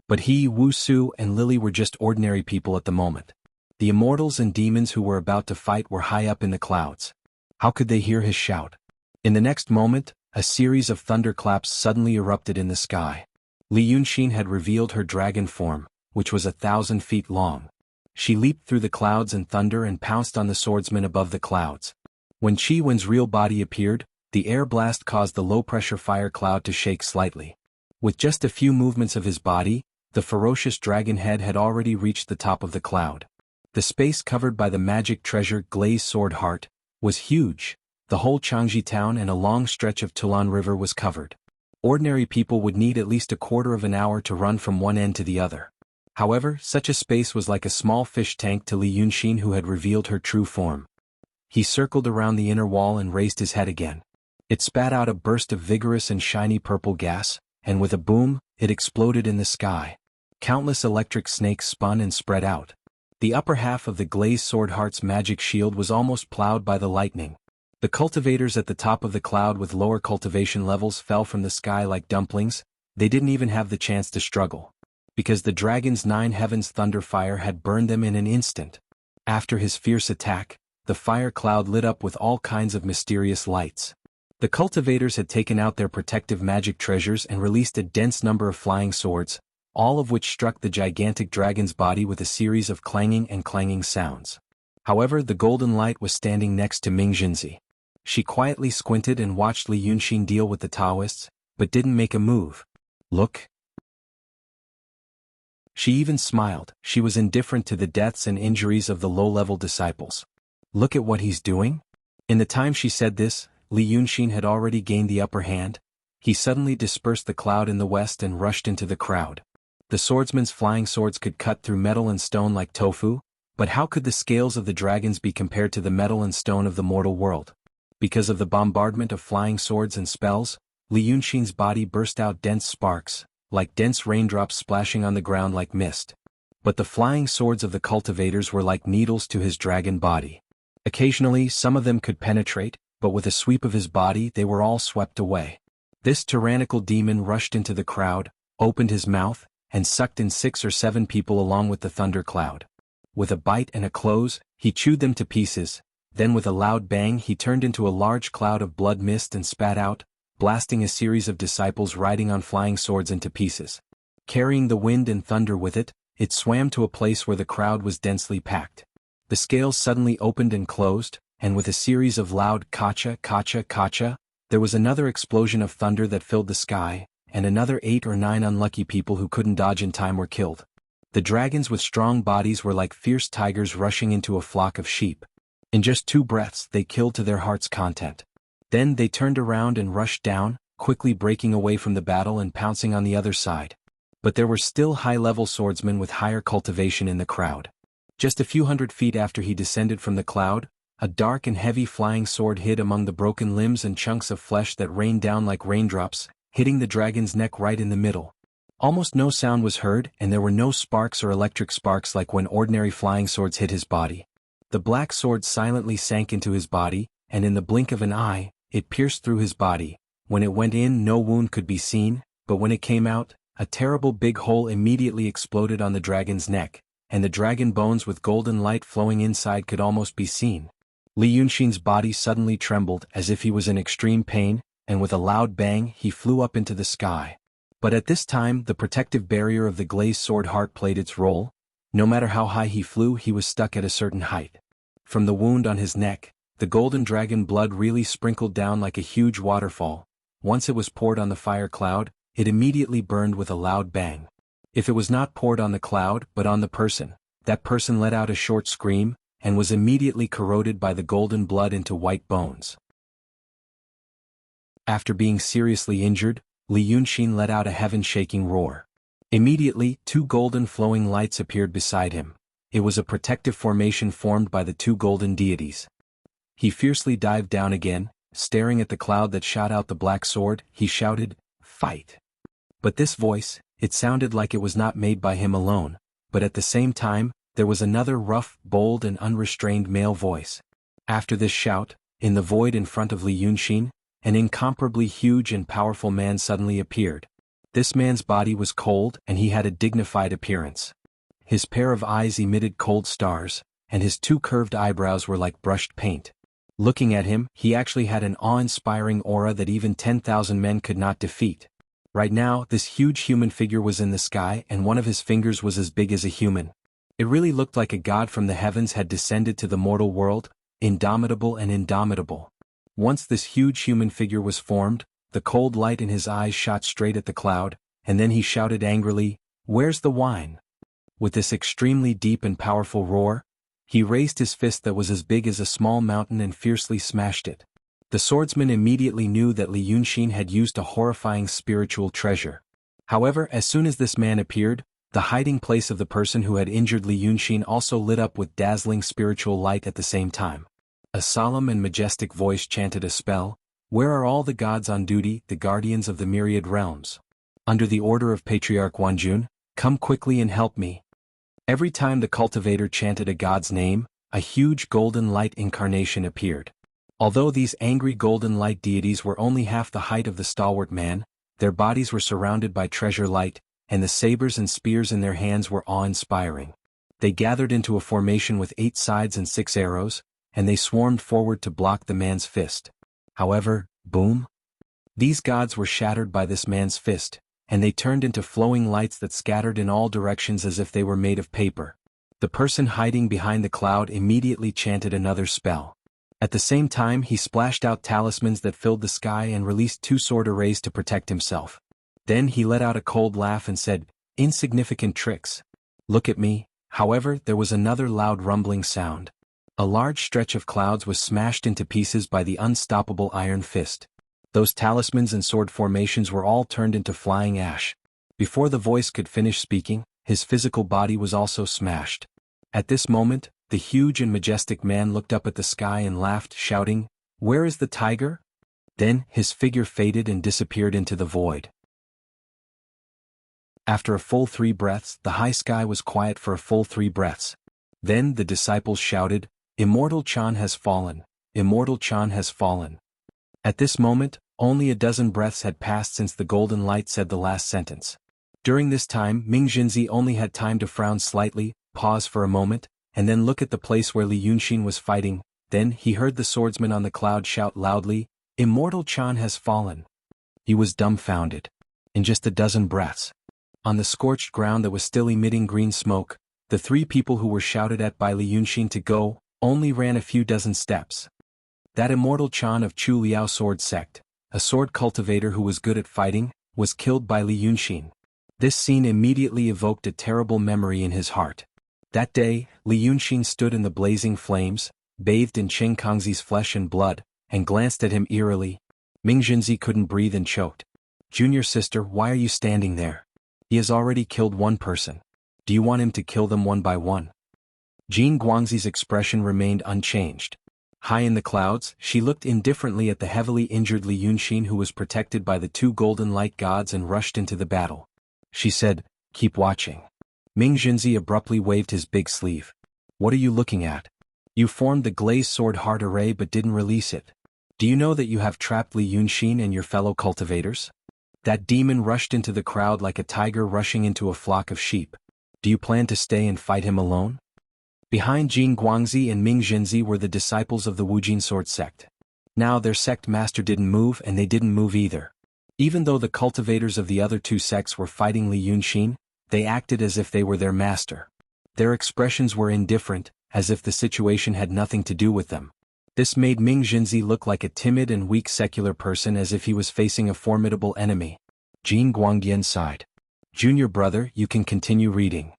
But he, Wuxia and Lily were just ordinary people at the moment. The immortals and demons who were about to fight were high up in the clouds. How could they hear his shout? In the next moment, a series of thunderclaps suddenly erupted in the sky. Li Yunxin had revealed her dragon form, which was 1,000 feet long. She leaped through the clouds and thunder and pounced on the swordsman above the clouds. When Qi Wen's real body appeared, the air blast caused the low-pressure fire cloud to shake slightly. With just a few movements of his body, the ferocious dragon head had already reached the top of the cloud. The space covered by the magic treasure Glazed Sword Heart was huge. The whole Changji town and a long stretch of Tulan River was covered. Ordinary people would need at least a quarter of an hour to run from one end to the other. However, such a space was like a small fish tank to Li Yunxin, who had revealed her true form. He circled around the inner wall and raised his head again. It spat out a burst of vigorous and shiny purple gas, and with a boom, it exploded in the sky. Countless electric snakes spun and spread out. The upper half of the Glazed Sword Heart's magic shield was almost plowed by the lightning. The cultivators at the top of the cloud with lower cultivation levels fell from the sky like dumplings. They didn't even have the chance to struggle, because the dragon's 9 heavens thunder fire had burned them in an instant. After his fierce attack, the fire cloud lit up with all kinds of mysterious lights. The cultivators had taken out their protective magic treasures and released a dense number of flying swords, all of which struck the gigantic dragon's body with a series of clanging sounds. However, the golden light was standing next to Ming Jinzi. She quietly squinted and watched Li Yunxin deal with the Taoists, but didn't make a move. "Look." She even smiled. She was indifferent to the deaths and injuries of the low-level disciples. "Look at what he's doing?" In the time she said this, Li Yunxin had already gained the upper hand. He suddenly dispersed the cloud in the west and rushed into the crowd. The swordsman's flying swords could cut through metal and stone like tofu, but how could the scales of the dragons be compared to the metal and stone of the mortal world? Because of the bombardment of flying swords and spells, Li Yunxin's body burst out dense sparks, like dense raindrops splashing on the ground like mist. But the flying swords of the cultivators were like needles to his dragon body. Occasionally some of them could penetrate, but with a sweep of his body they were all swept away. This tyrannical demon rushed into the crowd, opened his mouth, and sucked in 6 or 7 people along with the thundercloud. With a bite and a close, he chewed them to pieces. Then with a loud bang he turned into a large cloud of blood mist and spat out, blasting a series of disciples riding on flying swords into pieces. Carrying the wind and thunder with it, it swam to a place where the crowd was densely packed. The scales suddenly opened and closed, and with a series of loud kacha kacha kacha, there was another explosion of thunder that filled the sky, and another 8 or 9 unlucky people who couldn't dodge in time were killed. The dragons with strong bodies were like fierce tigers rushing into a flock of sheep. In just 2 breaths they killed to their heart's content. Then they turned around and rushed down, quickly breaking away from the battle and pouncing on the other side. But there were still high-level swordsmen with higher cultivation in the crowd. Just a few hundred feet after he descended from the cloud, a dark and heavy flying sword hid among the broken limbs and chunks of flesh that rained down like raindrops, hitting the dragon's neck right in the middle. Almost no sound was heard, and there were no sparks or electric sparks like when ordinary flying swords hit his body. The black sword silently sank into his body, and in the blink of an eye, it pierced through his body. When it went in, no wound could be seen, but when it came out, a terrible big hole immediately exploded on the dragon's neck, and the dragon bones with golden light flowing inside could almost be seen. Li Yunxin's body suddenly trembled as if he was in extreme pain, and with a loud bang he flew up into the sky. But at this time the protective barrier of the glazed sword heart played its role. No matter how high he flew, he was stuck at a certain height. From the wound on his neck, the golden dragon blood really sprinkled down like a huge waterfall. Once it was poured on the fire cloud, it immediately burned with a loud bang. If it was not poured on the cloud but on the person, that person let out a short scream, and was immediately corroded by the golden blood into white bones. After being seriously injured, Li Yunxin let out a heaven-shaking roar. Immediately, two golden flowing lights appeared beside him. It was a protective formation formed by the two golden deities. He fiercely dived down again, staring at the cloud that shot out the black sword. He shouted, "Fight!" But this voice, it sounded like it was not made by him alone, but at the same time, there was another rough, bold and unrestrained male voice. After this shout, in the void in front of Li Yunxin, an incomparably huge and powerful man suddenly appeared. This man's body was cold and he had a dignified appearance. His pair of eyes emitted cold stars, and his two curved eyebrows were like brushed paint. Looking at him, he actually had an awe-inspiring aura that even 10,000 men could not defeat. Right now, this huge human figure was in the sky and one of his fingers was as big as a human. It really looked like a god from the heavens had descended to the mortal world, indomitable and indomitable. Once this huge human figure was formed, the cold light in his eyes shot straight at the cloud, and then he shouted angrily, "Where's the wine?" With this extremely deep and powerful roar, he raised his fist that was as big as a small mountain and fiercely smashed it. The swordsman immediately knew that Li Yunxin had used a horrifying spiritual treasure. However, as soon as this man appeared, the hiding place of the person who had injured Li Yunxin also lit up with dazzling spiritual light at the same time. A solemn and majestic voice chanted a spell, "Where are all the gods on duty, the guardians of the myriad realms? Under the order of Patriarch Wanjun, come quickly and help me." Every time the cultivator chanted a god's name, a huge golden light incarnation appeared. Although these angry golden light deities were only half the height of the stalwart man, their bodies were surrounded by treasure light, and the sabers and spears in their hands were awe-inspiring. They gathered into a formation with 8 sides and 6 arrows, and they swarmed forward to block the man's fist. However, boom! These gods were shattered by this man's fist, and they turned into flowing lights that scattered in all directions as if they were made of paper. The person hiding behind the cloud immediately chanted another spell. At the same time he splashed out talismans that filled the sky and released 2 sword arrays to protect himself. Then he let out a cold laugh and said, "Insignificant tricks. Look at me." However, there was another loud rumbling sound. A large stretch of clouds was smashed into pieces by the unstoppable iron fist. Those talismans and sword formations were all turned into flying ash. Before the voice could finish speaking, his physical body was also smashed. At this moment, the huge and majestic man looked up at the sky and laughed, shouting, "Where is the tiger?" Then, his figure faded and disappeared into the void. After a full 3 breaths, the high sky was quiet for a full 3 breaths. Then the disciples shouted, "Immortal Chan has fallen! Immortal Chan has fallen!" At this moment, only a dozen breaths had passed since the golden light said the last sentence. During this time, Ming Jinzi only had time to frown slightly, pause for a moment, and then look at the place where Li Yunxin was fighting. Then he heard the swordsman on the cloud shout loudly, "Immortal Chan has fallen!" He was dumbfounded. In just a dozen breaths. On the scorched ground that was still emitting green smoke, the 3 people who were shouted at by Li Yunxin to go, only ran a few dozen steps. That immortal Chan of Chu Liao sword sect, a sword cultivator who was good at fighting, was killed by Li Yunxin. This scene immediately evoked a terrible memory in his heart. That day, Li Yunxin stood in the blazing flames, bathed in Chen Kangxi's flesh and blood, and glanced at him eerily. Ming Jinzi couldn't breathe and choked. "Junior sister, why are you standing there? He has already killed 1 person. Do you want him to kill them one by one?" Jin Guangxi's expression remained unchanged. High in the clouds, she looked indifferently at the heavily injured Li Yunxin, who was protected by the two golden light gods, and rushed into the battle. She said, "Keep watching." Ming Junzi abruptly waved his big sleeve. "What are you looking at? You formed the glazed sword heart array but didn't release it. Do you know that you have trapped Li Yunxin and your fellow cultivators?" That demon rushed into the crowd like a tiger rushing into a flock of sheep. "Do you plan to stay and fight him alone?" Behind Jin Guangzi and Ming Junzi were the disciples of the Wujin sword sect. Now their sect master didn't move, and they didn't move either. Even though the cultivators of the other two sects were fighting Li Yunxin, they acted as if they were their master. Their expressions were indifferent, as if the situation had nothing to do with them. This made Ming Junzi look like a timid and weak secular person, as if he was facing a formidable enemy. Jin Guangdian sighed. "Junior brother, you can continue reading."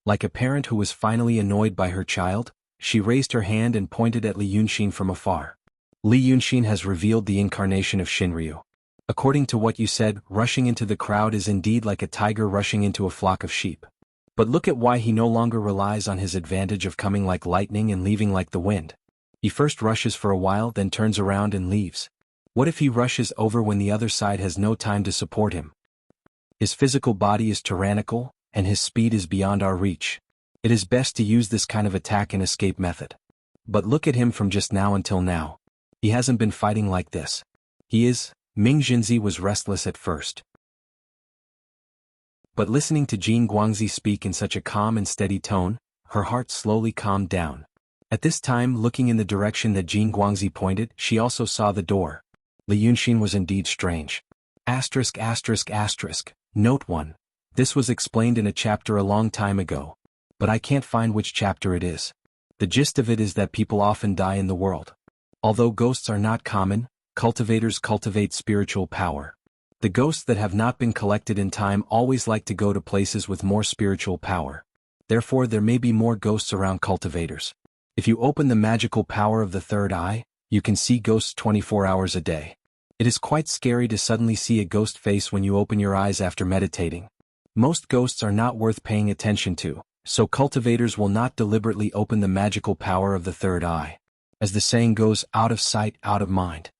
Like a parent who was finally annoyed by her child, she raised her hand and pointed at Li Yunxin from afar. "Li Yunxin has revealed the incarnation of Shinryu. According to what you said, rushing into the crowd is indeed like a tiger rushing into a flock of sheep. But look at why he no longer relies on his advantage of coming like lightning and leaving like the wind. He first rushes for a while, then turns around and leaves. What if he rushes over when the other side has no time to support him? His physical body is tyrannical, and his speed is beyond our reach. It is best to use this kind of attack and escape method. But look at him from just now until now. He hasn't been fighting like this. He is." Ming Junzi was restless at first. But listening to Jin Guangzi speak in such a calm and steady tone, her heart slowly calmed down. At this time, looking in the direction that Jin Guangzi pointed, she also saw the door. Li Yunxin was indeed strange. Note 1. This was explained in a chapter a long time ago. But I can't find which chapter it is. The gist of it is that people often die in the world. Although ghosts are not common, cultivators cultivate spiritual power. The ghosts that have not been collected in time always like to go to places with more spiritual power. Therefore, there may be more ghosts around cultivators. If you open the magical power of the third eye, you can see ghosts 24 hours a day. It is quite scary to suddenly see a ghost face when you open your eyes after meditating. Most ghosts are not worth paying attention to, so cultivators will not deliberately open the magical power of the third eye. As the saying goes, out of sight, out of mind.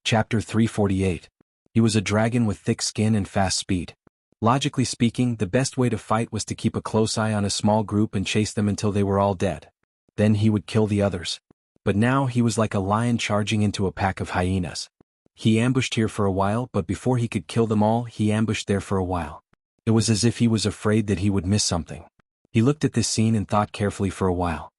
Chapter 348. He was a dragon with thick skin and fast speed. Logically speaking, the best way to fight was to keep a close eye on a small group and chase them until they were all dead. Then he would kill the others. But now he was like a lion charging into a pack of hyenas. He ambushed here for a while, but before he could kill them all, he ambushed there for a while. It was as if he was afraid that he would miss something. He looked at this scene and thought carefully for a while.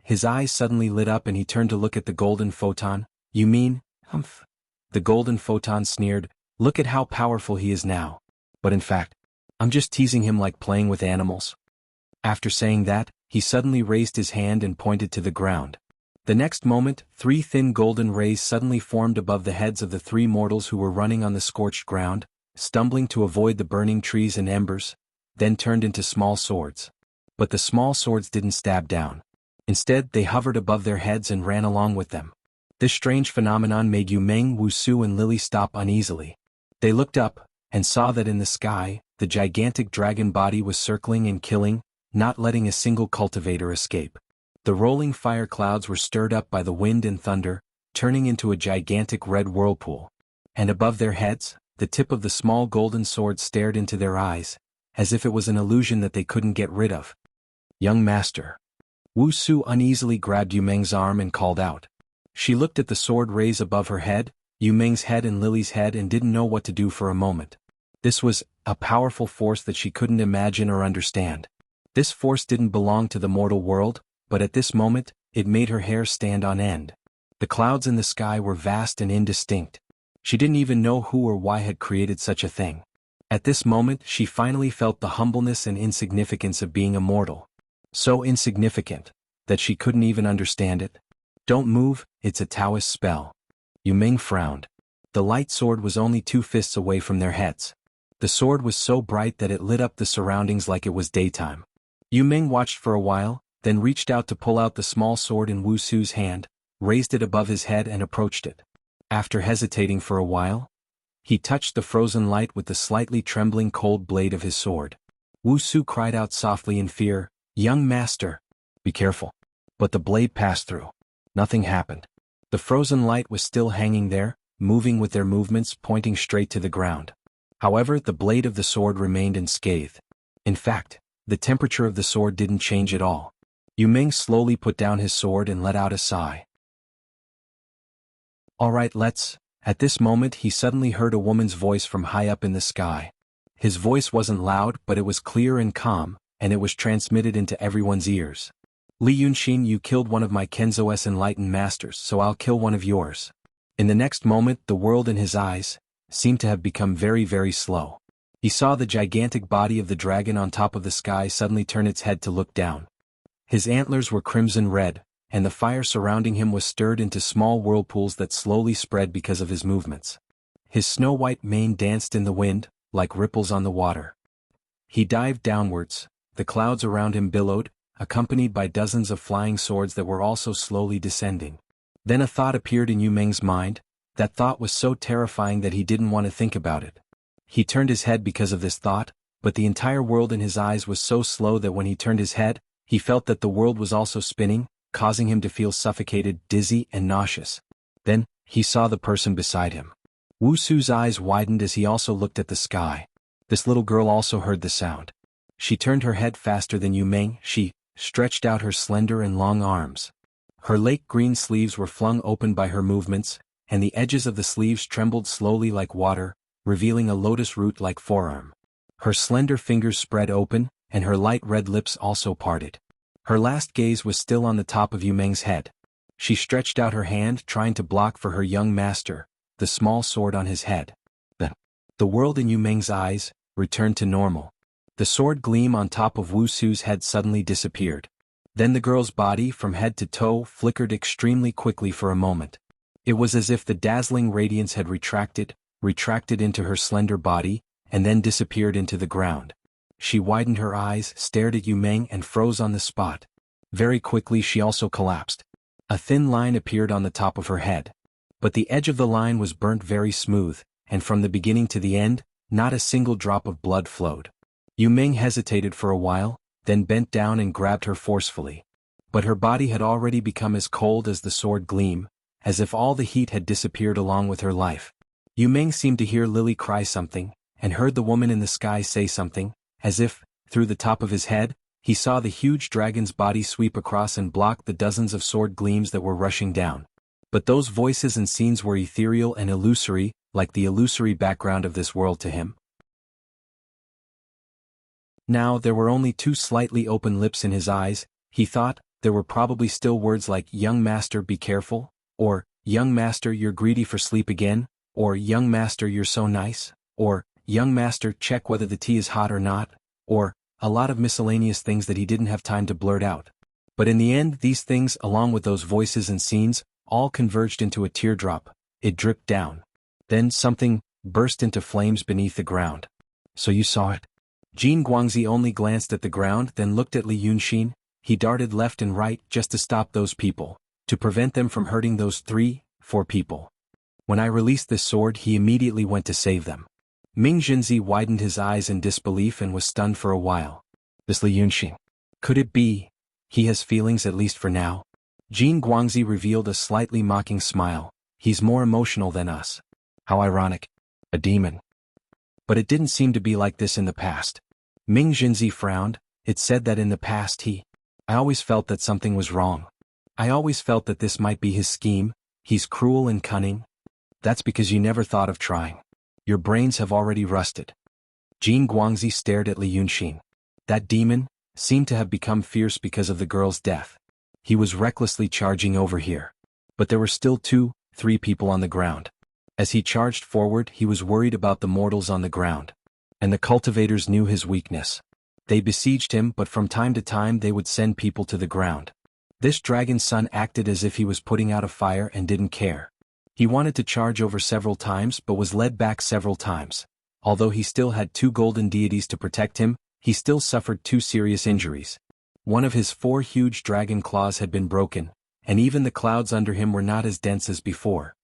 His eyes suddenly lit up and he turned to look at the golden photon. "You mean, humph?" The golden photon sneered, "Look at how powerful he is now. But in fact, I'm just teasing him like playing with animals." After saying that, he suddenly raised his hand and pointed to the ground. The next moment, 3 thin golden rays suddenly formed above the heads of the 3 mortals who were running on the scorched ground, stumbling to avoid the burning trees and embers, then turned into small swords. But the small swords didn't stab down. Instead, they hovered above their heads and ran along with them. This strange phenomenon made Yu Meng, Wuxia and Lily stop uneasily. They looked up, and saw that in the sky, the gigantic dragon body was circling and killing, not letting a single cultivator escape. The rolling fire clouds were stirred up by the wind and thunder, turning into a gigantic red whirlpool. And above their heads, the tip of the small golden sword stared into their eyes, as if it was an illusion that they couldn't get rid of. "Young master." Wuxia uneasily grabbed Yu Meng's arm and called out. She looked at the sword rays above her head, Yu Meng's head and Lily's head, and didn't know what to do for a moment. This was a powerful force that she couldn't imagine or understand. This force didn't belong to the mortal world, but at this moment, it made her hair stand on end. The clouds in the sky were vast and indistinct. She didn't even know who or why had created such a thing. At this moment, she finally felt the humbleness and insignificance of being a mortal. So insignificant, that she couldn't even understand it. "Don't move, it's a Taoist spell." Yu Meng frowned. The light sword was only 2 fists away from their heads. The sword was so bright that it lit up the surroundings like it was daytime. Yu Meng watched for a while, then reached out to pull out the small sword in Wusu's hand, raised it above his head and approached it. After hesitating for a while, he touched the frozen light with the slightly trembling cold blade of his sword. Wusu cried out softly in fear, "Young master, be careful." But the blade passed through. Nothing happened. The frozen light was still hanging there, moving with their movements, pointing straight to the ground. However, the blade of the sword remained unscathed. In fact, the temperature of the sword didn't change at all. Yu Ming slowly put down his sword and let out a sigh. "All right, let's..." At this moment he suddenly heard a woman's voice from high up in the sky. His voice wasn't loud, but it was clear and calm, and it was transmitted into everyone's ears. "Li Yunxin, you killed one of my Kenzo's enlightened masters, so I'll kill one of yours." In the next moment the world in his eyes seemed to have become very, very slow. He saw the gigantic body of the dragon on top of the sky suddenly turn its head to look down. His antlers were crimson red, and the fire surrounding him was stirred into small whirlpools that slowly spread because of his movements. His snow-white mane danced in the wind, like ripples on the water. He dived downwards, the clouds around him billowed, accompanied by dozens of flying swords that were also slowly descending. Then a thought appeared in Yu Ming's mind. That thought was so terrifying that he didn't want to think about it. He turned his head because of this thought, but the entire world in his eyes was so slow that when he turned his head, he felt that the world was also spinning, causing him to feel suffocated, dizzy, and nauseous. Then, he saw the person beside him. Wuxia's eyes widened as he also looked at the sky. This little girl also heard the sound. She turned her head faster than Yu Ming. She stretched out her slender and long arms. Her lake green sleeves were flung open by her movements, and the edges of the sleeves trembled slowly like water, revealing a lotus root-like forearm. Her slender fingers spread open, and her light red lips also parted. Her last gaze was still on the top of Yu Ming's head. She stretched out her hand, trying to block for her young master, the small sword on his head. The world in Yu Ming's eyes returned to normal. The sword gleam on top of Wuxia's head suddenly disappeared. Then the girl's body from head to toe flickered extremely quickly for a moment. It was as if the dazzling radiance had retracted into her slender body, and then disappeared into the ground. She widened her eyes, stared at Yu Ming, and froze on the spot. Very quickly she also collapsed. A thin line appeared on the top of her head. But the edge of the line was burnt very smooth, and from the beginning to the end, not a single drop of blood flowed. Yu Ming hesitated for a while, then bent down and grabbed her forcefully. But her body had already become as cold as the sword gleam, as if all the heat had disappeared along with her life. Yu Ming seemed to hear Lily cry something, and heard the woman in the sky say something, as if, through the top of his head, he saw the huge dragon's body sweep across and block the dozens of sword gleams that were rushing down. But those voices and scenes were ethereal and illusory, like the illusory background of this world to him. Now there were only two slightly open lips in his eyes. He thought there were probably still words like "Young master, be careful," or "Young master, you're greedy for sleep again," or "Young master, you're so nice," or "Young master, check whether the tea is hot or not," or a lot of miscellaneous things that he didn't have time to blurt out. But in the end, these things, along with those voices and scenes, all converged into a teardrop. It dripped down. Then something burst into flames beneath the ground. "So you saw it?" Jin Guangzi only glanced at the ground, then looked at Li Yunxin. He darted left and right just to stop those people, to prevent them from hurting those 3-4 people. When I released this sword, he immediately went to save them. Ming Jinzi widened his eyes in disbelief and was stunned for a while. This Li Yunxin. Could it be? He has feelings, at least for now. Jin Guangzi revealed a slightly mocking smile. He's more emotional than us. How ironic. A demon. But it didn't seem to be like this in the past. Ming Jinzi frowned. It said that in the past I always felt that something was wrong. I always felt that this might be his scheme. He's cruel and cunning. That's because you never thought of trying. Your brains have already rusted. Jin Guangzi stared at Li Yunxin. That demon seemed to have become fierce because of the girl's death. He was recklessly charging over here. But there were still 2-3 people on the ground. As he charged forward, he was worried about the mortals on the ground. And the cultivators knew his weakness. They besieged him, but from time to time they would send people to the ground. This dragon's son acted as if he was putting out a fire and didn't care. He wanted to charge over several times but was led back several times. Although he still had 2 golden deities to protect him, he still suffered 2 serious injuries. One of his 4 huge dragon claws had been broken, and even the clouds under him were not as dense as before.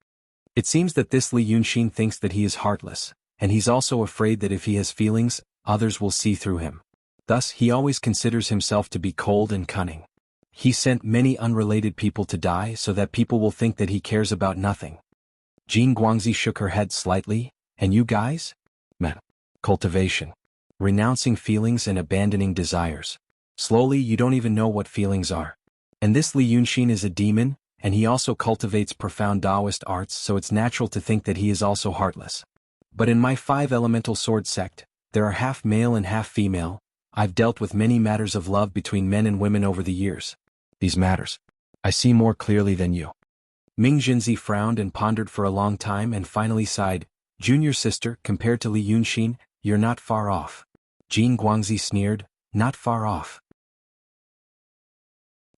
It seems that this Li Yunxin thinks that he is heartless, and he's also afraid that if he has feelings, others will see through him. Thus he always considers himself to be cold and cunning. He sent many unrelated people to die so that people will think that he cares about nothing. Jin Guangzi shook her head slightly. And you guys? Meh. Cultivation. Renouncing feelings and abandoning desires. Slowly you don't even know what feelings are. And this Li Yunxin is a demon, and he also cultivates profound Taoist arts, so it's natural to think that he is also heartless. But in my 5 elemental sword sect, there are half male and half female. I've dealt with many matters of love between men and women over the years. These matters I see more clearly than you. Ming Jinzi frowned and pondered for a long time and finally sighed. Junior sister, compared to Li Yunxin, you're not far off. Jin Guangzi sneered, not far off.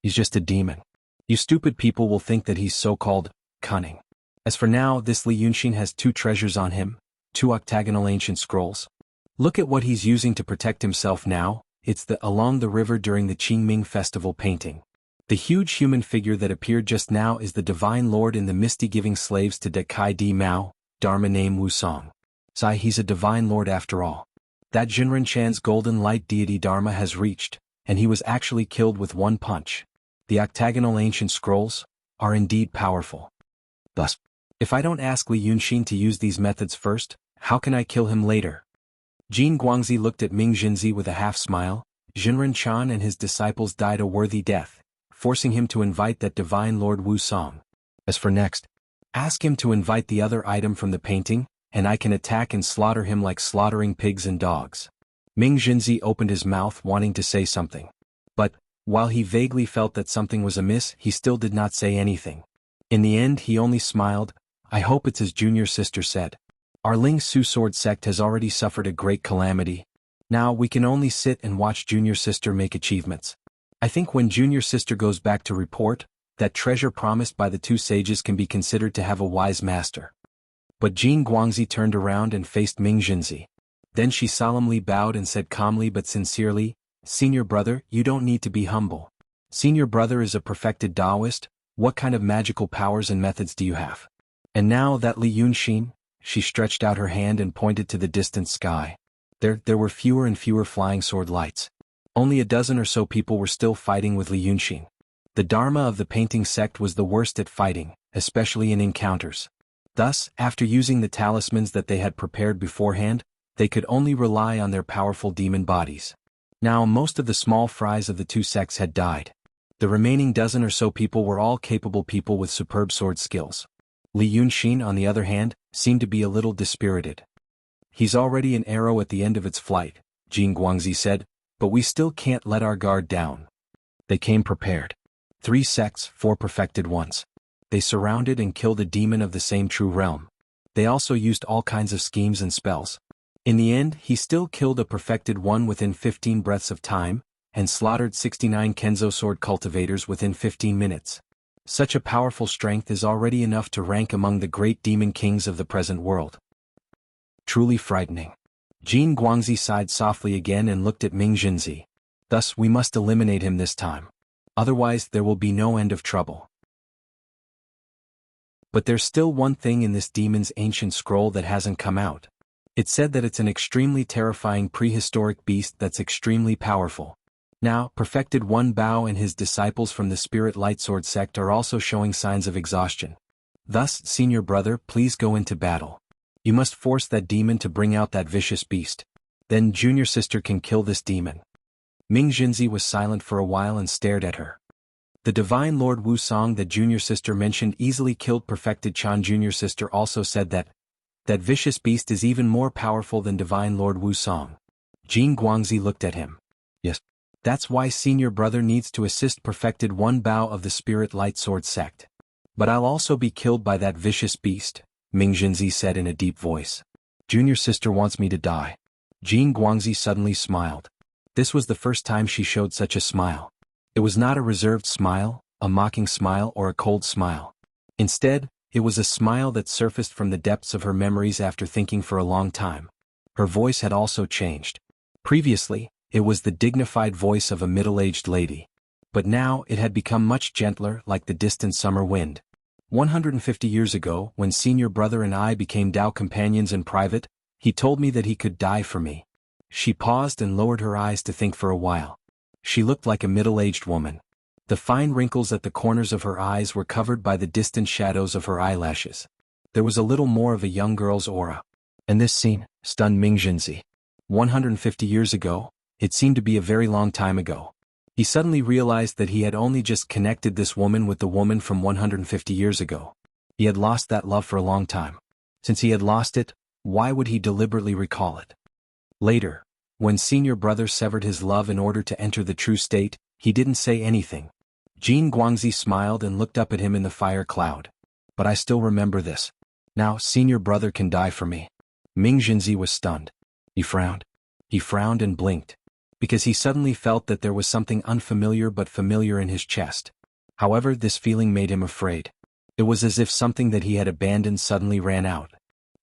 He's just a demon. You stupid people will think that he's so-called cunning. As for now, this Li Yunxin has 2 treasures on him, 2 octagonal ancient scrolls. Look at what he's using to protect himself now. It's the along the river during the Qingming festival painting. The huge human figure that appeared just now is the Divine Lord in the misty giving slaves to Dekai Di Mao, Dharma name Wu Song. Sai, he's a Divine Lord after all. That Jinren Chan's golden light deity Dharma has reached, and he was actually killed with 1 punch. The octagonal ancient scrolls are indeed powerful. Thus, if I don't ask Li Yunxin to use these methods first, how can I kill him later? Jin Guangzi looked at Ming Jinzi with a half-smile. Jinren Chan and his disciples died a worthy death, forcing him to invite that Divine Lord Wu Song. As for next, ask him to invite the other item from the painting, and I can attack and slaughter him like slaughtering pigs and dogs. Ming Jinzi opened his mouth wanting to say something. But, while he vaguely felt that something was amiss, he still did not say anything. In the end he only smiled. I hope it's as junior sister said. Our Ling Su sword sect has already suffered a great calamity. Now we can only sit and watch junior sister make achievements. I think when junior sister goes back to report, that treasure promised by the 2 sages can be considered to have a wise master. But Jin Guangzi turned around and faced Ming Jinzi. Then she solemnly bowed and said calmly but sincerely, Senior brother, you don't need to be humble. Senior brother is a perfected Taoist. What kind of magical powers and methods do you have? And now that Li Yunxin, she stretched out her hand and pointed to the distant sky. There were fewer and fewer flying sword lights. Only a dozen or so people were still fighting with Li Yunxin. The Dharma of the painting sect was the worst at fighting, especially in encounters. Thus, after using the talismans that they had prepared beforehand, they could only rely on their powerful demon bodies. Now most of the small fries of the 2 sects had died. The remaining dozen or so people were all capable people with superb sword skills. Li Yunxin, on the other hand, seemed to be a little dispirited. He's already an arrow at the end of its flight, Jin Guangzi said, but we still can't let our guard down. They came prepared. 3 sects, 4 perfected ones. They surrounded and killed a demon of the same true realm. They also used all kinds of schemes and spells. In the end, he still killed a perfected one within 15 breaths of time, and slaughtered 69 Kenzo sword cultivators within 15 minutes. Such a powerful strength is already enough to rank among the great demon kings of the present world. Truly frightening. Jin Guangzi sighed softly again and looked at Ming Jinzi. Thus we must eliminate him this time. Otherwise there will be no end of trouble. But there's still one thing in this demon's ancient scroll that hasn't come out. It said that it's an extremely terrifying prehistoric beast that's extremely powerful. Now, Perfected One Bao and his disciples from the Spirit Lightsword sect are also showing signs of exhaustion. Thus, senior brother, please go into battle. You must force that demon to bring out that vicious beast. Then junior sister can kill this demon. Ming Jinzi was silent for a while and stared at her. The Divine Lord Wu Song that junior sister mentioned easily killed Perfected Chan. Junior sister also said that vicious beast is even more powerful than Divine Lord Wu Song. Jin Guangzi looked at him. Yes. That's why senior brother needs to assist Perfected One Bao of the Spirit Lightsword sect. But I'll also be killed by that vicious beast, Ming Jinzi said in a deep voice. Junior sister wants me to die. Jin Guangzi suddenly smiled. This was the first time she showed such a smile. It was not a reserved smile, a mocking smile or a cold smile. Instead, it was a smile that surfaced from the depths of her memories after thinking for a long time. Her voice had also changed. Previously, it was the dignified voice of a middle-aged lady. But now it had become much gentler, like the distant summer wind. 150 years ago, when senior brother and I became Tao companions in private, he told me that he could die for me. She paused and lowered her eyes to think for a while. She looked like a middle-aged woman. The fine wrinkles at the corners of her eyes were covered by the distant shadows of her eyelashes. There was a little more of a young girl's aura. And this scene stunned Ming Jinzi. 150 years ago, it seemed to be a very long time ago. He suddenly realized that he had only just connected this woman with the woman from 150 years ago. He had lost that love for a long time. Since he had lost it, why would he deliberately recall it? Later, when senior brother severed his love in order to enter the true state, he didn't say anything. Jin Guangzi smiled and looked up at him in the fire cloud. But I still remember this. Now senior brother can die for me. Ming Jinzi was stunned. He frowned. He frowned and blinked. Because he suddenly felt that there was something unfamiliar but familiar in his chest. However, this feeling made him afraid. It was as if something that he had abandoned suddenly ran out.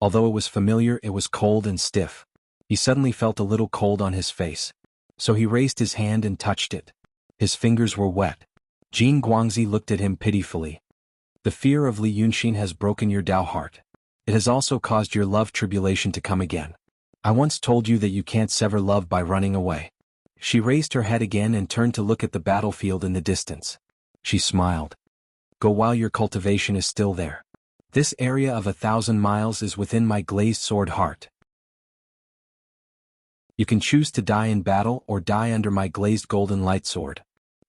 Although it was familiar, it was cold and stiff. He suddenly felt a little cold on his face. So he raised his hand and touched it. His fingers were wet. Jin Guangzi looked at him pitifully. The fear of Li Yunxin has broken your Dao heart. It has also caused your love tribulation to come again. I once told you that you can't sever love by running away. She raised her head again and turned to look at the battlefield in the distance. She smiled. Go while your cultivation is still there. This area of 1,000 miles is within my glazed sword heart. You can choose to die in battle or die under my glazed golden light sword.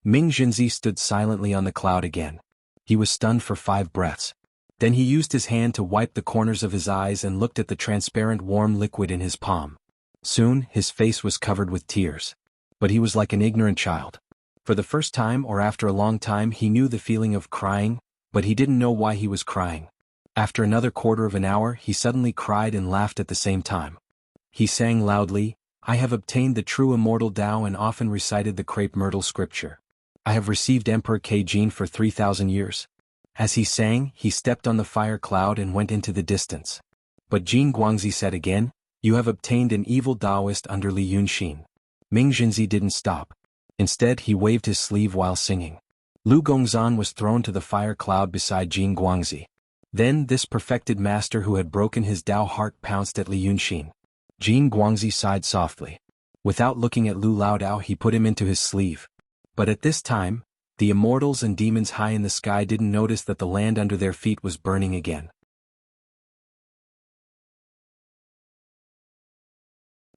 Ming Jinzi stood silently on the cloud again. He was stunned for 5 breaths. Then he used his hand to wipe the corners of his eyes and looked at the transparent warm liquid in his palm. Soon, his face was covered with tears. But he was like an ignorant child. For the first time or after a long time he knew the feeling of crying, but he didn't know why he was crying. After another quarter of an hour he suddenly cried and laughed at the same time. He sang loudly, I have obtained the true immortal Tao and often recited the crepe myrtle scripture. I have received Emperor Keijin for 3,000 years. As he sang, he stepped on the fire cloud and went into the distance. But Jin Guangzi said again, you have obtained an evil Taoist under Li Yunxin. Ming Jinzi didn't stop. Instead he waved his sleeve while singing. Lu Gongzan was thrown to the fire cloud beside Jin Guangzi. Then this perfected master who had broken his Dao heart pounced at Li Yunxin. Jin Guangzi sighed softly. Without looking at Lu Laodao he put him into his sleeve. But at this time, the immortals and demons high in the sky didn't notice that the land under their feet was burning again.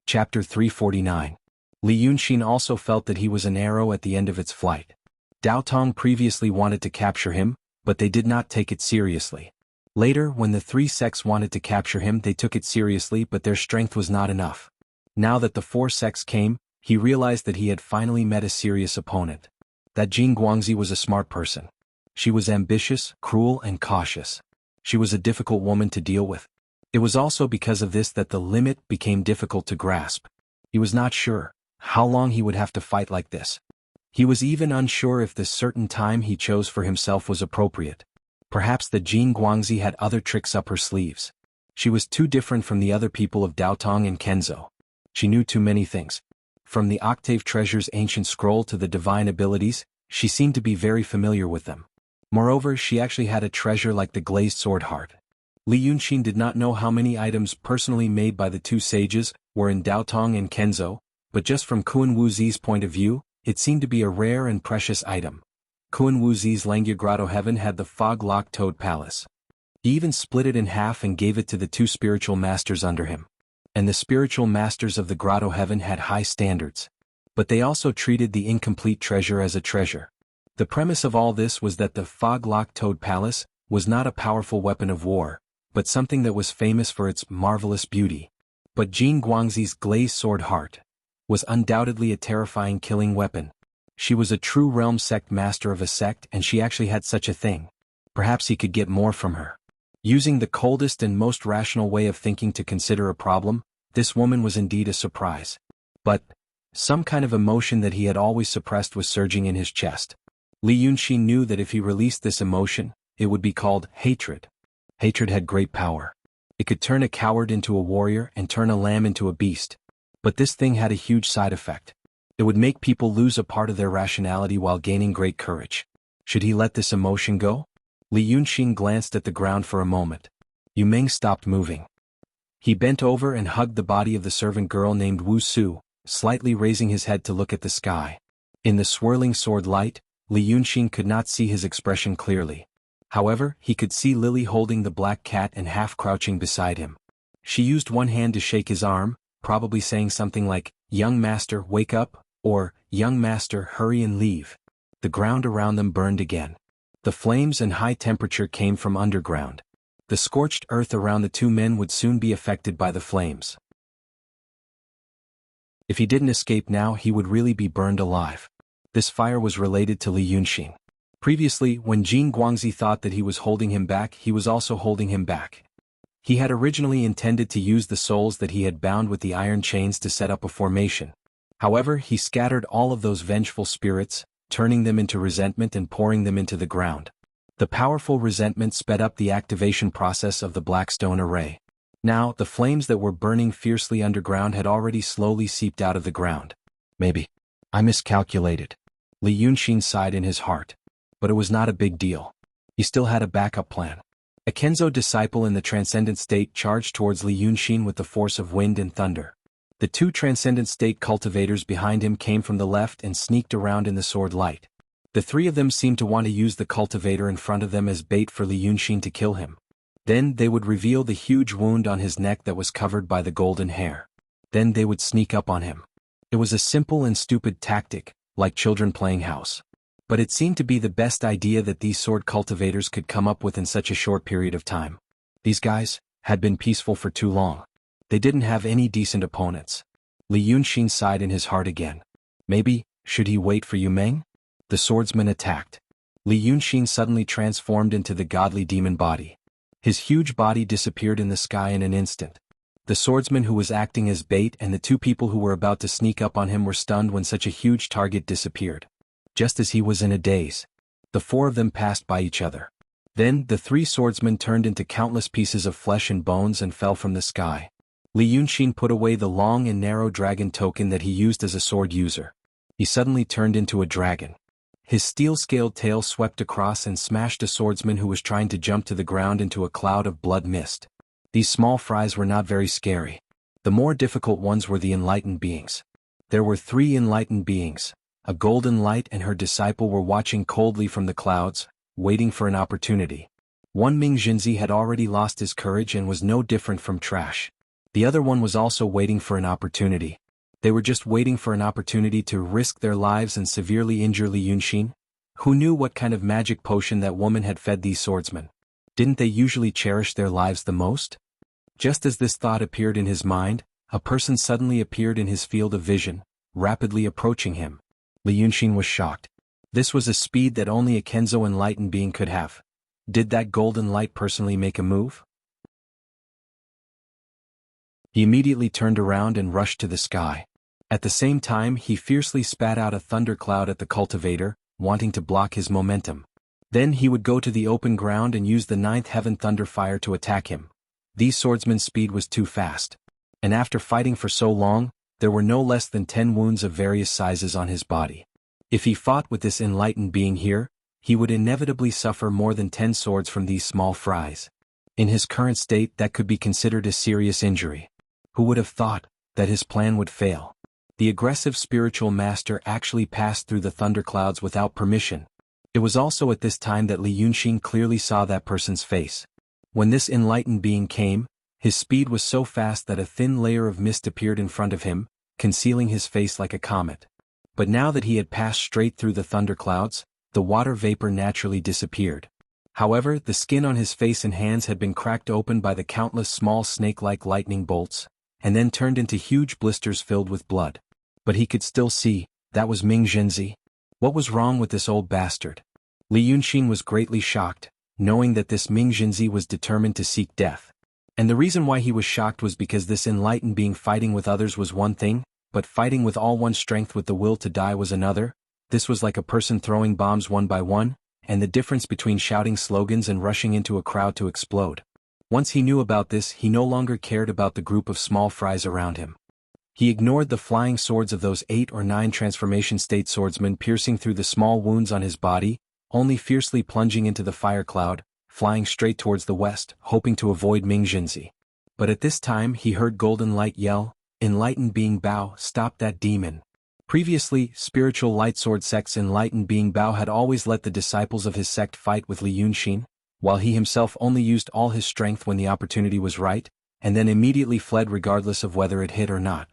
Chapter 349. Li Yunxin also felt that he was an arrow at the end of its flight. Dao Tong previously wanted to capture him, but they did not take it seriously. Later, when the 3 sects wanted to capture him, they took it seriously, but their strength was not enough. Now that the 4 sects came, he realized that he had finally met a serious opponent. That Jin Guangzi was a smart person. She was ambitious, cruel, and cautious. She was a difficult woman to deal with. It was also because of this that the limit became difficult to grasp. He was not sure how long he would have to fight like this. He was even unsure if the certain time he chose for himself was appropriate. Perhaps the Jin Guangzi had other tricks up her sleeves. She was too different from the other people of Daotong and Kenzo. She knew too many things. From the Octave Treasure's ancient scroll to the divine abilities, she seemed to be very familiar with them. Moreover, she actually had a treasure like the glazed sword heart. Li Yunxin did not know how many items personally made by the 2 sages were in Daotong and Kenzo, but just from Kuan Wuzi's point of view, it seemed to be a rare and precious item. Kuan Wuzi's Langya Grotto Heaven had the fog-locked toad palace. He even split it in half and gave it to the 2 spiritual masters under him. And the spiritual masters of the Grotto Heaven had high standards. But they also treated the incomplete treasure as a treasure. The premise of all this was that the fog-locked toad palace was not a powerful weapon of war, but something that was famous for its marvelous beauty. But Jin Guangzi's glazed sword heart was undoubtedly a terrifying killing weapon. She was a true realm sect master of a sect, and she actually had such a thing. Perhaps he could get more from her. Using the coldest and most rational way of thinking to consider a problem, this woman was indeed a surprise. But some kind of emotion that he had always suppressed was surging in his chest. Li Yunxin knew that if he released this emotion, it would be called hatred. Hatred had great power. It could turn a coward into a warrior and turn a lamb into a beast. But this thing had a huge side effect. It would make people lose a part of their rationality while gaining great courage. Should he let this emotion go? Li Yunxin glanced at the ground for a moment. Yu Meng stopped moving. He bent over and hugged the body of the servant girl named Wuxia, slightly raising his head to look at the sky. In the swirling sword light, Li Yunxin could not see his expression clearly. However, he could see Lily holding the black cat and half-crouching beside him. She used one hand to shake his arm, probably saying something like, "Young master, wake up," or, "Young master, hurry and leave." The ground around them burned again. The flames and high temperature came from underground. The scorched earth around the two men would soon be affected by the flames. If he didn't escape now, he would really be burned alive. This fire was related to Li Yunxin. Previously, when Jin Guangzi thought that he was holding him back, he was also holding him back. He had originally intended to use the souls that he had bound with the iron chains to set up a formation. However, he scattered all of those vengeful spirits, turning them into resentment and pouring them into the ground. The powerful resentment sped up the activation process of the Blackstone array. Now, the flames that were burning fiercely underground had already slowly seeped out of the ground. Maybe I miscalculated. Li Yunxin sighed in his heart. But it was not a big deal. He still had a backup plan. A Kenzo disciple in the transcendent state charged towards Li Yunxin with the force of wind and thunder. The two transcendent state cultivators behind him came from the left and sneaked around in the sword light. The three of them seemed to want to use the cultivator in front of them as bait for Li Yunxin to kill him. Then they would reveal the huge wound on his neck that was covered by the golden hair. Then they would sneak up on him. It was a simple and stupid tactic, like children playing house. But it seemed to be the best idea that these sword cultivators could come up with in such a short period of time. These guys had been peaceful for too long. They didn't have any decent opponents. Li Yunxin sighed in his heart again. Maybe, should he wait for Yu Meng? The swordsman attacked. Li Yunxin suddenly transformed into the godly demon body. His huge body disappeared in the sky in an instant. The swordsman who was acting as bait and the two people who were about to sneak up on him were stunned when such a huge target disappeared. Just as he was in a daze, the four of them passed by each other. Then the three swordsmen turned into countless pieces of flesh and bones and fell from the sky. Li Yunxin put away the long and narrow dragon token that he used as a sword user. He suddenly turned into a dragon. His steel-scaled tail swept across and smashed a swordsman who was trying to jump to the ground into a cloud of blood mist. These small fries were not very scary. The more difficult ones were the enlightened beings. There were three enlightened beings. A golden light and her disciple were watching coldly from the clouds, waiting for an opportunity. One Ming Jinzi had already lost his courage and was no different from trash. The other one was also waiting for an opportunity. They were just waiting for an opportunity to risk their lives and severely injure Li Yunxin. Who knew what kind of magic potion that woman had fed these swordsmen? Didn't they usually cherish their lives the most? Just as this thought appeared in his mind, a person suddenly appeared in his field of vision, rapidly approaching him. Li Yunxin was shocked. This was a speed that only a Kenzo enlightened being could have. Did that golden light personally make a move? He immediately turned around and rushed to the sky. At the same time, he fiercely spat out a thundercloud at the cultivator, wanting to block his momentum. Then he would go to the open ground and use the ninth heaven thunder fire to attack him. These swordsmen's speed was too fast. And after fighting for so long, there were no less than 10 wounds of various sizes on his body. If he fought with this enlightened being here, he would inevitably suffer more than 10 swords from these small fries. In his current state, that could be considered a serious injury. Who would have thought that his plan would fail? The aggressive spiritual master actually passed through the thunderclouds without permission. It was also at this time that Li Yunxin clearly saw that person's face. When this enlightened being came, his speed was so fast that a thin layer of mist appeared in front of him, concealing his face like a comet. But now that he had passed straight through the thunderclouds, the water vapor naturally disappeared. However, the skin on his face and hands had been cracked open by the countless small snake-like lightning bolts, and then turned into huge blisters filled with blood. But he could still see, that was Ming Jinzi. What was wrong with this old bastard? Li Yunxin was greatly shocked, knowing that this Ming Jinzi was determined to seek death. And the reason why he was shocked was because this enlightened being fighting with others was one thing, but fighting with all one's strength with the will to die was another. This was like a person throwing bombs one by one, and the difference between shouting slogans and rushing into a crowd to explode. Once he knew about this, he no longer cared about the group of small fries around him. He ignored the flying swords of those 8 or 9 transformation state swordsmen piercing through the small wounds on his body, only fiercely plunging into the fire cloud, flying straight towards the west, hoping to avoid Ming Jinzi. But at this time he heard Golden Light yell, "Enlightened Being Bao, stop that demon." Previously, spiritual light sword sect's Enlightened Being Bao had always let the disciples of his sect fight with Li Yunxin, while he himself only used all his strength when the opportunity was right, and then immediately fled regardless of whether it hit or not.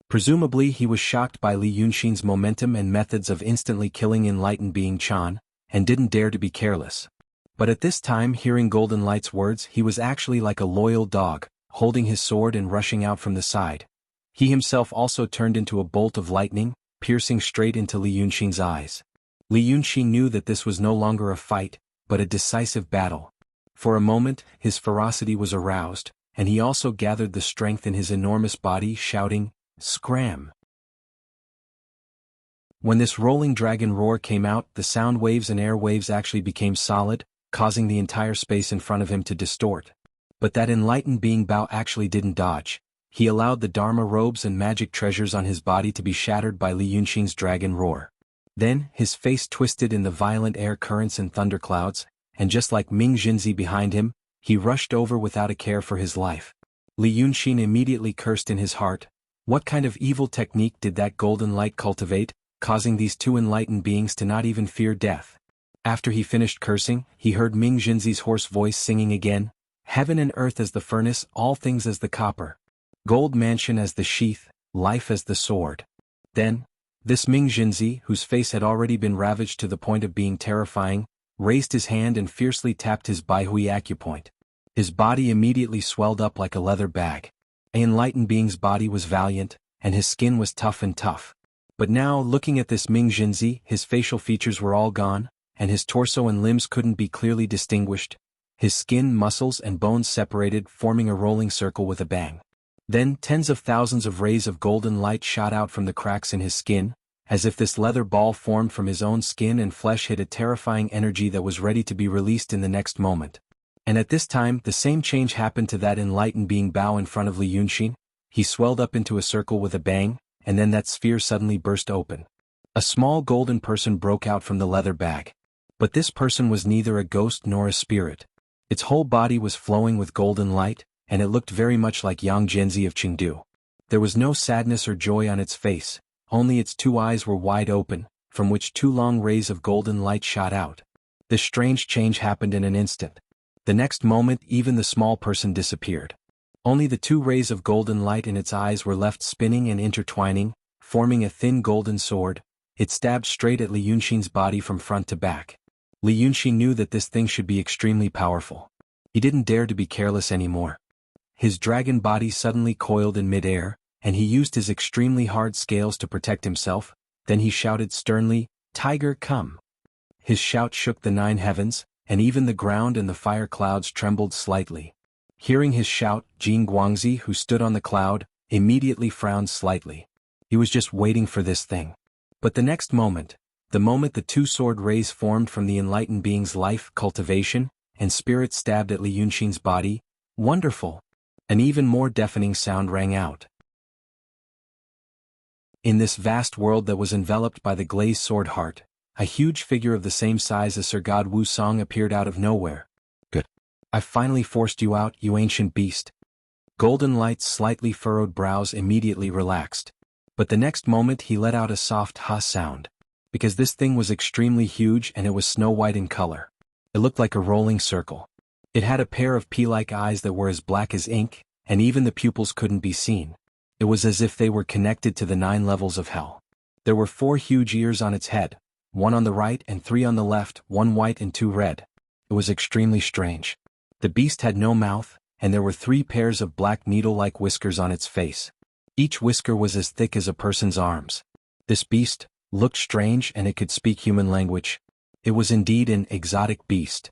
Presumably he was shocked by Li Yunxin's momentum and methods of instantly killing Enlightened Being Chan, and didn't dare to be careless. But at this time, hearing Golden Light's words, he was actually like a loyal dog, holding his sword and rushing out from the side. He himself also turned into a bolt of lightning, piercing straight into Li Yunxin's eyes. Li Yunxin knew that this was no longer a fight, but a decisive battle. For a moment, his ferocity was aroused, and he also gathered the strength in his enormous body, shouting, "Scram!" When this rolling dragon roar came out, the sound waves and air waves actually became solid, causing the entire space in front of him to distort. But that Enlightened Being Bao actually didn't dodge. He allowed the Dharma robes and magic treasures on his body to be shattered by Li Yunxin's dragon roar. Then, his face twisted in the violent air currents and thunderclouds, and just like Ming Jinzi behind him, he rushed over without a care for his life. Li Yunxin immediately cursed in his heart. What kind of evil technique did that Golden Light cultivate, causing these two enlightened beings to not even fear death? After he finished cursing, he heard Ming Jinzi's hoarse voice singing again, "Heaven and earth as the furnace, all things as the copper. Gold mansion as the sheath, life as the sword." Then, this Ming Jinzi, whose face had already been ravaged to the point of being terrifying, raised his hand and fiercely tapped his Baihui acupoint. His body immediately swelled up like a leather bag. An enlightened being's body was valiant, and his skin was tough and tough. But now, looking at this Ming Jinzi, his facial features were all gone, and his torso and limbs couldn't be clearly distinguished. His skin, muscles, and bones separated, forming a rolling circle with a bang. Then tens of thousands of rays of golden light shot out from the cracks in his skin, as if this leather ball formed from his own skin and flesh hit a terrifying energy that was ready to be released in the next moment. And at this time, the same change happened to that Enlightened Being Bao in front of Li Yunxin. He swelled up into a circle with a bang, and then that sphere suddenly burst open. A small golden person broke out from the leather bag. But this person was neither a ghost nor a spirit. Its whole body was flowing with golden light, and it looked very much like Yang Zhenzi of Chengdu. There was no sadness or joy on its face, only its two eyes were wide open, from which two long rays of golden light shot out. This strange change happened in an instant. The next moment, even the small person disappeared. Only the two rays of golden light in its eyes were left spinning and intertwining, forming a thin golden sword. It stabbed straight at Li Yunxin's body from front to back. Li Yunxin knew that this thing should be extremely powerful. He didn't dare to be careless anymore. His dragon body suddenly coiled in midair, and he used his extremely hard scales to protect himself. Then he shouted sternly, "Tiger, come!" His shout shook the 9 heavens, and even the ground and the fire clouds trembled slightly. Hearing his shout, Jin Guangzi, who stood on the cloud, immediately frowned slightly. He was just waiting for this thing. But the next moment, the moment the two sword rays formed from the enlightened being's life, cultivation, and spirit stabbed at Li Yunxin's body, wonderful! An even more deafening sound rang out. In this vast world that was enveloped by the glazed sword heart, a huge figure of the same size as Sir God Wu Song appeared out of nowhere. "Good. I've finally forced you out, you ancient beast." Golden Light's slightly furrowed brows immediately relaxed. But the next moment he let out a soft "ha" sound. Because this thing was extremely huge and it was snow-white in color. It looked like a rolling circle. It had a pair of pea-like eyes that were as black as ink, and even the pupils couldn't be seen. It was as if they were connected to the 9 levels of hell. There were 4 huge ears on its head, 1 on the right and 3 on the left, 1 white and 2 red. It was extremely strange. The beast had no mouth, and there were 3 pairs of black needle-like whiskers on its face. Each whisker was as thick as a person's arms. This beast looked strange, and it could speak human language. It was indeed an exotic beast.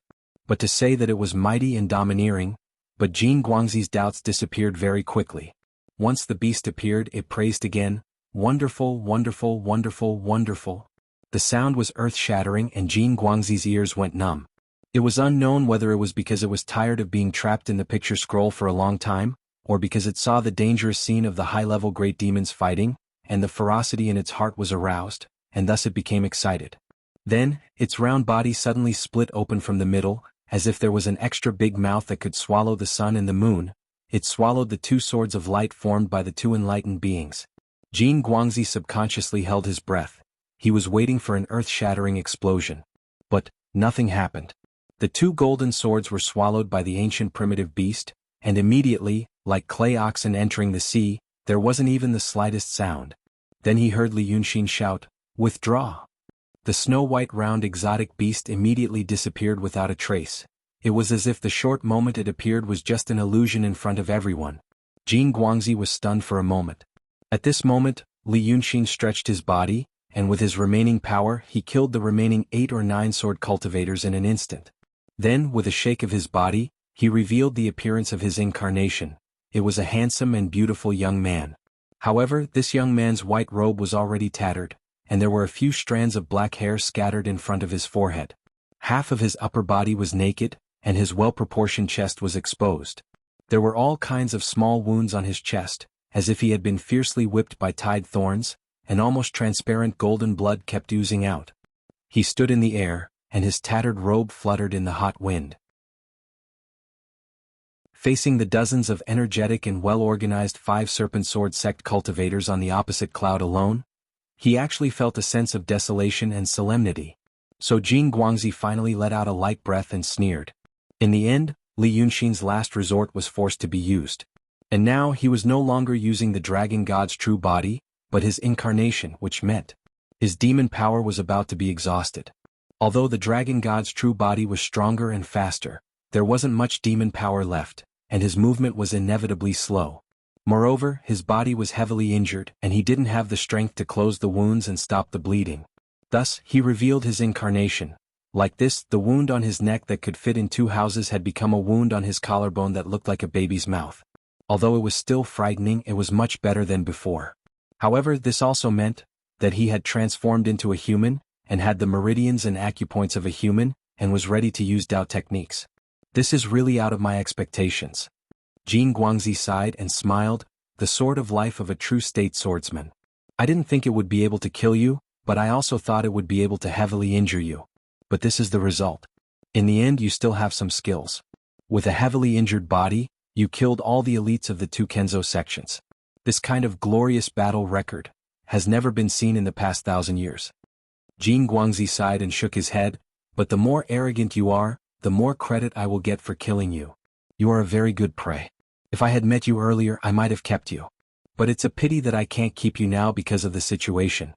But to say that it was mighty and domineering, but Jin Guangzi's doubts disappeared very quickly. Once the beast appeared, it praised again, "Wonderful, wonderful, wonderful, wonderful." The sound was earth-shattering, and Jin Guangzi's ears went numb. It was unknown whether it was because it was tired of being trapped in the picture scroll for a long time, or because it saw the dangerous scene of the high-level great demons fighting, and the ferocity in its heart was aroused, and thus it became excited. Then, its round body suddenly split open from the middle, as if there was an extra big mouth that could swallow the sun and the moon. it swallowed the two swords of light formed by the two enlightened beings. Jin Guangzi subconsciously held his breath. He was waiting for an earth-shattering explosion. But nothing happened. The two golden swords were swallowed by the ancient primitive beast, and immediately, like clay oxen entering the sea, there wasn't even the slightest sound. Then he heard Li Yunxin shout, "Withdraw!" The snow-white round exotic beast immediately disappeared without a trace. It was as if the short moment it appeared was just an illusion in front of everyone. Jin Guangzi was stunned for a moment. At this moment, Li Yunxin stretched his body, and with his remaining power he killed the remaining 8 or 9 sword cultivators in an instant. Then, with a shake of his body, he revealed the appearance of his incarnation. It was a handsome and beautiful young man. However, this young man's white robe was already tattered, and there were a few strands of black hair scattered in front of his forehead. Half of his upper body was naked, and his well-proportioned chest was exposed. There were all kinds of small wounds on his chest, as if he had been fiercely whipped by tied thorns, and almost transparent golden blood kept oozing out. He stood in the air, and his tattered robe fluttered in the hot wind. Facing the dozens of energetic and well-organized 5 serpent sword sect cultivators on the opposite cloud alone, he actually felt a sense of desolation and solemnity. So Jin Guangzi finally let out a light breath and sneered. In the end, Li Yunxin's last resort was forced to be used. And now he was no longer using the dragon god's true body, but his incarnation, which meant his demon power was about to be exhausted. Although the dragon god's true body was stronger and faster, there wasn't much demon power left, and his movement was inevitably slow. Moreover, his body was heavily injured, and he didn't have the strength to close the wounds and stop the bleeding. Thus, he revealed his incarnation. Like this, the wound on his neck that could fit in 2 houses had become a wound on his collarbone that looked like a baby's mouth. Although it was still frightening, it was much better than before. However, this also meant that he had transformed into a human, and had the meridians and acupoints of a human, and was ready to use Dao techniques. This is really out of my expectations. Jin Guangzi sighed and smiled, the sword of life of a true state swordsman. I didn't think it would be able to kill you, but I also thought it would be able to heavily injure you. But this is the result. In the end, you still have some skills. With a heavily injured body, you killed all the elites of the 2 Kenzo sections. This kind of glorious battle record has never been seen in the past 1,000 years. Jin Guangzi sighed and shook his head, but the more arrogant you are, the more credit I will get for killing you. You are a very good prey. If I had met you earlier, I might have kept you. But it's a pity that I can't keep you now because of the situation.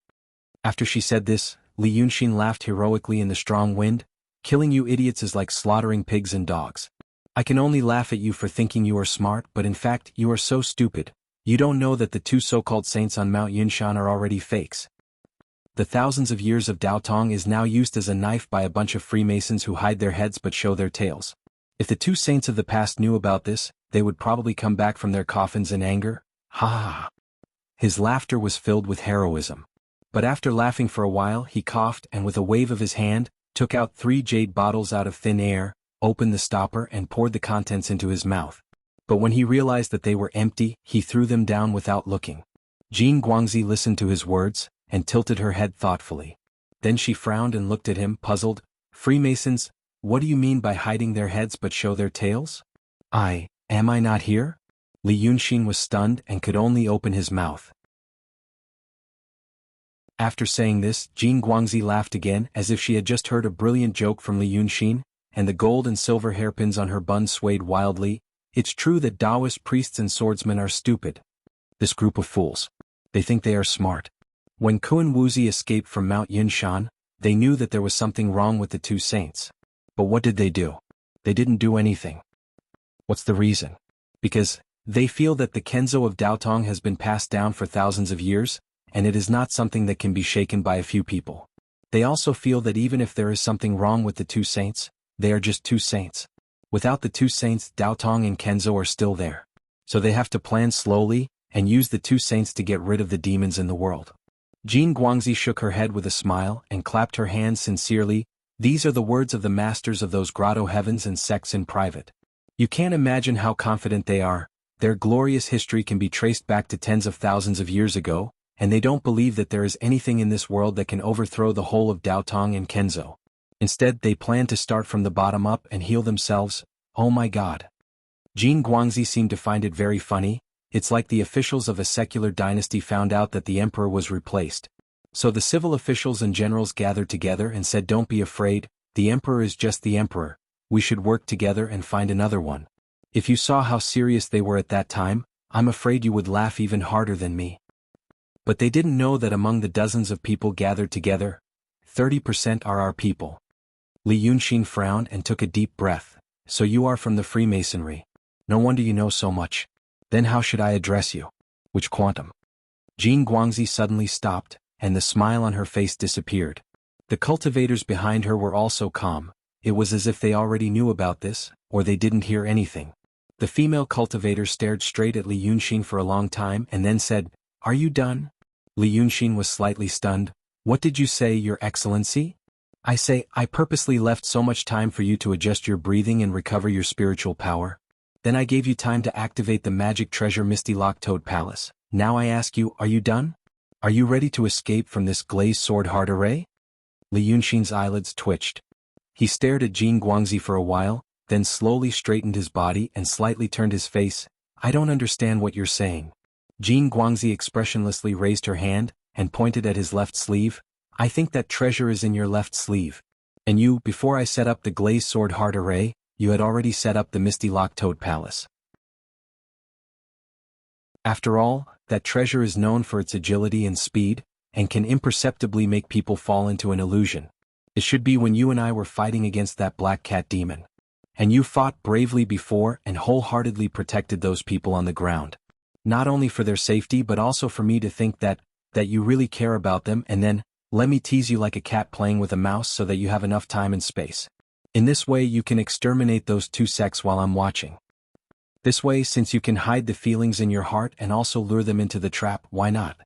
After she said this, Li Yunxin laughed heroically in the strong wind. Killing you idiots is like slaughtering pigs and dogs. I can only laugh at you for thinking you are smart, but in fact, you are so stupid. You don't know that the 2 so-called saints on Mount Yunshan are already fakes. The thousands of years of Daotong is now used as a knife by a bunch of Freemasons who hide their heads but show their tails. If the 2 saints of the past knew about this, they would probably come back from their coffins in anger. Ha ha ha. His laughter was filled with heroism. But after laughing for a while, he coughed and with a wave of his hand, took out 3 jade bottles out of thin air, opened the stopper and poured the contents into his mouth. But when he realized that they were empty, he threw them down without looking. Jin Guangzi listened to his words, and tilted her head thoughtfully. Then she frowned and looked at him, puzzled. Freemasons, what do you mean by hiding their heads but show their tails? Am I not here? Li Yunxin was stunned and could only open his mouth. After saying this, Jin Guangzi laughed again as if she had just heard a brilliant joke from Li Yunxin, and the gold and silver hairpins on her bun swayed wildly. It's true that Taoist priests and swordsmen are stupid. This group of fools. They think they are smart. When Kun Wuxia escaped from Mount Yunshan, they knew that there was something wrong with the 2 saints. But what did they do? They didn't do anything. What's the reason? Because they feel that the Kenzo of Daotong has been passed down for thousands of years, and it is not something that can be shaken by a few people. They also feel that even if there is something wrong with the 2 saints, they are just 2 saints. Without the 2 saints, Daotong and Kenzo are still there. So they have to plan slowly, and use the 2 saints to get rid of the demons in the world. Jin Guangzi shook her head with a smile and clapped her hands sincerely. These are the words of the masters of those grotto heavens and sects in private. You can't imagine how confident they are. Their glorious history can be traced back to tens of thousands of years ago, and they don't believe that there is anything in this world that can overthrow the whole of Daotong and Kenzo. Instead, they plan to start from the bottom up and heal themselves. Oh my God. Jin Guangxi seemed to find it very funny. It's like the officials of a secular dynasty found out that the emperor was replaced. So the civil officials and generals gathered together and said, "Don't be afraid, the emperor is just the emperor. We should work together and find another one." If you saw how serious they were at that time, I'm afraid you would laugh even harder than me. But they didn't know that among the dozens of people gathered together, 30% are our people. Li Yunxin frowned and took a deep breath. "So you are from the Freemasonry. No wonder you know so much. Then how should I address you? Which quantum?" Jin Guangxi suddenly stopped, and the smile on her face disappeared. The cultivators behind her were also calm. It was as if they already knew about this, or they didn't hear anything. The female cultivator stared straight at Li Yunxin for a long time and then said, "Are you done?" Li Yunxin was slightly stunned. "What did you say, Your Excellency?" "I say, I purposely left so much time for you to adjust your breathing and recover your spiritual power. Then I gave you time to activate the magic treasure Misty Lock Toad Palace. Now I ask you, are you done? Are you ready to escape from this glazed sword heart array?" Li Yunxin's eyelids twitched. He stared at Jin Guangxi for a while, then slowly straightened his body and slightly turned his face. "I don't understand what you're saying." Jin Guangxi expressionlessly raised her hand and pointed at his left sleeve. "I think that treasure is in your left sleeve. And you, before I set up the glazed sword heart array, you had already set up the Misty Lock Toad Palace. After all, that treasure is known for its agility and speed, and can imperceptibly make people fall into an illusion. It should be when you and I were fighting against that black cat demon. And you fought bravely before and wholeheartedly protected those people on the ground. Not only for their safety but also for me to think that you really care about them, and then, let me tease you like a cat playing with a mouse so that you have enough time and space. In this way you can exterminate those two sects while I'm watching. This way, since you can hide the feelings in your heart and also lure them into the trap, why not?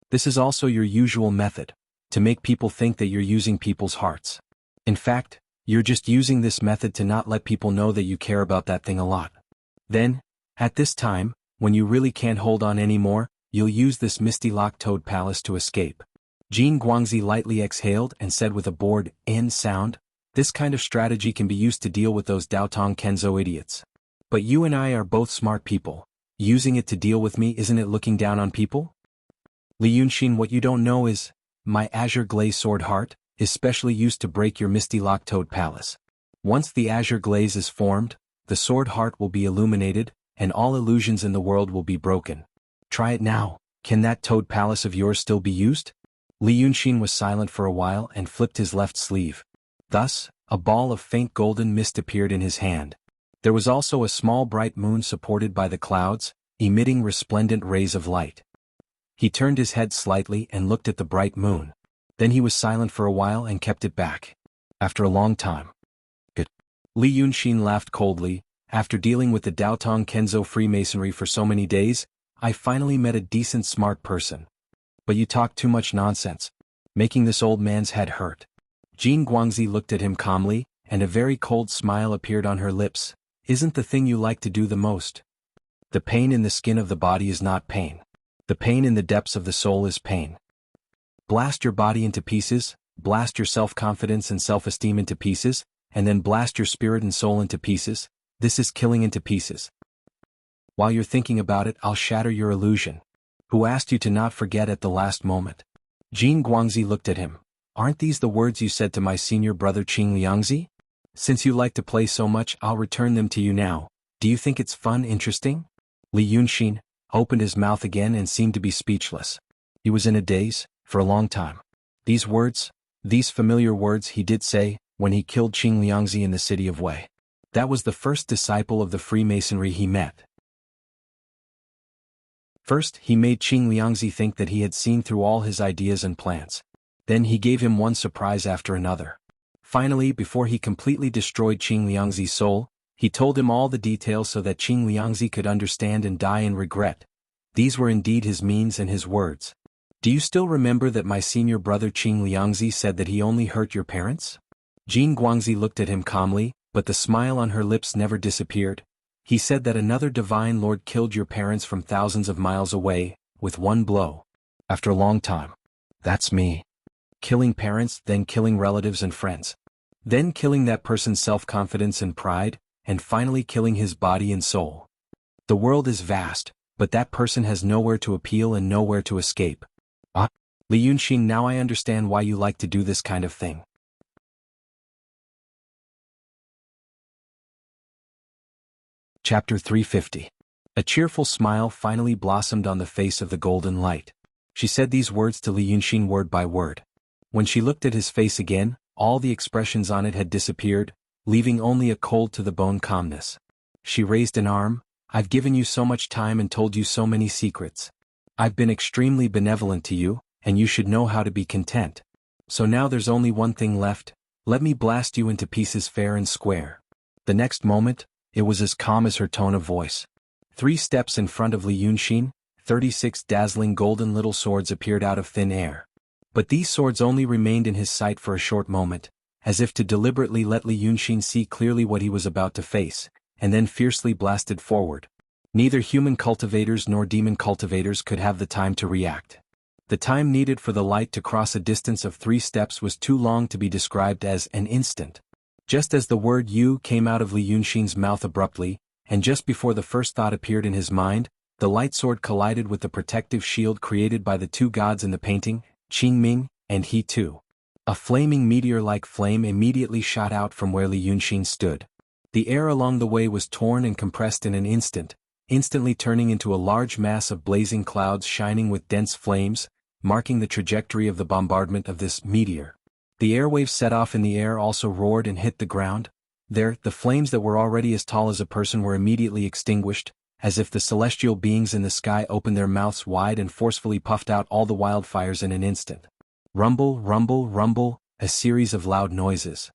This is also your usual method, to make people think that you're using people's hearts. In fact, you're just using this method to not let people know that you care about that thing a lot. Then, at this time, when you really can't hold on anymore, you'll use this Misty Lock Toad Palace to escape." Jin Guangxi lightly exhaled and said with a bored "n" sound, "This kind of strategy can be used to deal with those Daotong Kenzo idiots. But you and I are both smart people. Using it to deal with me, isn't it looking down on people?" "Li Yunxin, what you don't know is, my Azure Glaze Sword Heart is specially used to break your Misty Lock Toad Palace. Once the Azure Glaze is formed, the Sword Heart will be illuminated, and all illusions in the world will be broken. Try it now. Can that Toad Palace of yours still be used?" Li Yunxin was silent for a while and flipped his left sleeve. Thus, a ball of faint golden mist appeared in his hand. There was also a small bright moon supported by the clouds, emitting resplendent rays of light. He turned his head slightly and looked at the bright moon. Then he was silent for a while and kept it back. After a long time. "Good." Li Yunxin laughed coldly. "After dealing with the Daotong Kenzo Freemasonry for so many days, I finally met a decent smart person. But you talk too much nonsense, making this old man's head hurt." Jin Guangxi looked at him calmly, and a very cold smile appeared on her lips. "Isn't the thing you like to do the most? The pain in the skin of the body is not pain. The pain in the depths of the soul is pain. Blast your body into pieces, blast your self-confidence and self-esteem into pieces, and then blast your spirit and soul into pieces. This is killing into pieces. While you're thinking about it, I'll shatter your illusion. Who asked you to not forget at the last moment?" Jin Guangxi looked at him. "Aren't these the words you said to my senior brother Qing Liangzi? Since you like to play so much, I'll return them to you now. Do you think it's fun, interesting?" Li Yunxin opened his mouth again and seemed to be speechless. He was in a daze, for a long time. These words, these familiar words he did say, when he killed Qing Liangzi in the city of Wei. That was the first disciple of the Freemasonry he met. First, he made Qing Liangzi think that he had seen through all his ideas and plans. Then he gave him one surprise after another. Finally, before he completely destroyed Qing Liangzi's soul, he told him all the details so that Qing Liangzi could understand and die in regret. These were indeed his means and his words. "Do you still remember that my senior brother Qing Liangzi said that he only hurt your parents?" Jin Guangxi looked at him calmly, but the smile on her lips never disappeared. "He said that another divine lord killed your parents from thousands of miles away, with one blow. After a long time. That's me. Killing parents, then killing relatives and friends. Then killing that person's self-confidence and pride, and finally killing his body and soul. The world is vast, but that person has nowhere to appeal and nowhere to escape. Ah, Li Yunxin, now I understand why you like to do this kind of thing. Chapter 350. A cheerful smile finally blossomed on the face of the golden light. She said these words to Li Yunxin word by word. When she looked at his face again, all the expressions on it had disappeared, leaving only a cold-to-the-bone calmness. She raised an arm. I've given you so much time and told you so many secrets. I've been extremely benevolent to you, and you should know how to be content. So now there's only one thing left. Let me blast you into pieces fair and square. The next moment, it was as calm as her tone of voice. 3 steps in front of Li Yunxin, 36 dazzling golden little swords appeared out of thin air. But these swords only remained in his sight for a short moment, as if to deliberately let Li Yunxin see clearly what he was about to face, and then fiercely blasted forward. Neither human cultivators nor demon cultivators could have the time to react. The time needed for the light to cross a distance of 3 steps was too long to be described as an instant. Just as the word "you" came out of Li Yunxin's mouth abruptly, and just before the first thought appeared in his mind, the light sword collided with the protective shield created by the 2 gods in the painting, Qingming, and He too. A flaming meteor-like flame immediately shot out from where Li Yunxin stood. The air along the way was torn and compressed in an instant, instantly turning into a large mass of blazing clouds shining with dense flames, marking the trajectory of the bombardment of this meteor. The airwaves set off in the air also roared and hit the ground. There, the flames that were already as tall as a person were immediately extinguished, as if the celestial beings in the sky opened their mouths wide and forcefully puffed out all the wildfires in an instant. Rumble, rumble, rumble, a series of loud noises.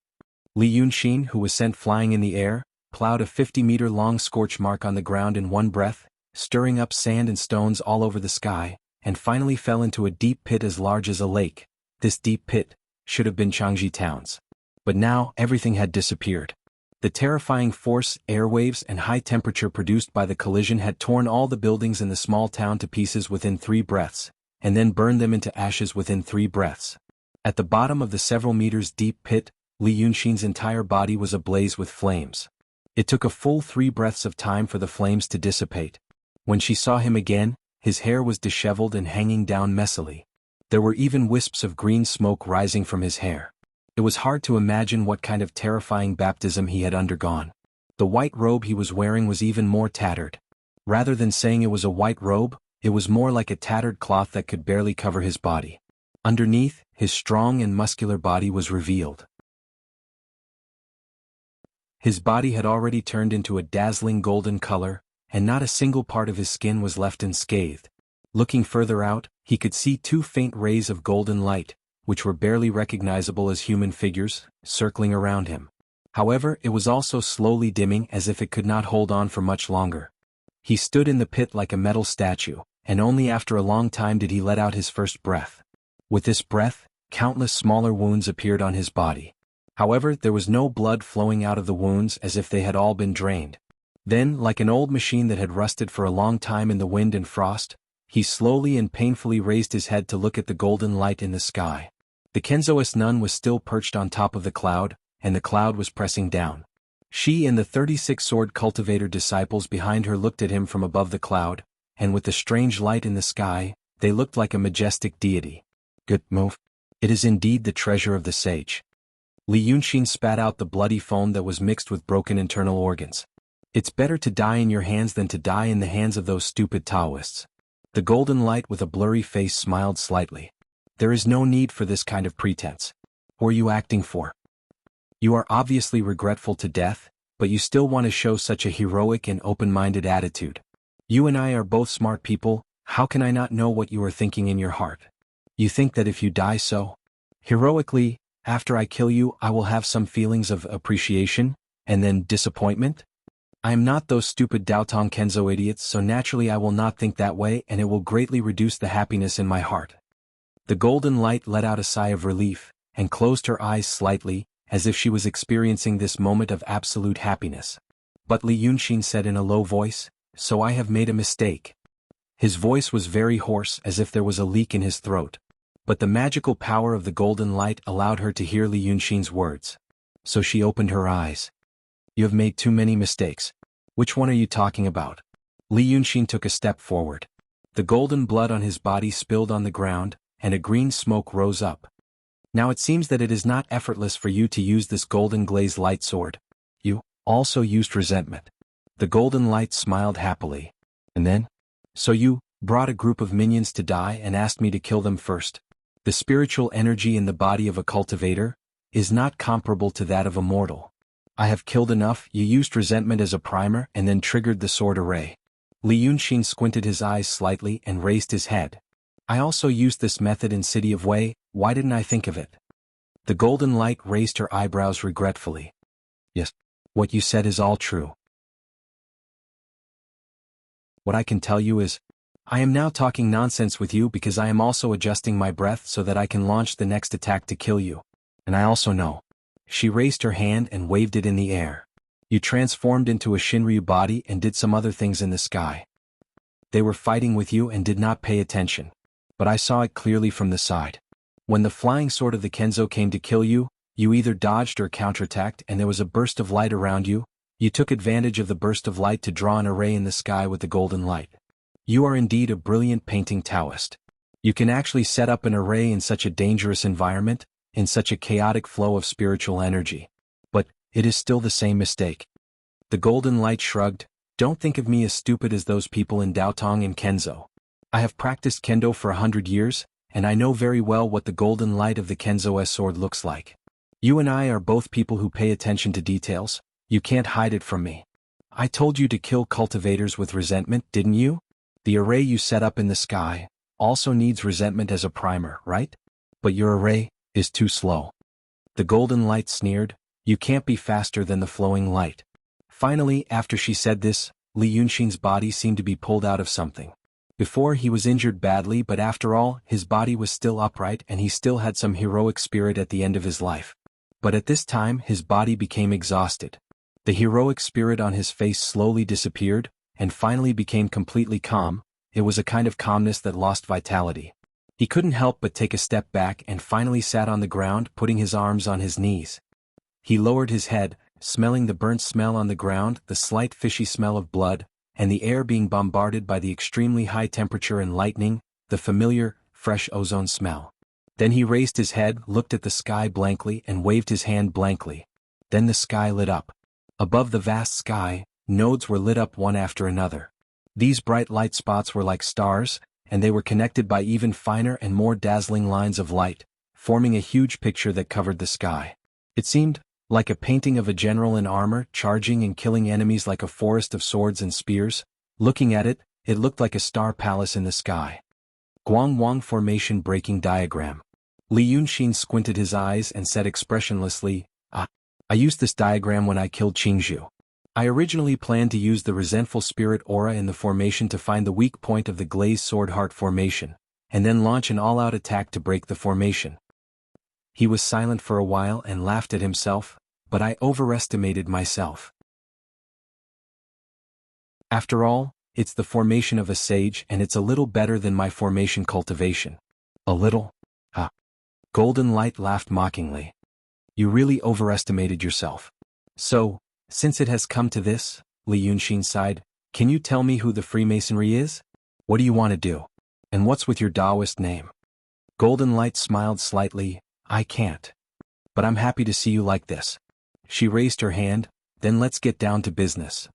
Li Yunxin, who was sent flying in the air, plowed a 50-meter-long scorch mark on the ground in one breath, stirring up sand and stones all over the sky, and finally fell into a deep pit as large as a lake. This deep pit should have been Changji Town's. But now, everything had disappeared. The terrifying force, airwaves, and high temperature produced by the collision had torn all the buildings in the small town to pieces within 3 breaths, and then burned them into ashes within 3 breaths. At the bottom of the several meters deep pit, Li Yunxin's entire body was ablaze with flames. It took a full 3 breaths of time for the flames to dissipate. When she saw him again, his hair was disheveled and hanging down messily. There were even wisps of green smoke rising from his hair. It was hard to imagine what kind of terrifying baptism he had undergone. The white robe he was wearing was even more tattered. Rather than saying it was a white robe, it was more like a tattered cloth that could barely cover his body. Underneath, his strong and muscular body was revealed. His body had already turned into a dazzling golden color, and not a single part of his skin was left unscathed. Looking further out, he could see 2 faint rays of golden light, which were barely recognizable as human figures, circling around him. However, it was also slowly dimming as if it could not hold on for much longer. He stood in the pit like a metal statue, and only after a long time did he let out his first breath. With this breath, countless smaller wounds appeared on his body. However, there was no blood flowing out of the wounds as if they had all been drained. Then, like an old machine that had rusted for a long time in the wind and frost, he slowly and painfully raised his head to look at the golden light in the sky. The Kenzoist nun was still perched on top of the cloud, and the cloud was pressing down. She and the 36 sword cultivator disciples behind her looked at him from above the cloud, and with the strange light in the sky, they looked like a majestic deity. Good move. It is indeed the treasure of the sage. Li Yunxin spat out the bloody foam that was mixed with broken internal organs. It's better to die in your hands than to die in the hands of those stupid Taoists. The golden light with a blurry face smiled slightly. There is no need for this kind of pretense. Who are you acting for? You are obviously regretful to death, but you still want to show such a heroic and open-minded attitude. You and I are both smart people, how can I not know what you are thinking in your heart? You think that if you die so heroically, after I kill you I will have some feelings of appreciation, and then disappointment? I am not those stupid Daotong Kenzo idiots, so naturally I will not think that way, and it will greatly reduce the happiness in my heart. The golden light let out a sigh of relief, and closed her eyes slightly, as if she was experiencing this moment of absolute happiness. But Li Yunxin said in a low voice, "So I have made a mistake." His voice was very hoarse, as if there was a leak in his throat. But the magical power of the golden light allowed her to hear Li Yunxin's words. So she opened her eyes. You have made too many mistakes. Which one are you talking about? Li Yunxin took a step forward. The golden blood on his body spilled on the ground, and a green smoke rose up. Now it seems that it is not effortless for you to use this golden glaze light sword. You also used resentment. The golden light smiled happily. And then? So you brought a group of minions to die and asked me to kill them first. The spiritual energy in the body of a cultivator is not comparable to that of a mortal. I have killed enough. You used resentment as a primer and then triggered the sword array. Li Yunxin squinted his eyes slightly and raised his head. I also used this method in City of Wei. Why didn't I think of it? The golden light raised her eyebrows regretfully. Yes, what you said is all true. What I can tell you is, I am now talking nonsense with you because I am also adjusting my breath so that I can launch the next attack to kill you. And I also know. She raised her hand and waved it in the air. You transformed into a Shinryu body and did some other things in the sky. They were fighting with you and did not pay attention. But I saw it clearly from the side. When the flying sword of the Kenzo came to kill you, you either dodged or counterattacked and there was a burst of light around you. You took advantage of the burst of light to draw an array in the sky with the golden light. You are indeed a brilliant painting Taoist. You can actually set up an array in such a dangerous environment, in such a chaotic flow of spiritual energy. But it is still the same mistake. The golden light shrugged. Don't think of me as stupid as those people in Daotong and Kenzo. I have practiced Kendo for 100 years, and I know very well what the golden light of the Kenzo sword looks like. You and I are both people who pay attention to details. You can't hide it from me. I told you to kill cultivators with resentment, didn't you? The array you set up in the sky also needs resentment as a primer, right? But your array is too slow. The golden light sneered. You can't be faster than the flowing light. Finally, after she said this, Li Yunxin's body seemed to be pulled out of something. Before he was injured badly, but after all, his body was still upright and he still had some heroic spirit at the end of his life. But at this time his body became exhausted. The heroic spirit on his face slowly disappeared, and finally became completely calm. It was a kind of calmness that lost vitality. He couldn't help but take a step back and finally sat on the ground, putting his arms on his knees. He lowered his head, smelling the burnt smell on the ground, the slight fishy smell of blood, and the air being bombarded by the extremely high temperature and lightning, the familiar, fresh ozone smell. Then he raised his head, looked at the sky blankly and waved his hand blankly. Then the sky lit up. Above the vast sky, nodes were lit up one after another. These bright light spots were like stars, and they were connected by even finer and more dazzling lines of light, forming a huge picture that covered the sky. It seemed like a painting of a general in armor charging and killing enemies like a forest of swords and spears. Looking at it, it looked like a star palace in the sky. Guangwang Formation Breaking Diagram. Li Yunxin squinted his eyes and said expressionlessly, I used this diagram when I killed Qingzhu. I originally planned to use the resentful spirit aura in the formation to find the weak point of the glazed sword heart formation, and then launch an all-out attack to break the formation. He was silent for a while and laughed at himself, but I overestimated myself. After all, it's the formation of a sage and it's a little better than my formation cultivation. A little? Golden Light laughed mockingly. You really overestimated yourself. So, since it has come to this, Li Yunxin sighed, can you tell me who the Freemasonry is? What do you want to do? And what's with your Taoist name? Golden Light smiled slightly. I can't. But I'm happy to see you like this. She raised her hand. Then let's get down to business.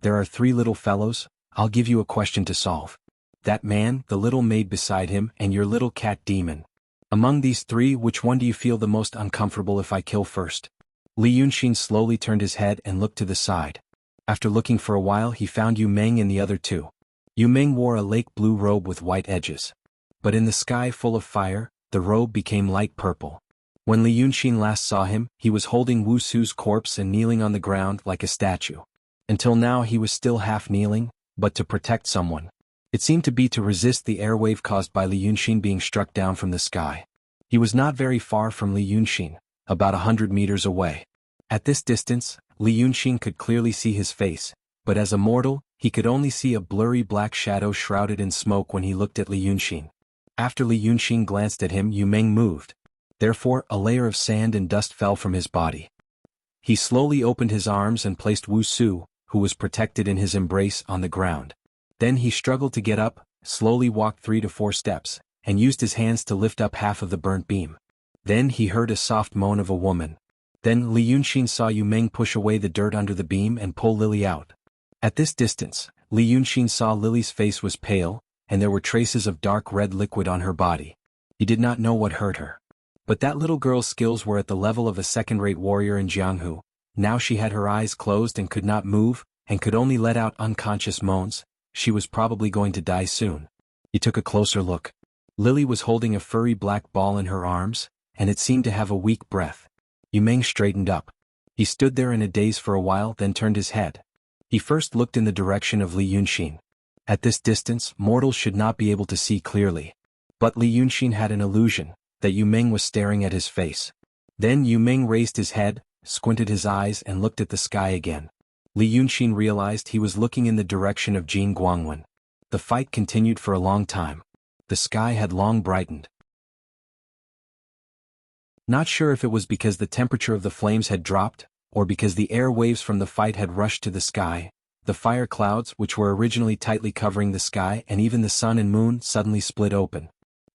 There are 3 little fellows. I'll give you a question to solve. That man, the little maid beside him, and your little cat demon. Among these 3, which one do you feel the most uncomfortable if I kill first? Li Yunxin slowly turned his head and looked to the side. After looking for a while he found Yu Meng and the other 2. Yu Meng wore a lake blue robe with white edges. But in the sky full of fire, the robe became light purple. When Li Yunxin last saw him, he was holding Wu Su's corpse and kneeling on the ground like a statue. Until now he was still half kneeling, but to protect someone. It seemed to be to resist the airwave caused by Li Yunxin being struck down from the sky. He was not very far from Li Yunxin, about 100 meters away. At this distance, Li Yunxin could clearly see his face, but as a mortal, he could only see a blurry black shadow shrouded in smoke when he looked at Li Yunxin. After Li Yunxin glanced at him, Yu Meng moved. Therefore, a layer of sand and dust fell from his body. He slowly opened his arms and placed Wuxia, who was protected in his embrace, on the ground. Then he struggled to get up, slowly walked 3 to 4 steps, and used his hands to lift up half of the burnt beam. Then he heard a soft moan of a woman. Then Li Yunxin saw Yu Meng push away the dirt under the beam and pull Lily out. At this distance, Li Yunxin saw Lily's face was pale, and there were traces of dark red liquid on her body. He did not know what hurt her. But that little girl's skills were at the level of a second-rate warrior in Jianghu. Now she had her eyes closed and could not move, and could only let out unconscious moans. She was probably going to die soon. He took a closer look. Lily was holding a furry black ball in her arms, and it seemed to have a weak breath. Yu Meng straightened up. He stood there in a daze for a while, then turned his head. He first looked in the direction of Li Yunxin. At this distance, mortals should not be able to see clearly. But Li Yunxin had an illusion that Yu Meng was staring at his face. Then Yu Meng raised his head, squinted his eyes and looked at the sky again. Li Yunxin realized he was looking in the direction of Jin Guangwen. The fight continued for a long time. The sky had long brightened. Not sure if it was because the temperature of the flames had dropped, or because the air waves from the fight had rushed to the sky. The fire clouds, which were originally tightly covering the sky and even the sun and moon, suddenly split open.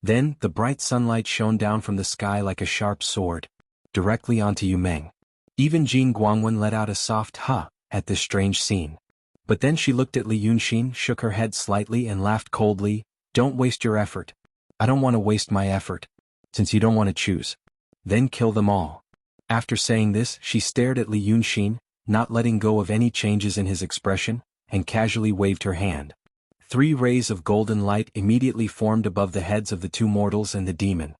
Then, the bright sunlight shone down from the sky like a sharp sword, directly onto Yu Meng. Even Jin Guangwen let out a soft "huh" at this strange scene. But then she looked at Li Yunxin, shook her head slightly and laughed coldly. "Don't waste your effort." "I don't want to waste my effort. Since you don't want to choose. Then kill them all." After saying this, she stared at Li Yunxin, not letting go of any changes in his expression, and casually waved her hand. 3 rays of golden light immediately formed above the heads of the 2 mortals and the demon.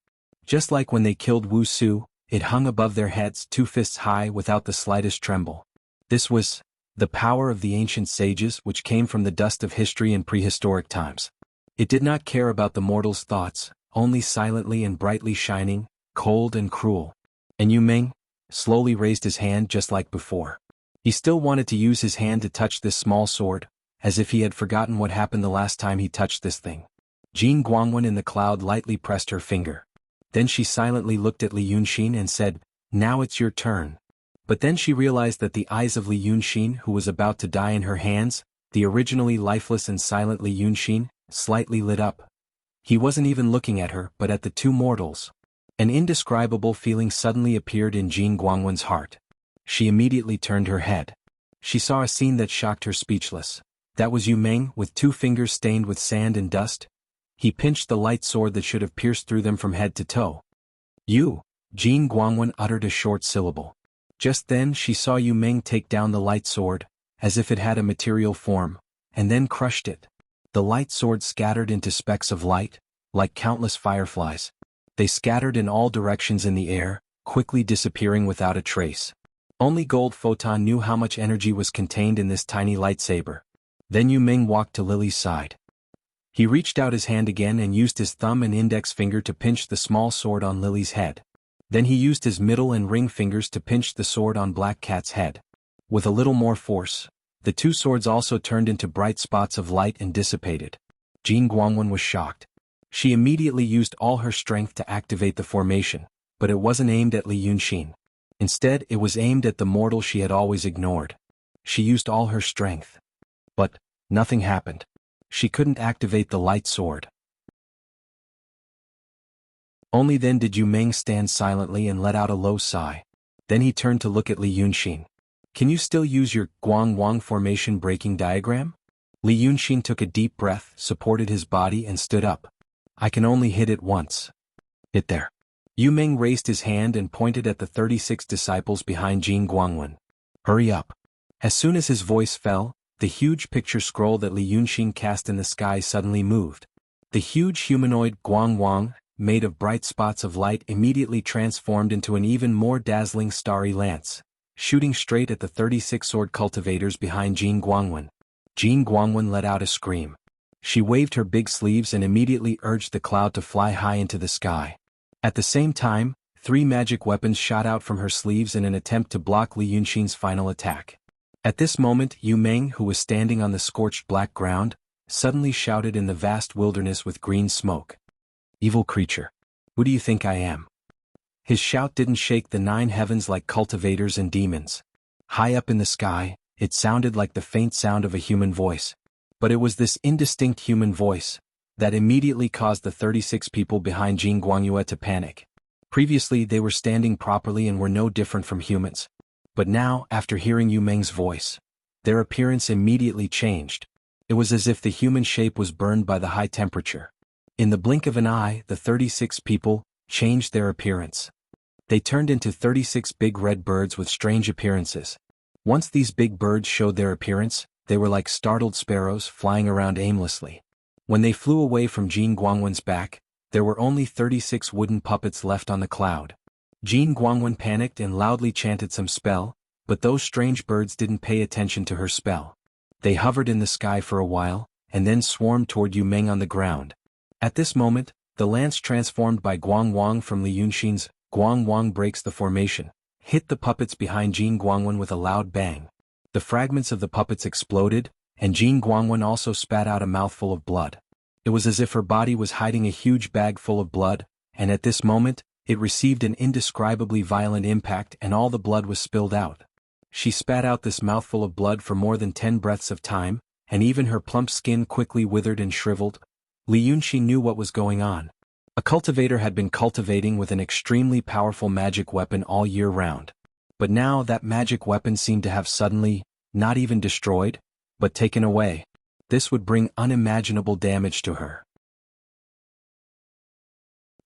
Just like when they killed Wuxia, it hung above their heads 2 fists high without the slightest tremble. This was the power of the ancient sages, which came from the dust of history in prehistoric times. It did not care about the mortals' thoughts, only silently and brightly shining, cold and cruel. And Yu Meng slowly raised his hand just like before. He still wanted to use his hand to touch this small sword, as if he had forgotten what happened the last time he touched this thing. Jin Guangwen in the cloud lightly pressed her finger. Then she silently looked at Li Yunxin and said, "Now it's your turn." But then she realized that the eyes of Li Yunxin, who was about to die in her hands, the originally lifeless and silent Li Yunxin, slightly lit up. He wasn't even looking at her but at the 2 mortals. An indescribable feeling suddenly appeared in Jin Guangwen's heart. She immediately turned her head. She saw a scene that shocked her speechless. That was Yu Meng with 2 fingers stained with sand and dust. He pinched the light sword that should have pierced through them from head to toe. "You!" Jin Guangwen uttered a short syllable. Just then she saw Yu Meng take down the light sword, as if it had a material form, and then crushed it. The light sword scattered into specks of light, like countless fireflies. They scattered in all directions in the air, quickly disappearing without a trace. Only Gold Photon knew how much energy was contained in this tiny lightsaber. Then Yu Meng walked to Lily's side. He reached out his hand again and used his thumb and index finger to pinch the small sword on Lily's head. Then he used his middle and ring fingers to pinch the sword on Black Cat's head. With a little more force, the 2 swords also turned into bright spots of light and dissipated. Jin Guangwen was shocked. She immediately used all her strength to activate the formation, but it wasn't aimed at Li Yunxin. Instead, it was aimed at the mortal she had always ignored. She used all her strength. But nothing happened. She couldn't activate the light sword. Only then did Yu Meng stand silently and let out a low sigh. Then he turned to look at Li Yunxin. "Can you still use your Guang Wang formation breaking diagram?" Li Yunxin took a deep breath, supported his body and stood up. "I can only hit it once." "Hit there." Yu Meng raised his hand and pointed at the 36 disciples behind Jin Guangwen. "Hurry up." As soon as his voice fell, the huge picture scroll that Li Yunxin cast in the sky suddenly moved. The huge humanoid Guang Wang, made of bright spots of light, immediately transformed into an even more dazzling starry lance, shooting straight at the 36 sword cultivators behind Jin Guangwen. Jin Guangwen let out a scream. She waved her big sleeves and immediately urged the cloud to fly high into the sky. At the same time, 3 magic weapons shot out from her sleeves in an attempt to block Li Yunxin's final attack. At this moment, Yu Meng, who was standing on the scorched black ground, suddenly shouted in the vast wilderness with green smoke. "Evil creature! Who do you think I am?" His shout didn't shake the 9 heavens like cultivators and demons. High up in the sky, it sounded like the faint sound of a human voice. But it was this indistinct human voice that immediately caused the 36 people behind Jin Guangyue to panic. Previously they were standing properly and were no different from humans. But now, after hearing Yu Meng's voice, their appearance immediately changed. It was as if the human shape was burned by the high temperature. In the blink of an eye, the 36 people changed their appearance. They turned into 36 big red birds with strange appearances. Once these big birds showed their appearance, they were like startled sparrows flying around aimlessly. When they flew away from Jin Guangwen's back, there were only 36 wooden puppets left on the cloud. Jin Guangwen panicked and loudly chanted some spell, but those strange birds didn't pay attention to her spell. They hovered in the sky for a while, and then swarmed toward Yu Meng on the ground. At this moment, the lance transformed by Guang Wang from Li Yunxin's Guang Wang breaks the formation, hit the puppets behind Jin Guangwen with a loud bang. The fragments of the puppets exploded, and Jin Guangwen also spat out a mouthful of blood. It was as if her body was hiding a huge bag full of blood, and at this moment, it received an indescribably violent impact and all the blood was spilled out. She spat out this mouthful of blood for more than 10 breaths of time, and even her plump skin quickly withered and shriveled. Li Yunxin knew what was going on. A cultivator had been cultivating with an extremely powerful magic weapon all year round. But now that magic weapon seemed to have suddenly, not even destroyed, but taken away. This would bring unimaginable damage to her.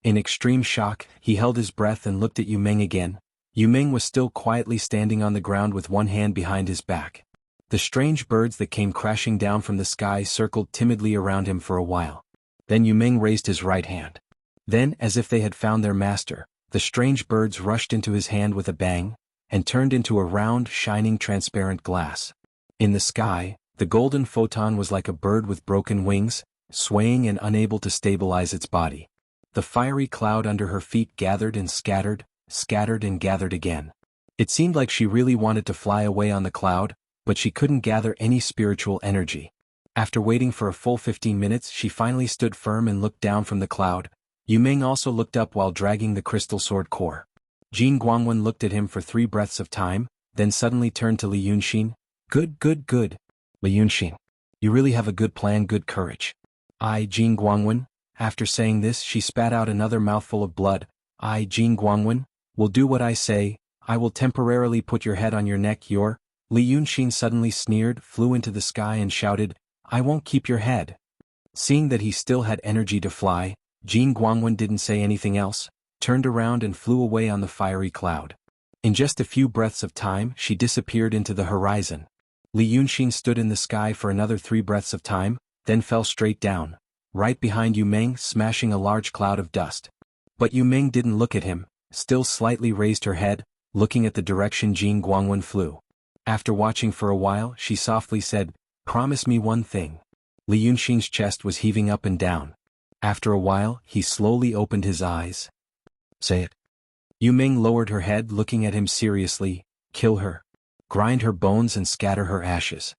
In extreme shock, he held his breath and looked at Yu Meng again. Yu Meng was still quietly standing on the ground with one hand behind his back. The strange birds that came crashing down from the sky circled timidly around him for a while. Then Yu Meng raised his right hand. Then, as if they had found their master, the strange birds rushed into his hand with a bang, and turned into a round, shining, transparent glass. In the sky, the golden photon was like a bird with broken wings, swaying and unable to stabilize its body. The fiery cloud under her feet gathered and scattered, scattered and gathered again. It seemed like she really wanted to fly away on the cloud, but she couldn't gather any spiritual energy. After waiting for a full 15 minutes, she finally stood firm and looked down from the cloud. Yu Meng also looked up while dragging the crystal sword core. Jin Guangwen looked at him for 3 breaths of time, then suddenly turned to Li Yunxin. Good, good, good. Li Yunxin. You really have a good plan, good courage. Jin Guangwen. After saying this, she spat out another mouthful of blood. Jin Guangwen, will do what I say. I will temporarily put your head on your neck. Li Yunxin suddenly sneered, flew into the sky and shouted, I won't keep your head. Seeing that he still had energy to fly, Jin Guangwen didn't say anything else, turned around and flew away on the fiery cloud. In just a few breaths of time, she disappeared into the horizon. Li Yunxin stood in the sky for another 3 breaths of time, then fell straight down, right behind Yu Meng, smashing a large cloud of dust. But Yu Meng didn't look at him, still slightly raised her head, looking at the direction Jin Guangwen flew. After watching for a while, she softly said, Promise me one thing. Li Yunxin's chest was heaving up and down. After a while, he slowly opened his eyes. Say it. Yu Meng lowered her head, looking at him seriously. Kill her. Grind her bones and scatter her ashes.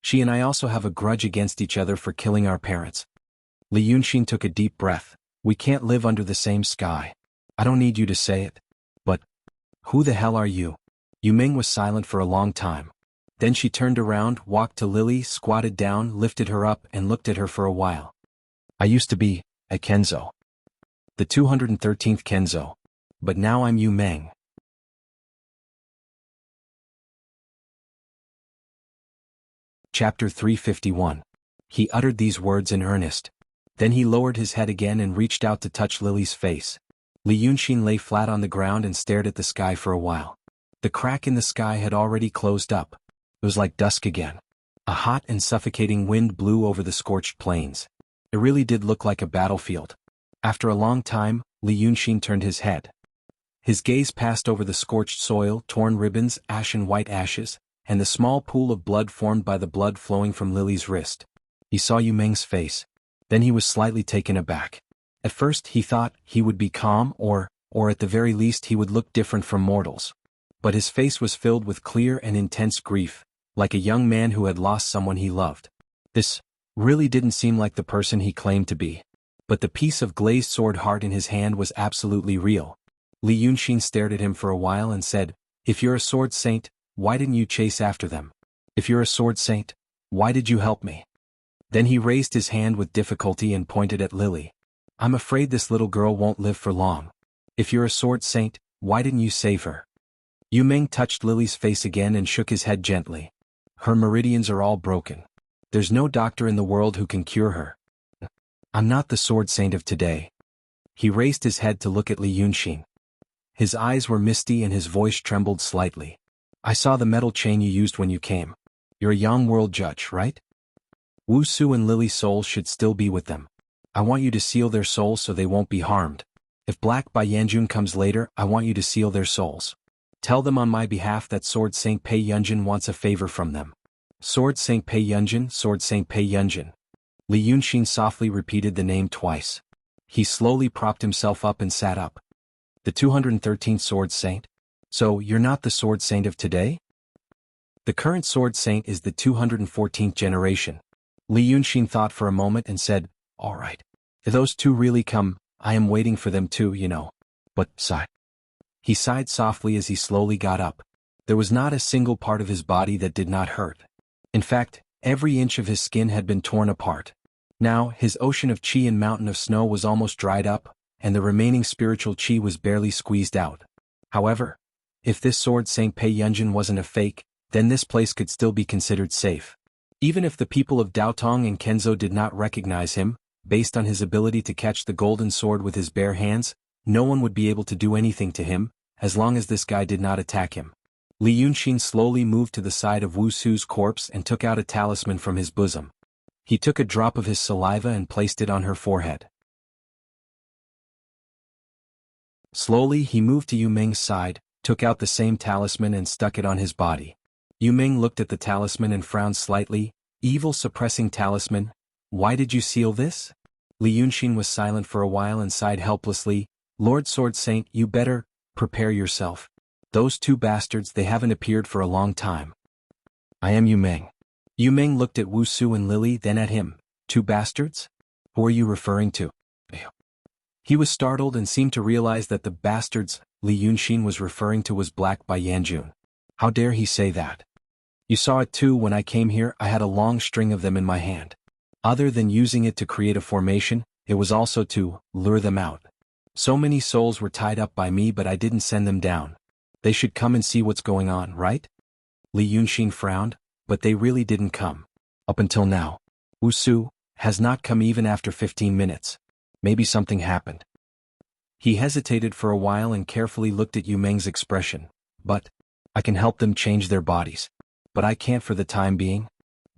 She and I also have a grudge against each other for killing our parents. Li Yunxin took a deep breath. We can't live under the same sky. I don't need you to say it. But who the hell are you? Yu Meng was silent for a long time. Then she turned around, walked to Lily, squatted down, lifted her up, and looked at her for a while. I used to be a Kenzo. The 213th Kenzo. But now I'm Yu Meng. Chapter 351. He uttered these words in earnest. Then he lowered his head again and reached out to touch Lily's face. Li Yunxin lay flat on the ground and stared at the sky for a while. The crack in the sky had already closed up. It was like dusk again. A hot and suffocating wind blew over the scorched plains. It really did look like a battlefield. After a long time, Li Yunxin turned his head. His gaze passed over the scorched soil, torn ribbons, ashen white ashes, and the small pool of blood formed by the blood flowing from Lily's wrist. He saw Yu Meng's face. Then he was slightly taken aback. At first he thought he would be calm or at the very least he would look different from mortals. But his face was filled with clear and intense grief, like a young man who had lost someone he loved. This really didn't seem like the person he claimed to be. But the piece of glazed sword heart in his hand was absolutely real. Li Yunxin stared at him for a while and said, "If you're a sword saint, why didn't you chase after them? If you're a sword saint, why did you help me?" Then he raised his hand with difficulty and pointed at Lily. "I'm afraid this little girl won't live for long. If you're a sword saint, why didn't you save her?" Yu Meng touched Lily's face again and shook his head gently. "Her meridians are all broken. There's no doctor in the world who can cure her. I'm not the sword saint of today." He raised his head to look at Li Yunxin. His eyes were misty and his voice trembled slightly. "I saw the metal chain you used when you came. You're a Yang world judge, right? Wu Su and Lily's souls should still be with them. I want you to seal their souls so they won't be harmed. If Black Bai Yanjun comes later, I want you to seal their souls. Tell them on my behalf that Sword Saint Pei Yunjin wants a favor from them." "Sword Saint Pei Yunjin, Sword Saint Pei Yunjin." Li Yunxin softly repeated the name twice. He slowly propped himself up and sat up. "The 213th Sword Saint? So, you're not the Sword Saint of today?" "The current Sword Saint is the 214th generation." Li Yunxin thought for a moment and said, "All right. If those two really come, I am waiting for them too, you know." But, sigh. He sighed softly as he slowly got up. There was not a single part of his body that did not hurt. In fact, every inch of his skin had been torn apart. Now, his ocean of qi and mountain of snow was almost dried up, and the remaining spiritual qi was barely squeezed out. However, if this Sword Saint Pei Yunjin wasn't a fake, then this place could still be considered safe. Even if the people of Daotong and Kenzo did not recognize him, based on his ability to catch the golden sword with his bare hands, no one would be able to do anything to him, as long as this guy did not attack him. Li Yunxin slowly moved to the side of Wu Su's corpse and took out a talisman from his bosom. He took a drop of his saliva and placed it on her forehead. Slowly he moved to Yu Meng's side, took out the same talisman and stuck it on his body. Yu Meng looked at the talisman and frowned slightly. "Evil suppressing talisman? Why did you seal this?" Li Yunxin was silent for a while and sighed helplessly. "Lord Sword Saint, you better prepare yourself. Those two bastards, they haven't appeared for a long time." "I am Yu Meng." Yu Meng looked at Wu Su and Lily, then at him. "Two bastards? Who are you referring to?" He was startled and seemed to realize that the bastards Li Yunxin was referring to was Black Bai Yanjun. How dare he say that? "You saw it too. When I came here, I had a long string of them in my hand. Other than using it to create a formation, it was also to lure them out. So many souls were tied up by me, but I didn't send them down. They should come and see what's going on, right?" Li Yunxin frowned, "But they really didn't come. Up until now. Wu Su has not come even after 15 minutes. Maybe something happened." He hesitated for a while and carefully looked at Yu Meng's expression. "But I can help them change their bodies. But I can't for the time being.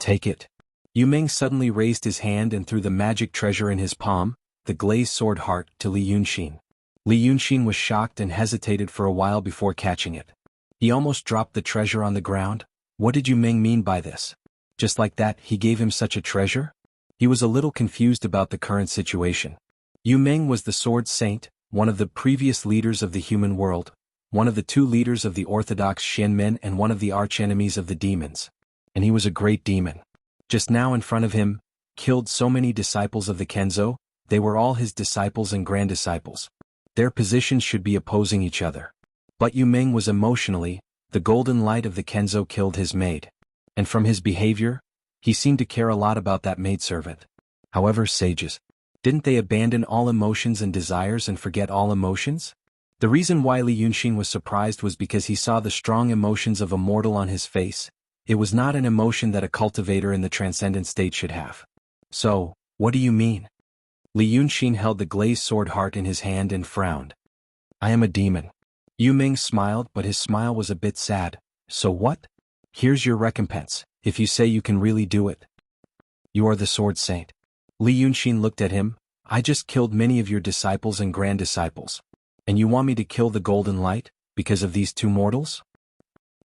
Take it." Yu Meng suddenly raised his hand and threw the magic treasure in his palm, the glazed sword heart, to Li Yunxin. Li Yunxin was shocked and hesitated for a while before catching it. He almost dropped the treasure on the ground. What did Yu Meng mean by this? Just like that, he gave him such a treasure? He was a little confused about the current situation. Yu Meng was the Sword Saint, one of the previous leaders of the human world, one of the two leaders of the orthodox Shenmen and one of the archenemies of the demons. And he was a great demon. Just now in front of him, killed so many disciples of the Kenzo, they were all his disciples and grand-disciples. Their positions should be opposing each other. But Yu Meng was emotionally, the golden light of the Kenzo killed his maid. And from his behavior, he seemed to care a lot about that maidservant. However, sages, didn't they abandon all emotions and desires and forget all emotions? The reason why Li Yunxin was surprised was because he saw the strong emotions of a mortal on his face. It was not an emotion that a cultivator in the transcendent state should have. "So, what do you mean?" Li Yunxin held the glazed sword heart in his hand and frowned. "I am a demon." Yu Meng smiled, but his smile was a bit sad. "So what? Here's your recompense, if you say you can really do it." "You are the Sword Saint." Li Yunxin looked at him. "I just killed many of your disciples and grand-disciples. And you want me to kill the golden light, because of these two mortals?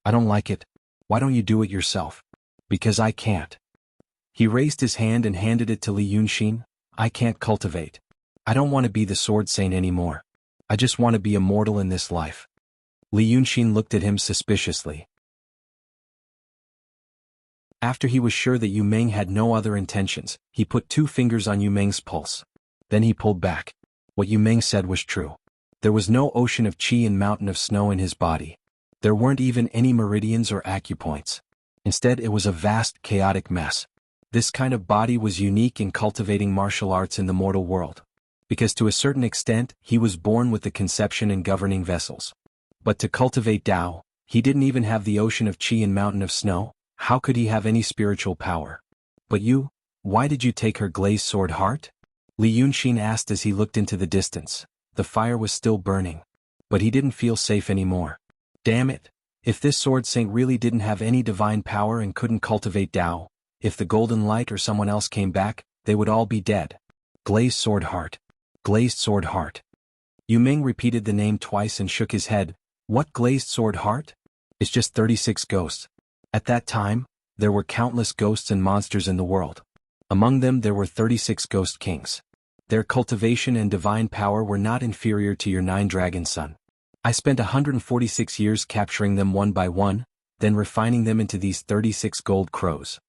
I don't like it. Why don't you do it yourself?" "Because I can't." He raised his hand and handed it to Li Yunxin. "I can't cultivate. I don't want to be the Sword Saint anymore. I just want to be immortal in this life." Li Yunxin looked at him suspiciously. After he was sure that Yu Meng had no other intentions, he put 2 fingers on Yu Meng's pulse. Then he pulled back. What Yu Meng said was true. There was no ocean of chi and mountain of snow in his body. There weren't even any meridians or acupoints. Instead, it was a vast, chaotic mess. This kind of body was unique in cultivating martial arts in the mortal world. Because to a certain extent, he was born with the conception and governing vessels. But to cultivate Tao, he didn't even have the ocean of chi and mountain of snow. How could he have any spiritual power? But you, why did you take her glazed sword heart? Li Yunxin asked as he looked into the distance. The fire was still burning. But he didn't feel safe anymore. Damn it! If this sword saint really didn't have any divine power and couldn't cultivate Tao, if the golden light or someone else came back, they would all be dead. Glazed sword heart. Glazed sword heart. Yu Ming repeated the name twice and shook his head. What glazed sword heart? It's just 36 ghosts. At that time, there were countless ghosts and monsters in the world. Among them there were 36 ghost kings. Their cultivation and divine power were not inferior to your 9-dragon son. I spent 146 years capturing them one by one, then refining them into these 36 gold crows.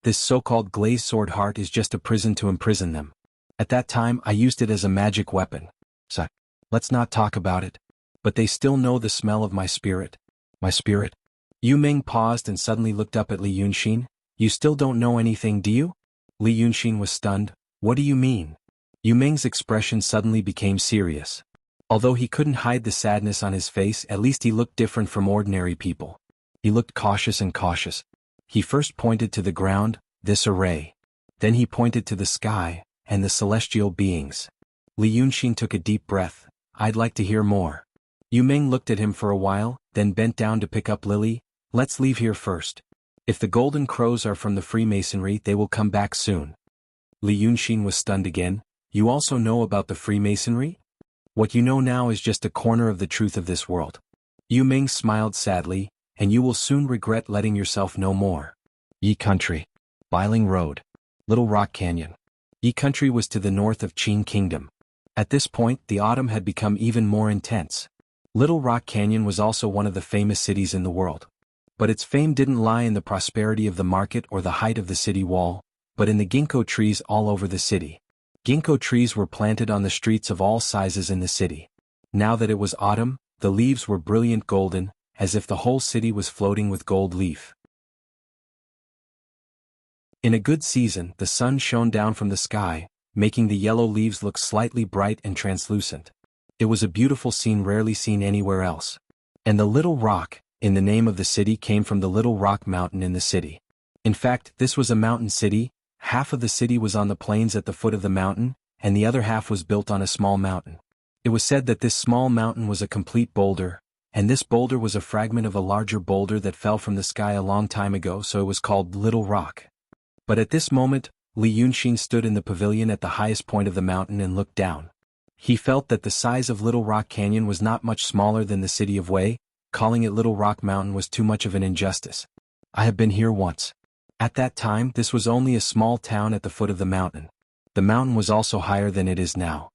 This so-called glazed sword heart is just a prison to imprison them. At that time I used it as a magic weapon. So, let's not talk about it. But they still know the smell of my spirit. My spirit? Yu Ming paused and suddenly looked up at Li Yunxin. You still don't know anything, do you? Li Yunxin was stunned. What do you mean? Yu Ming's expression suddenly became serious. Although he couldn't hide the sadness on his face, at least he looked different from ordinary people. He looked cautious and cautious. He first pointed to the ground, this array. Then he pointed to the sky, and the celestial beings. Li Yunxin took a deep breath. I'd like to hear more. Yu Ming looked at him for a while, then bent down to pick up Lily. Let's leave here first. If the golden crows are from the Freemasonry, they will come back soon. Li Yunxin was stunned again. You also know about the Freemasonry? What you know now is just a corner of the truth of this world. Yu Ming smiled sadly, and you will soon regret letting yourself know more. Yi Country. Biling Road. Little Rock Canyon. Yi Country was to the north of Qing Kingdom. At this point, the autumn had become even more intense. Little Rock Canyon was also one of the famous cities in the world. But its fame didn't lie in the prosperity of the market or the height of the city wall, but in the ginkgo trees all over the city. Ginkgo trees were planted on the streets of all sizes in the city. Now that it was autumn, the leaves were brilliant golden, as if the whole city was floating with gold leaf. In a good season, the sun shone down from the sky, making the yellow leaves look slightly bright and translucent. It was a beautiful scene rarely seen anywhere else. And the Little Rock, in the name of the city, came from the Little Rock Mountain in the city. In fact, this was a mountain city. Half of the city was on the plains at the foot of the mountain, and the other half was built on a small mountain. It was said that this small mountain was a complete boulder, and this boulder was a fragment of a larger boulder that fell from the sky a long time ago, so it was called Little Rock. But at this moment, Li Yunxin stood in the pavilion at the highest point of the mountain and looked down. He felt that the size of Little Rock Canyon was not much smaller than the city of Wei. Calling it Little Rock Mountain was too much of an injustice. I have been here once. At that time, this was only a small town at the foot of the mountain. The mountain was also higher than it is now.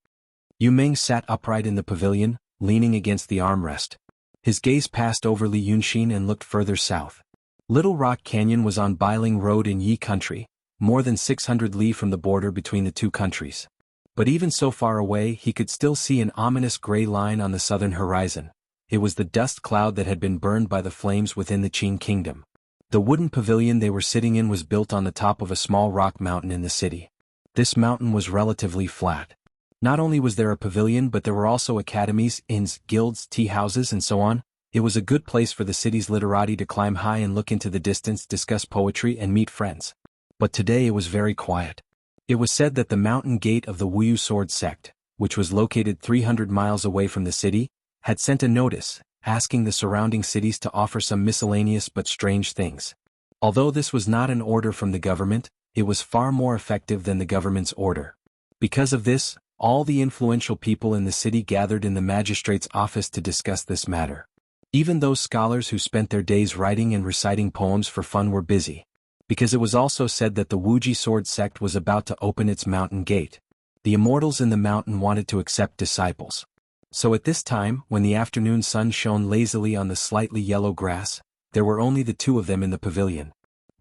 Yu Ming sat upright in the pavilion, leaning against the armrest. His gaze passed over Li Yunxin and looked further south. Little Rock Canyon was on Biling Road in Yi Country, more than 600 li from the border between the two countries. But even so far away, he could still see an ominous gray line on the southern horizon. It was the dust cloud that had been burned by the flames within the Qing Kingdom. The wooden pavilion they were sitting in was built on the top of a small rock mountain in the city. This mountain was relatively flat. Not only was there a pavilion, but there were also academies, inns, guilds, tea houses, and so on. It was a good place for the city's literati to climb high and look into the distance, discuss poetry, and meet friends. But today it was very quiet. It was said that the mountain gate of the Wuyu sword sect, which was located 300 miles away from the city, had sent a notice, asking the surrounding cities to offer some miscellaneous but strange things. Although this was not an order from the government, it was far more effective than the government's order. Because of this, all the influential people in the city gathered in the magistrate's office to discuss this matter. Even those scholars who spent their days writing and reciting poems for fun were busy. Because it was also said that the Wuji sword sect was about to open its mountain gate. The immortals in the mountain wanted to accept disciples. So at this time, when the afternoon sun shone lazily on the slightly yellow grass, there were only the two of them in the pavilion.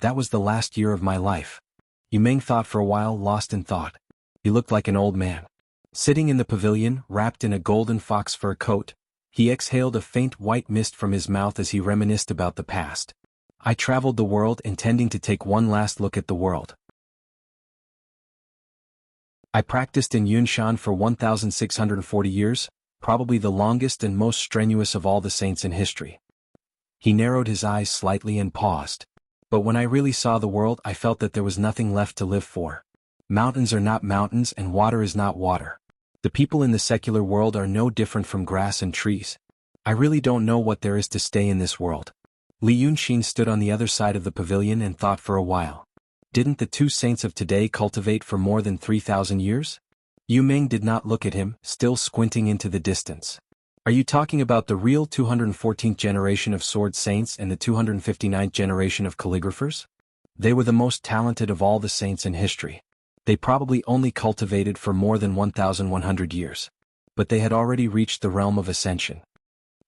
That was the last year of my life. Yu Ming thought for a while, lost in thought. He looked like an old man. Sitting in the pavilion, wrapped in a golden fox fur coat, he exhaled a faint white mist from his mouth as he reminisced about the past. I traveled the world intending to take one last look at the world. I practiced in Yunshan for 1,640 years, probably the longest and most strenuous of all the saints in history. He narrowed his eyes slightly and paused. But when I really saw the world, I felt that there was nothing left to live for. Mountains are not mountains and water is not water. The people in the secular world are no different from grass and trees. I really don't know what there is to stay in this world. Li Yunxin stood on the other side of the pavilion and thought for a while. Didn't the two saints of today cultivate for more than 3,000 years? Yu Meng did not look at him, still squinting into the distance. Are you talking about the real 214th generation of sword saints and the 259th generation of calligraphers? They were the most talented of all the saints in history. They probably only cultivated for more than 1,100 years. But they had already reached the realm of ascension.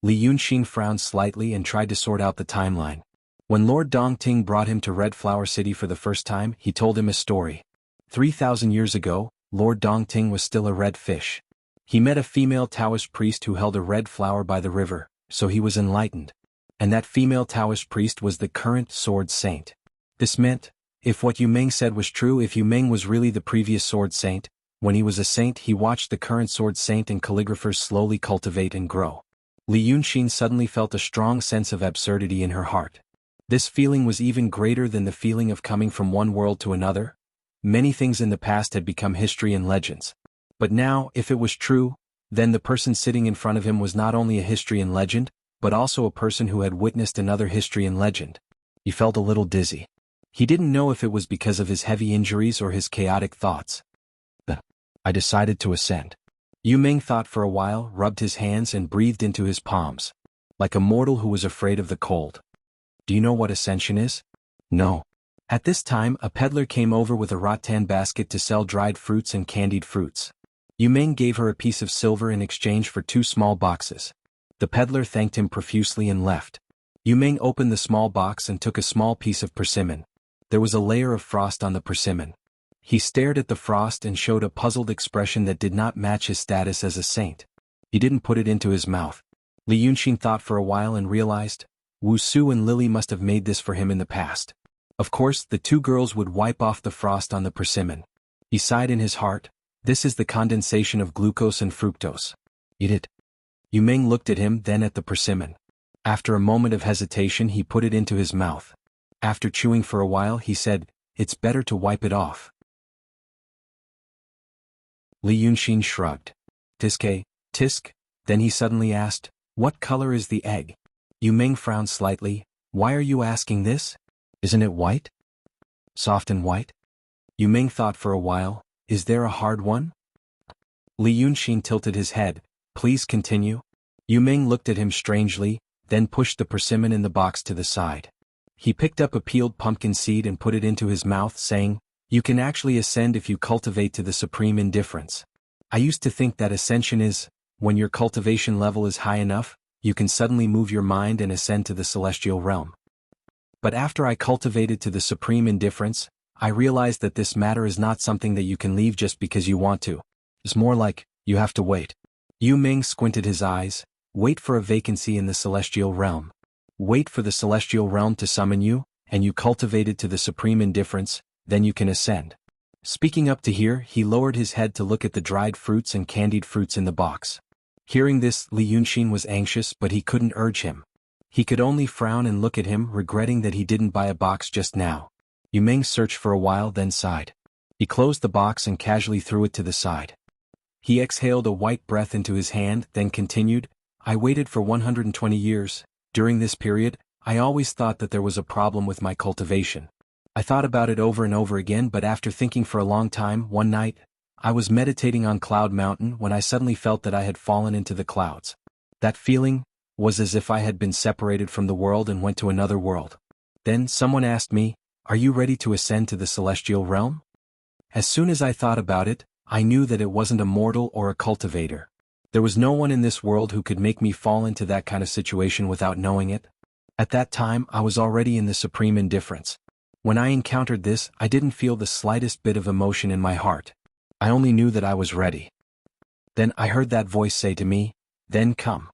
Li Yunxin frowned slightly and tried to sort out the timeline. When Lord Dongting brought him to Red Flower City for the first time, he told him a story. 3,000 years ago, Lord Dongting was still a red fish. He met a female Taoist priest who held a red flower by the river, so he was enlightened. And that female Taoist priest was the current sword saint. This meant, if what Yu Meng said was true, if Yu Meng was really the previous sword saint, when he was a saint he watched the current sword saint and calligraphers slowly cultivate and grow. Li Yunxin suddenly felt a strong sense of absurdity in her heart. This feeling was even greater than the feeling of coming from one world to another. Many things in the past had become history and legends. But now, if it was true, then the person sitting in front of him was not only a history and legend, but also a person who had witnessed another history and legend. He felt a little dizzy. He didn't know if it was because of his heavy injuries or his chaotic thoughts. I decided to ascend. Yu Meng thought for a while, rubbed his hands and breathed into his palms. Like a mortal who was afraid of the cold. Do you know what ascension is? No. At this time, a peddler came over with a rattan basket to sell dried fruits and candied fruits. Yu Meng gave her a piece of silver in exchange for 2 small boxes. The peddler thanked him profusely and left. Yu Meng opened the small box and took a small piece of persimmon. There was a layer of frost on the persimmon. He stared at the frost and showed a puzzled expression that did not match his status as a saint. He didn't put it into his mouth. Li Yunxin thought for a while and realized, Wuxia and Lily must have made this for him in the past. Of course, the 2 girls would wipe off the frost on the persimmon. He sighed in his heart, this is the condensation of glucose and fructose. Eat it. Yu Meng looked at him, then at the persimmon. After a moment of hesitation he put it into his mouth. After chewing for a while he said, it's better to wipe it off. Li Yunxin shrugged. Tisk. Then he suddenly asked, what color is the egg? Yu Meng frowned slightly, why are you asking this? Isn't it white? Soft and white? Yu Meng thought for a while, is there a hard one? Li Yunxin tilted his head, please continue. Yu Meng looked at him strangely, then pushed the persimmon in the box to the side. He picked up a peeled pumpkin seed and put it into his mouth, saying, you can actually ascend if you cultivate to the supreme indifference. I used to think that ascension is, when your cultivation level is high enough, you can suddenly move your mind and ascend to the celestial realm. But after I cultivated to the supreme indifference, I realized that this matter is not something that you can leave just because you want to. It's more like, you have to wait. Yu Meng squinted his eyes, wait for a vacancy in the celestial realm. Wait for the celestial realm to summon you, and you cultivated to the supreme indifference, then you can ascend. Speaking up to here, he lowered his head to look at the dried fruits and candied fruits in the box. Hearing this, Li Yunxin was anxious, but he couldn't urge him. He could only frown and look at him, regretting that he didn't buy a box just now. Yu Meng searched for a while, then sighed. He closed the box and casually threw it to the side. He exhaled a white breath into his hand, then continued, I waited for 120 years. During this period, I always thought that there was a problem with my cultivation. I thought about it over and over again, but after thinking for a long time, one night, I was meditating on Cloud Mountain when I suddenly felt that I had fallen into the clouds. That feeling was as if I had been separated from the world and went to another world. Then someone asked me, are you ready to ascend to the celestial realm? As soon as I thought about it, I knew that it wasn't a mortal or a cultivator. There was no one in this world who could make me fall into that kind of situation without knowing it. At that time, I was already in the supreme indifference. When I encountered this, I didn't feel the slightest bit of emotion in my heart. I only knew that I was ready. Then I heard that voice say to me, "Then come."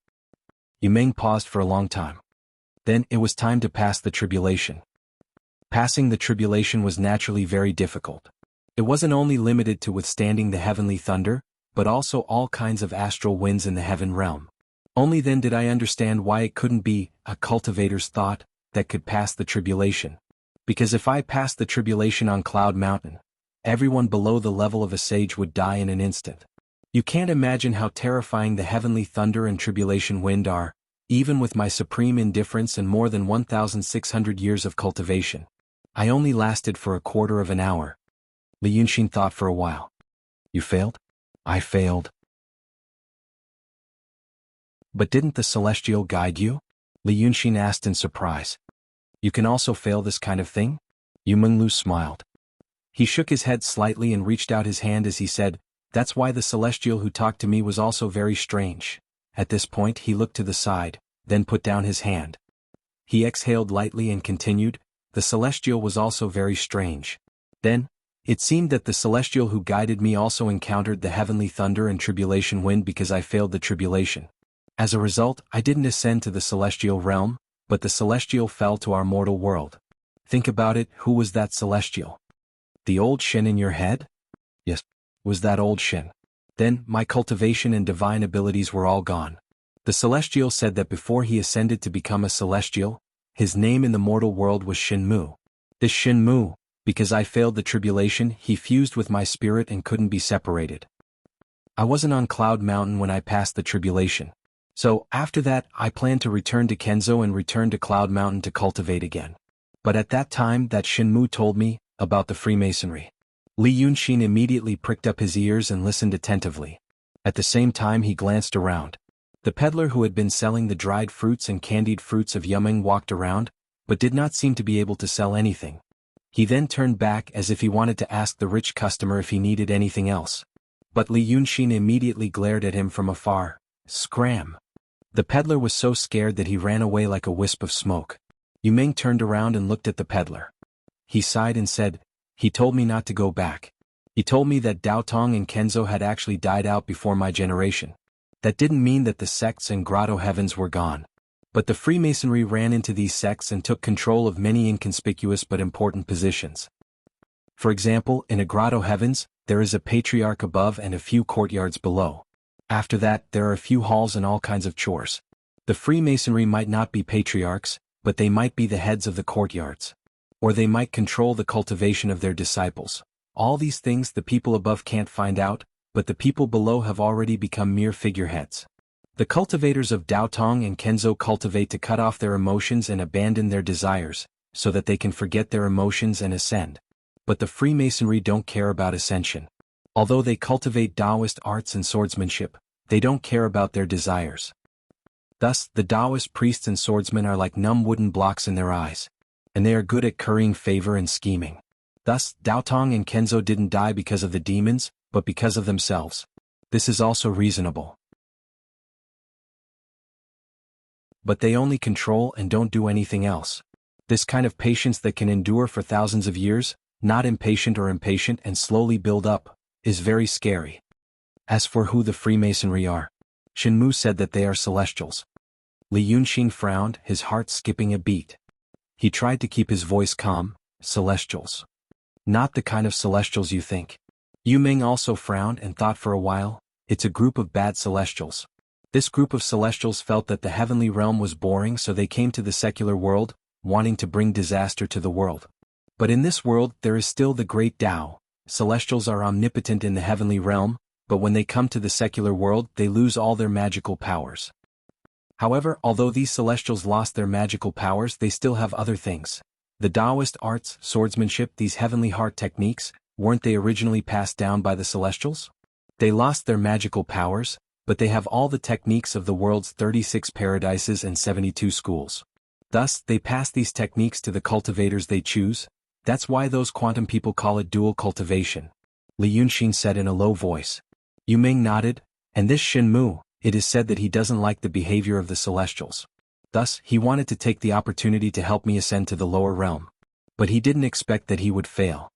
Yu Ming paused for a long time. Then it was time to pass the tribulation. Passing the tribulation was naturally very difficult. It wasn't only limited to withstanding the heavenly thunder, but also all kinds of astral winds in the heaven realm. Only then did I understand why it couldn't be a cultivator's thought that could pass the tribulation. Because if I passed the tribulation on Cloud Mountain, everyone below the level of a sage would die in an instant. You can't imagine how terrifying the heavenly thunder and tribulation wind are, even with my supreme indifference and more than 1,600 years of cultivation. I only lasted for a quarter of an hour. Li Yunxin thought for a while. You failed? I failed. But didn't the celestial guide you? Li Yunxin asked in surprise. You can also fail this kind of thing? Yu Menglu smiled. He shook his head slightly and reached out his hand as he said, "That's why the celestial who talked to me was also very strange." At this point he looked to the side, then put down his hand. He exhaled lightly and continued, "The celestial was also very strange. Then, it seemed that the celestial who guided me also encountered the heavenly thunder and tribulation wind because I failed the tribulation. As a result, I didn't ascend to the celestial realm, but the celestial fell to our mortal world. Think about it, who was that celestial? The old Shin in your head? Yes, was that old Shin. Then, my cultivation and divine abilities were all gone. The celestial said that before he ascended to become a celestial, his name in the mortal world was Shinmu. This Shinmu, because I failed the tribulation, he fused with my spirit and couldn't be separated. I wasn't on Cloud Mountain when I passed the tribulation. So, after that, I planned to return to Kenzo and return to Cloud Mountain to cultivate again. But at that time that Shinmu told me about the Freemasonry. Li Yunxin immediately pricked up his ears and listened attentively. At the same time he glanced around. The peddler who had been selling the dried fruits and candied fruits of Yumeng walked around, but did not seem to be able to sell anything. He then turned back as if he wanted to ask the rich customer if he needed anything else. But Li Yunxin immediately glared at him from afar. Scram! The peddler was so scared that he ran away like a wisp of smoke. Yu Ming turned around and looked at the peddler. He sighed and said, "He told me not to go back. He told me that Daotong and Kenzo had actually died out before my generation. That didn't mean that the sects and grotto heavens were gone. But the Freemasonry ran into these sects and took control of many inconspicuous but important positions. For example, in a grotto heavens, there is a patriarch above and a few courtyards below. After that, there are a few halls and all kinds of chores. The Freemasonry might not be patriarchs, but they might be the heads of the courtyards. Or they might control the cultivation of their disciples. All these things the people above can't find out, but the people below have already become mere figureheads. The cultivators of Daotong and Kenzo cultivate to cut off their emotions and abandon their desires, so that they can forget their emotions and ascend. But the Freemasonry don't care about ascension. Although they cultivate Taoist arts and swordsmanship, they don't care about their desires. Thus, the Taoist priests and swordsmen are like numb wooden blocks in their eyes. And they are good at currying favor and scheming. Thus, Daotong and Kenzo didn't die because of the demons, but because of themselves. This is also reasonable. But they only control and don't do anything else. This kind of patience that can endure for thousands of years, not impatient or impatient and slowly build up, is very scary. As for who the Freemasonry are, Shinmu said that they are celestials. Li Yunxin frowned, his heart skipping a beat. He tried to keep his voice calm. Celestials. Not the kind of celestials you think. Yu Ming also frowned and thought for a while. It's a group of bad celestials. This group of celestials felt that the heavenly realm was boring, so they came to the secular world, wanting to bring disaster to the world. But in this world there is still the great Tao. Celestials are omnipotent in the heavenly realm, but when they come to the secular world they lose all their magical powers. However, although these celestials lost their magical powers, they still have other things. The Taoist arts, swordsmanship, these heavenly heart techniques, weren't they originally passed down by the celestials? They lost their magical powers, but they have all the techniques of the world's 36 paradises and 72 schools. Thus, they pass these techniques to the cultivators they choose. That's why those quantum people call it dual cultivation. Li Yunxin said in a low voice. Yu Ming nodded, and this Shinmu, it is said that he doesn't like the behavior of the celestials. Thus, he wanted to take the opportunity to help me ascend to the lower realm. But he didn't expect that he would fail.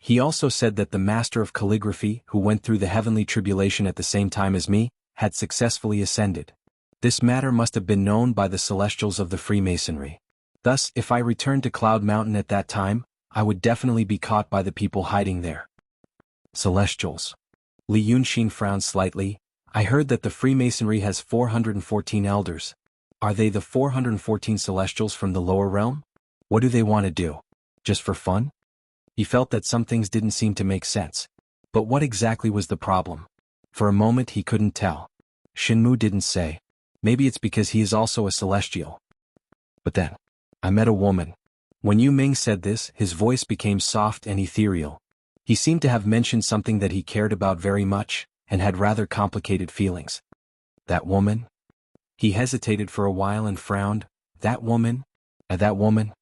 He also said that the master of calligraphy, who went through the heavenly tribulation at the same time as me, had successfully ascended. This matter must have been known by the celestials of the Freemasonry. Thus, if I returned to Cloud Mountain at that time, I would definitely be caught by the people hiding there. Celestials. Li Yunxin frowned slightly. I heard that the Freemasonry has 414 elders. Are they the 414 celestials from the lower realm? What do they want to do? Just for fun? He felt that some things didn't seem to make sense. But what exactly was the problem? For a moment he couldn't tell. Shenmu didn't say. Maybe it's because he is also a celestial. But then, I met a woman. When Yu Ming said this, his voice became soft and ethereal. He seemed to have mentioned something that he cared about very much, and had rather complicated feelings. That woman? He hesitated for a while and frowned. That woman? That woman?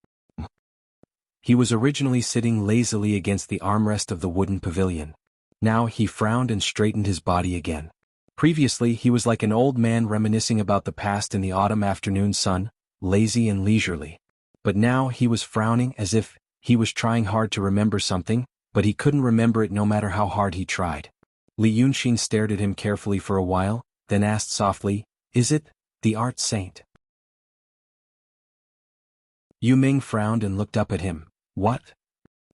He was originally sitting lazily against the armrest of the wooden pavilion. Now he frowned and straightened his body again. Previously he was like an old man reminiscing about the past in the autumn afternoon sun, lazy and leisurely. But now he was frowning as if he was trying hard to remember something, but he couldn't remember it no matter how hard he tried. Li Yunxin stared at him carefully for a while, then asked softly, "Is it the art saint?" Yu Ming frowned and looked up at him. "What?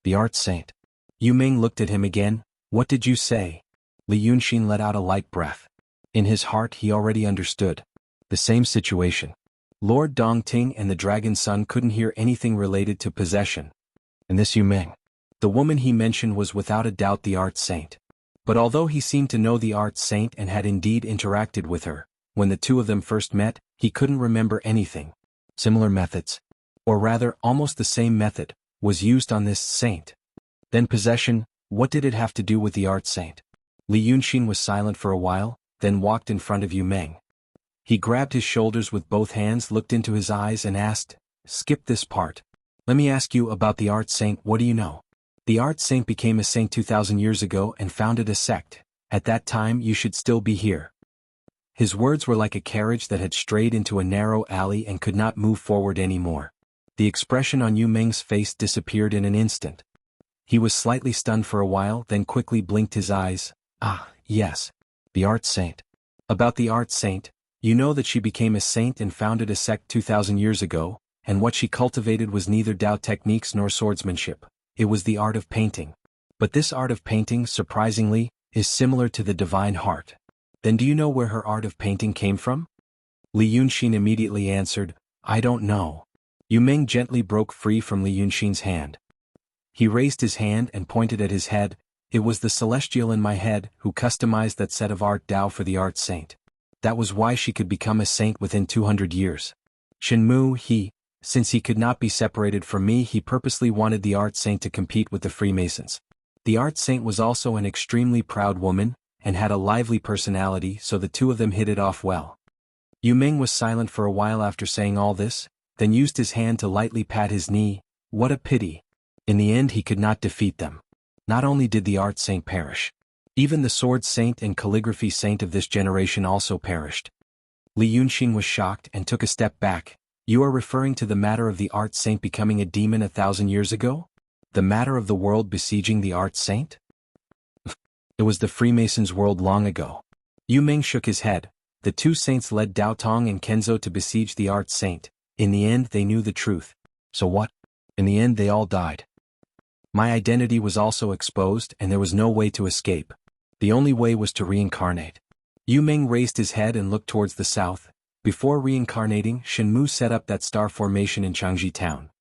The art saint?" Yu Ming looked at him again. "What did you say?" Li Yunxin let out a light breath. In his heart he already understood. The same situation. Lord Dongting and the Dragon Son couldn't hear anything related to possession. And this Yu Ming. The woman he mentioned was without a doubt the art saint. But although he seemed to know the art saint and had indeed interacted with her, when the two of them first met, he couldn't remember anything. Similar methods, or rather almost the same method, was used on this saint. Then possession, what did it have to do with the art saint? Li Yunxin was silent for a while, then walked in front of Yu Ming. He grabbed his shoulders with both hands, looked into his eyes and asked, "Skip this part. Let me ask you about the art saint. What do you know?" "The art saint became a saint 2000 years ago and founded a sect. At that time you should still be here." His words were like a carriage that had strayed into a narrow alley and could not move forward anymore. The expression on Yu Ming's face disappeared in an instant. He was slightly stunned for a while, then quickly blinked his eyes. "Ah, yes. The art saint. About the art saint, you know that she became a saint and founded a sect 2000 years ago, and what she cultivated was neither Tao techniques nor swordsmanship. It was the art of painting. But this art of painting, surprisingly, is similar to the divine heart. Then do you know where her art of painting came from?" Li Yunxin immediately answered, "I don't know." Yu Ming gently broke free from Li Yunxin's hand. He raised his hand and pointed at his head. "It was the celestial in my head who customized that set of art Tao for the art saint. That was why she could become a saint within 200 years. Shenmu, since he could not be separated from me, he purposely wanted the art saint to compete with the Freemasons. The art saint was also an extremely proud woman, and had a lively personality, so the two of them hit it off well." Yu Ming was silent for a while after saying all this, then used his hand to lightly pat his knee. What a pity. In the end he could not defeat them. Not only did the art saint perish, even the sword saint and calligraphy saint of this generation also perished. Li Yunxin was shocked and took a step back. "You are referring to the matter of the art saint becoming a demon 1,000 years ago? The matter of the world besieging the art saint?" "It was the Freemasons' world long ago." Yu Ming shook his head. "The two saints led Dao Tong and Kenzo to besiege the art saint. In the end they knew the truth. So what? In the end they all died. My identity was also exposed and there was no way to escape. The only way was to reincarnate." Yu Ming raised his head and looked towards the south. Before reincarnating, Shenmu set up that star formation in Changji town.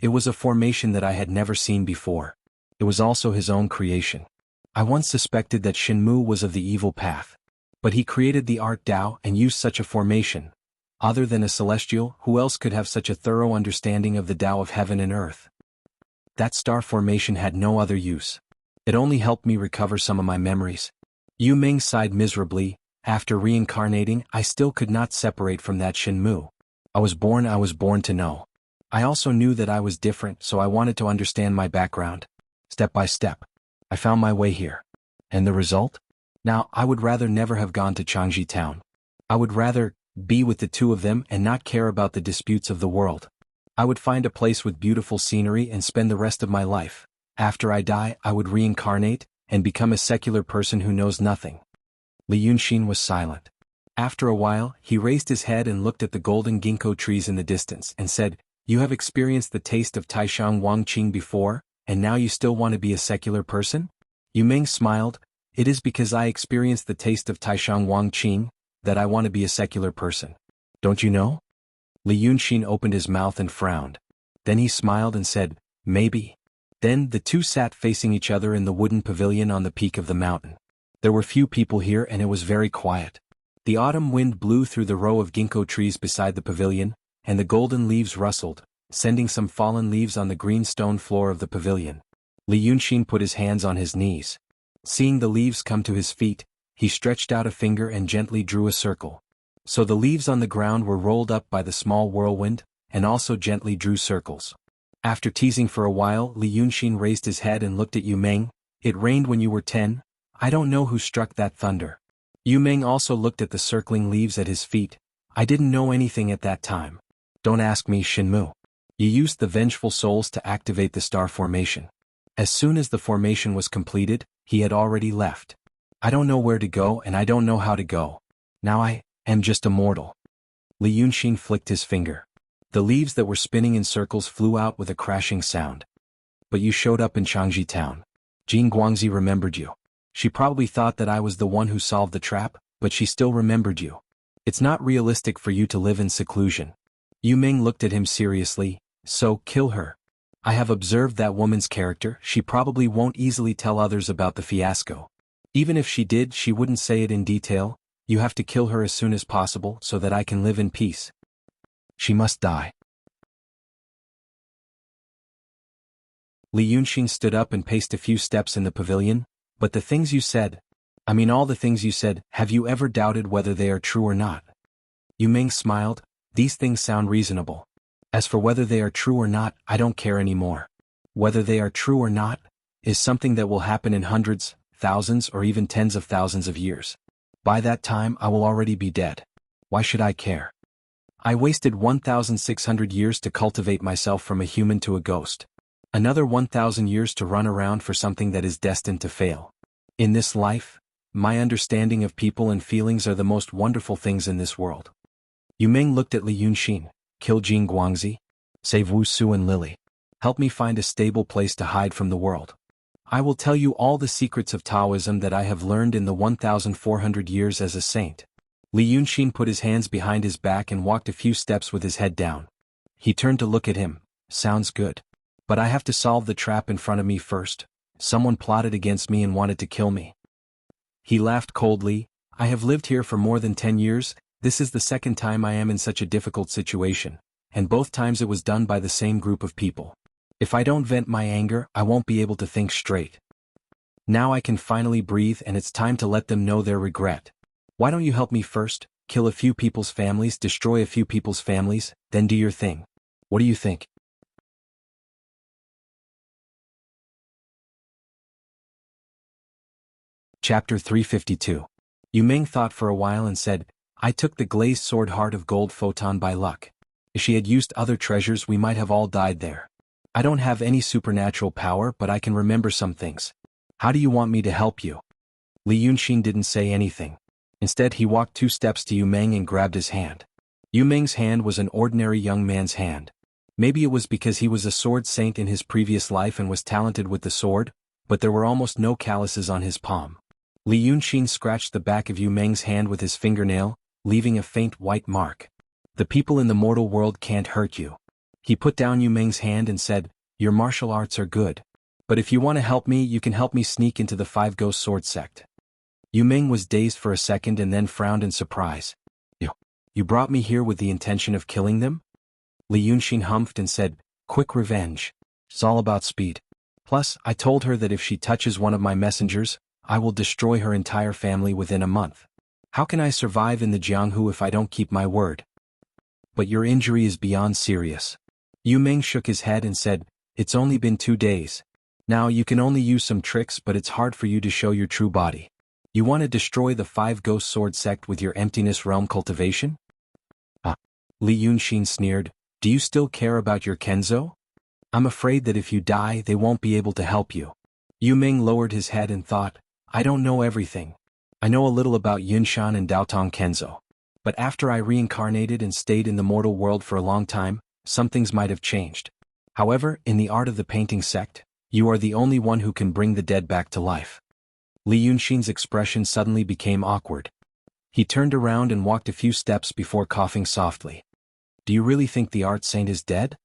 It was a formation that I had never seen before. It was also his own creation. I once suspected that Shenmu was of the evil path. But he created the art Tao and used such a formation. Other than a celestial, who else could have such a thorough understanding of the Tao of heaven and earth? That star formation had no other use. It only helped me recover some of my memories. Yu Ming sighed miserably. After reincarnating, I still could not separate from that Shenmu. I was born to know. I also knew that I was different, so I wanted to understand my background. Step by step, I found my way here. And the result? Now, I would rather never have gone to Changji town. I would rather be with the two of them and not care about the disputes of the world. I would find a place with beautiful scenery and spend the rest of my life. After I die, I would reincarnate and become a secular person who knows nothing. Li Yunxin was silent. After a while, he raised his head and looked at the golden ginkgo trees in the distance and said, "You have experienced the taste of Taishang Wangqing before, and now you still want to be a secular person?" Yu Meng smiled. "It is because I experienced the taste of Taishang Wangqing that I want to be a secular person. Don't you know?" Li Yunxin opened his mouth and frowned. Then he smiled and said, "Maybe." Then the two sat facing each other in the wooden pavilion on the peak of the mountain. There were few people here and it was very quiet. The autumn wind blew through the row of ginkgo trees beside the pavilion, and the golden leaves rustled, sending some fallen leaves on the green stone floor of the pavilion. Li Yunxin put his hands on his knees. Seeing the leaves come to his feet, he stretched out a finger and gently drew a circle. So the leaves on the ground were rolled up by the small whirlwind, and also gently drew circles. After teasing for a while, Li Yunxin raised his head and looked at Yu Meng. "It rained when you were 10? I don't know who struck that thunder." Yu Meng also looked at the circling leaves at his feet. "I didn't know anything at that time." "Don't ask me, Shinmu." You used the vengeful souls to activate the star formation. As soon as the formation was completed, he had already left. "I don't know where to go and I don't know how to go. Now I am just a mortal." Li Yunxin flicked his finger. The leaves that were spinning in circles flew out with a crashing sound. "But you showed up in Changji town. Jing Guangzi remembered you. She probably thought that I was the one who solved the trap, but she still remembered you. It's not realistic for you to live in seclusion." Yu Meng looked at him seriously. "So, kill her. I have observed that woman's character. She probably won't easily tell others about the fiasco. Even if she did, she wouldn't say it in detail. You have to kill her as soon as possible so that I can live in peace. She must die." Li Yunxin stood up and paced a few steps in the pavilion. "But the things you said, all the things you said, have you ever doubted whether they are true or not?" Yu Meng smiled. "These things sound reasonable. As for whether they are true or not, I don't care anymore. Whether they are true or not is something that will happen in hundreds, thousands, or even tens of thousands of years. By that time I will already be dead. Why should I care? I wasted 1,600 years to cultivate myself from a human to a ghost. Another 1,000 years to run around for something that is destined to fail. In this life, my understanding of people and feelings are the most wonderful things in this world." Yu Meng looked at Li Yunxin. "Kill Jing Guangzi. Save Wu Su and Lily. Help me find a stable place to hide from the world. I will tell you all the secrets of Taoism that I have learned in the 1,400 years as a saint." Li Yunxin put his hands behind his back and walked a few steps with his head down. He turned to look at him. "Sounds good. But I have to solve the trap in front of me first. Someone plotted against me and wanted to kill me." He laughed coldly. "I have lived here for more than 10 years. This is the second time I am in such a difficult situation, and both times it was done by the same group of people. If I don't vent my anger, I won't be able to think straight. Now I can finally breathe and it's time to let them know their regret. Why don't you help me first, kill a few people's families, destroy a few people's families, then do your thing. What do you think?" Chapter 352. Yu Meng thought for a while and said, "I took the glazed sword Heart of Gold photon by luck. If she had used other treasures we might have all died there. I don't have any supernatural power but I can remember some things. How do you want me to help you?" Li Yunxin didn't say anything. Instead he walked 2 steps to Yu Meng and grabbed his hand. Yu Meng's hand was an ordinary young man's hand. Maybe it was because he was a sword saint in his previous life and was talented with the sword, but there were almost no calluses on his palm. Li Yunxin scratched the back of Yu Meng's hand with his fingernail, leaving a faint white mark. "The people in the mortal world can't hurt you." He put down Yu Meng's hand and said, "Your martial arts are good. But if you want to help me, you can help me sneak into the 5 Ghost Sword sect." Yu Meng was dazed for a second and then frowned in surprise. You brought me here with the intention of killing them?" Li Yunxin humphed and said, "Quick revenge. It's all about speed. Plus, I told her that if she touches one of my messengers, I will destroy her entire family within a month. How can I survive in the Jianghu if I don't keep my word?" "But your injury is beyond serious." Yu Meng shook his head and said, "It's only been 2 days. Now you can only use some tricks but it's hard for you to show your true body. You want to destroy the 5 Ghost Sword sect with your emptiness realm cultivation?" Li Yunxin sneered, Do you still care about your Kenzo? I'm afraid that if you die they won't be able to help you. Yu Ming lowered his head and thought, I don't know everything. I know a little about Yunshan and Daotong Kenzo. But after I reincarnated and stayed in the mortal world for a long time, some things might have changed. However, in the art of the painting sect, you are the only one who can bring the dead back to life. Li Yunshin's expression suddenly became awkward. He turned around and walked a few steps before coughing softly. Do you really think the art saint is dead?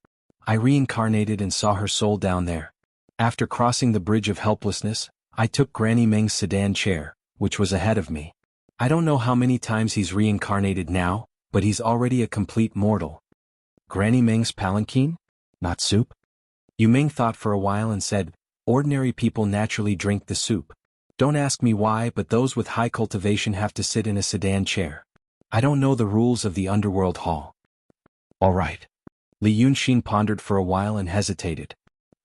I reincarnated and saw her soul down there. After crossing the bridge of helplessness, I took Granny Meng's sedan chair, which was ahead of me. I don't know how many times he's reincarnated now, but he's already a complete mortal. Granny Meng's palanquin? Not soup? Yu Ming thought for a while and said, ordinary people naturally drink the soup. Don't ask me why, but those with high cultivation have to sit in a sedan chair. I don't know the rules of the underworld hall. All right. Li Yunshin pondered for a while and hesitated.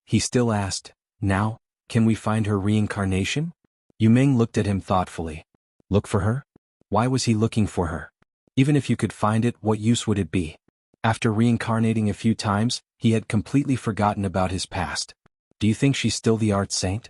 He still asked, now, can we find her reincarnation? Yu Ming looked at him thoughtfully. Look for her? Why was he looking for her? Even if you could find it, what use would it be? After reincarnating a few times, he had completely forgotten about his past. Do you think she's still the art saint?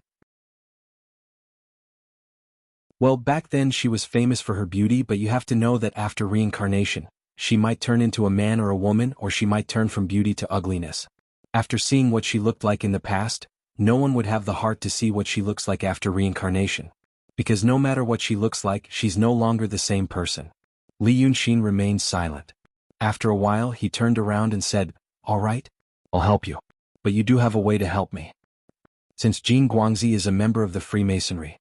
Well, back then she was famous for her beauty, but you have to know that after reincarnation, she might turn into a man or a woman, or she might turn from beauty to ugliness. After seeing what she looked like in the past, no one would have the heart to see what she looks like after reincarnation. Because no matter what she looks like, she's no longer the same person. Li Yunshin remained silent. After a while he turned around and said, all right, I'll help you. But you do have a way to help me. Since Jin Guangzi is a member of the Freemasonry.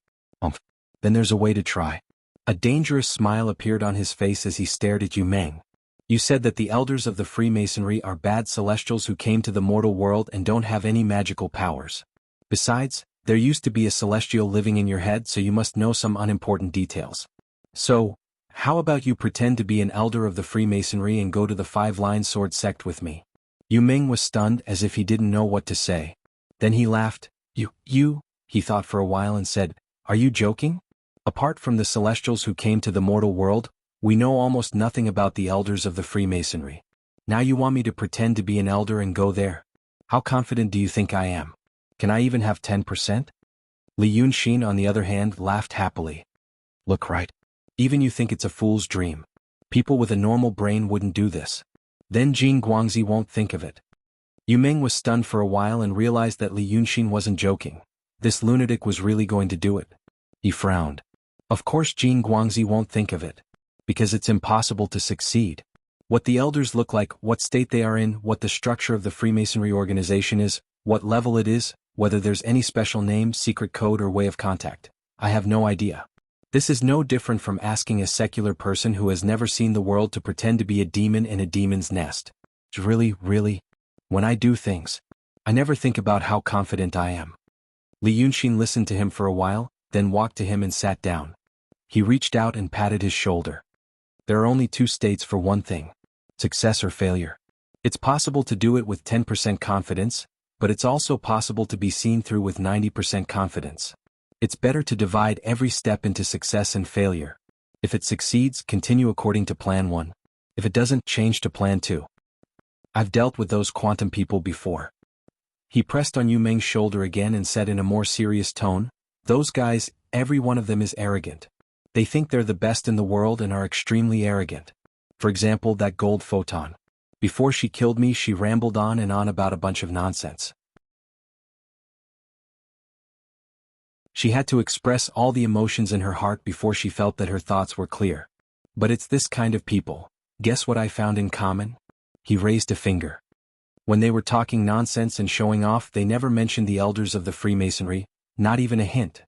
Then there's a way to try. A dangerous smile appeared on his face as he stared at Yu Ming. You said that the elders of the Freemasonry are bad celestials who came to the mortal world and don't have any magical powers. Besides, there used to be a celestial living in your head, so you must know some unimportant details. So, how about you pretend to be an elder of the Freemasonry and go to the Five-Line Sword sect with me? Yu Ming was stunned as if he didn't know what to say. Then he laughed. You, he thought for a while and said, are you joking? Apart from the celestials who came to the mortal world, we know almost nothing about the elders of the Freemasonry. Now you want me to pretend to be an elder and go there? How confident do you think I am? Can I even have 10%? Li Yunshin, on the other hand, laughed happily. Look, right. Even you think it's a fool's dream. People with a normal brain wouldn't do this. Then Jin Guangzi won't think of it. Yu Ming was stunned for a while and realized that Li Yunshin wasn't joking. This lunatic was really going to do it. He frowned. Of course Jin Guangzi won't think of it. Because it's impossible to succeed. What the elders look like, what state they are in, what the structure of the Freemasonry organization is, what level it is, whether there's any special name, secret code or way of contact. I have no idea. This is no different from asking a secular person who has never seen the world to pretend to be a demon in a demon's nest. Really, when I do things, I never think about how confident I am. Li Yunshin listened to him for a while, then walked to him and sat down. He reached out and patted his shoulder. There are only two states for one thing. Success or failure. It's possible to do it with 10% confidence, but it's also possible to be seen through with 90% confidence. It's better to divide every step into success and failure. If it succeeds, continue according to plan 1. If it doesn't, change to plan 2. I've dealt with those quantum people before. He pressed on Yu Ming's shoulder again and said in a more serious tone, those guys, every one of them is arrogant. They think they're the best in the world and are extremely arrogant. For example, that gold photon. Before she killed me, she rambled on and on about a bunch of nonsense. She had to express all the emotions in her heart before she felt that her thoughts were clear. But it's this kind of people. Guess what I found in common? He raised a finger. When they were talking nonsense and showing off, they never mentioned the elders of the Freemasonry, not even a hint.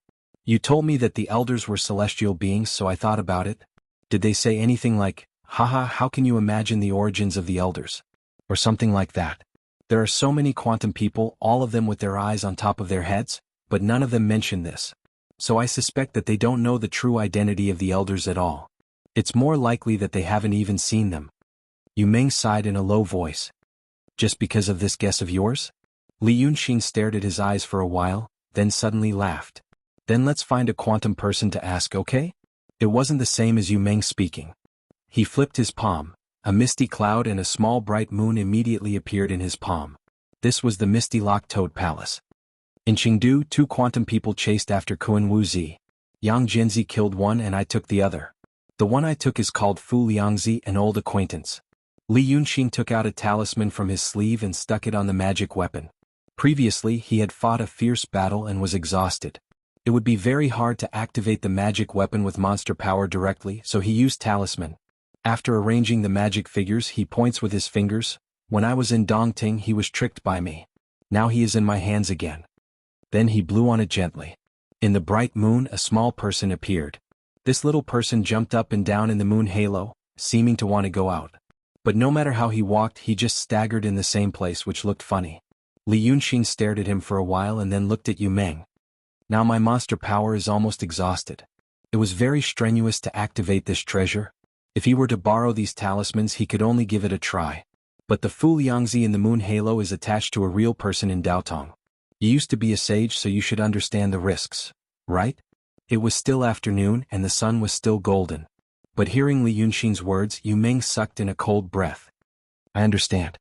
You told me that the elders were celestial beings, so I thought about it. Did they say anything like, haha, how can you imagine the origins of the elders? Or something like that. There are so many quantum people, all of them with their eyes on top of their heads, but none of them mention this. So I suspect that they don't know the true identity of the elders at all. It's more likely that they haven't even seen them. Yu Ming sighed in a low voice. Just because of this guess of yours? Li Yunshin stared at his eyes for a while, then suddenly laughed. Then let's find a quantum person to ask, okay? It wasn't the same as Yu Ming speaking. He flipped his palm, A misty cloud and a small bright moon immediately appeared in his palm. This was the Misty Lock Toad Palace. In Chengdu, 2 quantum people chased after Kuan Wuxia. Yang Jinzi killed one and I took the other. The one I took is called Fu Liangzi, an old acquaintance. Li Yunxin took out a talisman from his sleeve and stuck it on the magic weapon. Previously he had fought a fierce battle and was exhausted. It would be very hard to activate the magic weapon with monster power directly, so he used talisman. After arranging the magic figures he points with his fingers. When I was in Dongting he was tricked by me. Now he is in my hands again. Then he blew on it gently. In the bright moon a small person appeared. This little person jumped up and down in the moon halo, seeming to want to go out. But no matter how he walked he just staggered in the same place, which looked funny. Li Yunxin stared at him for a while and then looked at Yu Meng. Now my monster power is almost exhausted. It was very strenuous to activate this treasure. If he were to borrow these talismans he could only give it a try. But the Fu Liangzi in the moon halo is attached to a real person in Daotong. You used to be a sage, so you should understand the risks, right? It was still afternoon and the sun was still golden. But hearing Li Yunxin's words, Yu Meng sucked in a cold breath. I understand.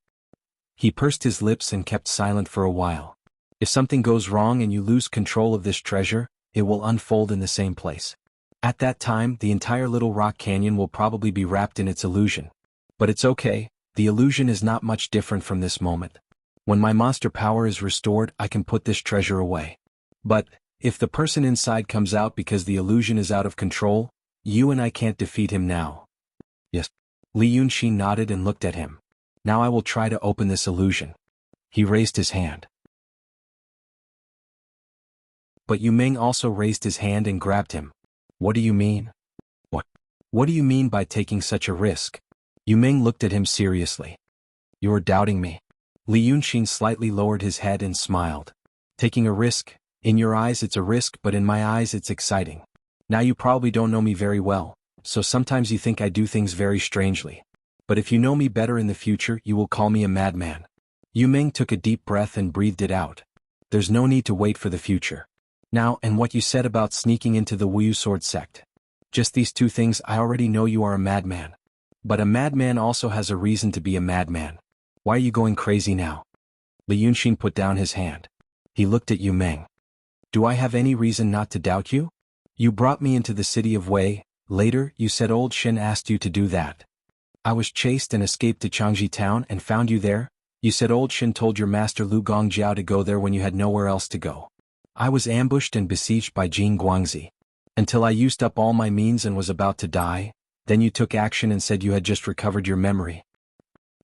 He pursed his lips and kept silent for a while. If something goes wrong and you lose control of this treasure, it will unfold in the same place. At that time, the entire Little Rock Canyon will probably be wrapped in its illusion. But it's okay, the illusion is not much different from this moment. When my monster power is restored, I can put this treasure away. But, if the person inside comes out because the illusion is out of control, you and I can't defeat him now. Yes. Li Yunxin nodded and looked at him. Now I will try to open this illusion. He raised his hand. But Yu Meng also raised his hand and grabbed him. What do you mean? What do you mean by taking such a risk? Yu Meng looked at him seriously. You are doubting me. Li Yunxin slightly lowered his head and smiled. Taking a risk? In your eyes it's a risk, but in my eyes it's exciting. Now you probably don't know me very well, so sometimes you think I do things very strangely. But if you know me better in the future you will call me a madman. Yu Meng took a deep breath and breathed it out. There's no need to wait for the future. Now, and what you said about sneaking into the Wuyu sword sect. Just these 2 things, I already know you are a madman. But a madman also has a reason to be a madman. Why are you going crazy now? Li Yunxin put down his hand. He looked at Yu Meng. Do I have any reason not to doubt you? You brought me into the city of Wei. Later, you said old Shen asked you to do that. I was chased and escaped to Changji town and found you there. You said old Shen told your master Lu Gongjiao to go there when you had nowhere else to go. I was ambushed and besieged by Jin Guangzi. Until I used up all my means and was about to die, then you took action and said you had just recovered your memory.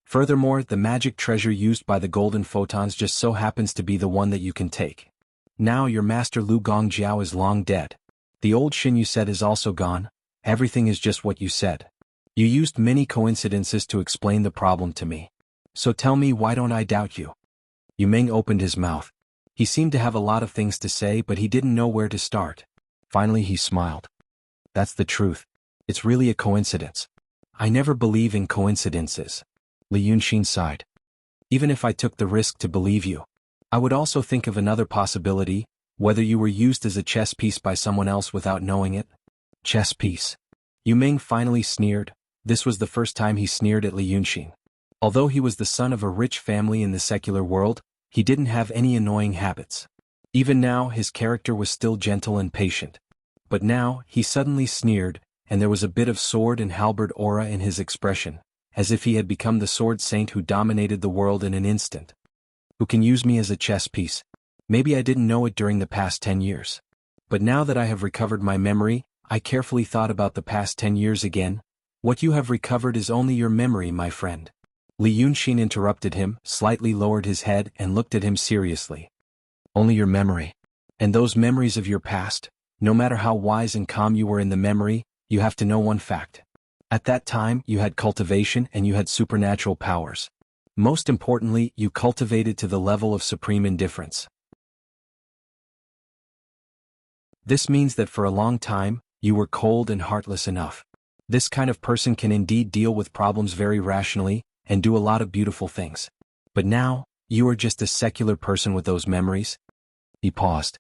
Furthermore, the magic treasure used by the golden photons just so happens to be the one that you can take. Now your master Lu Gongjiao is long dead. The old Shen you said is also gone. Everything is just what you said. You used many coincidences to explain the problem to me. So tell me, why don't I doubt you? Yu Meng opened his mouth. He seemed to have a lot of things to say, but he didn't know where to start. Finally he smiled. That's the truth. It's really a coincidence. I never believe in coincidences. Li Yunxin sighed. Even if I took the risk to believe you, I would also think of another possibility, whether you were used as a chess piece by someone else without knowing it. Chess piece. Yu Meng finally sneered. This was the first time he sneered at Li Yunxin. Although he was the son of a rich family in the secular world, he didn't have any annoying habits. Even now his character was still gentle and patient. But now, he suddenly sneered, and there was a bit of sword and halberd aura in his expression, as if he had become the sword saint who dominated the world in an instant. Who can use me as a chess piece? Maybe I didn't know it during the past 10 years. But now that I have recovered my memory, I carefully thought about the past 10 years again. What you have recovered is only your memory, my friend. Li Yunxin interrupted him, slightly lowered his head and looked at him seriously. Only your memory. And those memories of your past, no matter how wise and calm you were in the memory, you have to know one fact. At that time, you had cultivation and you had supernatural powers. Most importantly, you cultivated to the level of supreme indifference. This means that for a long time, you were cold and heartless enough. This kind of person can indeed deal with problems very rationally, and do a lot of beautiful things. But now, you are just a secular person with those memories. He paused.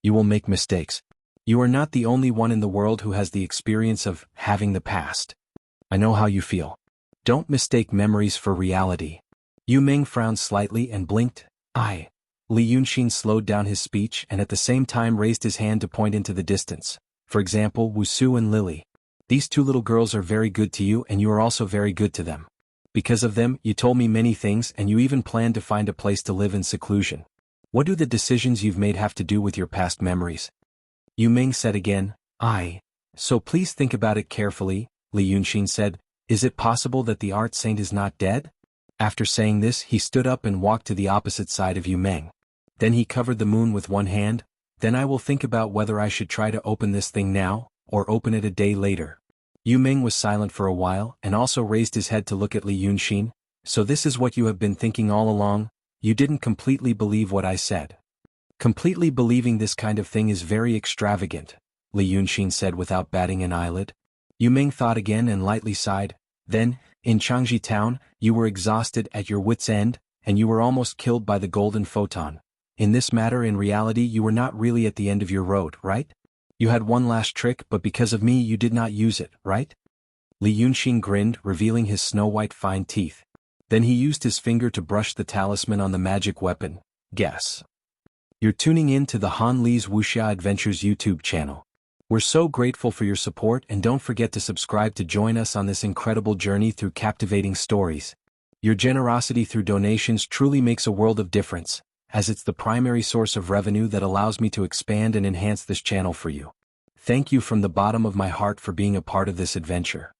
You will make mistakes. You are not the only one in the world who has the experience of having the past. I know how you feel. Don't mistake memories for reality. Yu Meng frowned slightly and blinked. Li Yunxin slowed down his speech and at the same time raised his hand to point into the distance. For example, Wusu and Lily. These two little girls are very good to you and you are also very good to them. Because of them, you told me many things and you even planned to find a place to live in seclusion. What do the decisions you've made have to do with your past memories? Yu Ming said again. So please think about it carefully, Li Yunxin said. Is it possible that the art saint is not dead? After saying this, he stood up and walked to the opposite side of Yu Meng. Then he covered the moon with one hand. Then I will think about whether I should try to open this thing now, or open it a day later. Yu Meng was silent for a while and also raised his head to look at Li Yunxin. So this is what you have been thinking all along? You didn't completely believe what I said. Completely believing this kind of thing is very extravagant, Li Yunxin said without batting an eyelid. Yu Meng thought again and lightly sighed. Then, in Changji town, you were exhausted at your wits' end, and you were almost killed by the golden photon. In this matter, in reality, you were not really at the end of your road, right? You had one last trick, but because of me you did not use it, right? Li Yunxin grinned, revealing his snow-white fine teeth. Then he used his finger to brush the talisman on the magic weapon. Guess. You're tuning in to the Han Li's Wuxia Adventures YouTube channel. We're so grateful for your support and don't forget to subscribe to join us on this incredible journey through captivating stories. Your generosity through donations truly makes a world of difference, as it's the primary source of revenue that allows me to expand and enhance this channel for you. Thank you from the bottom of my heart for being a part of this adventure.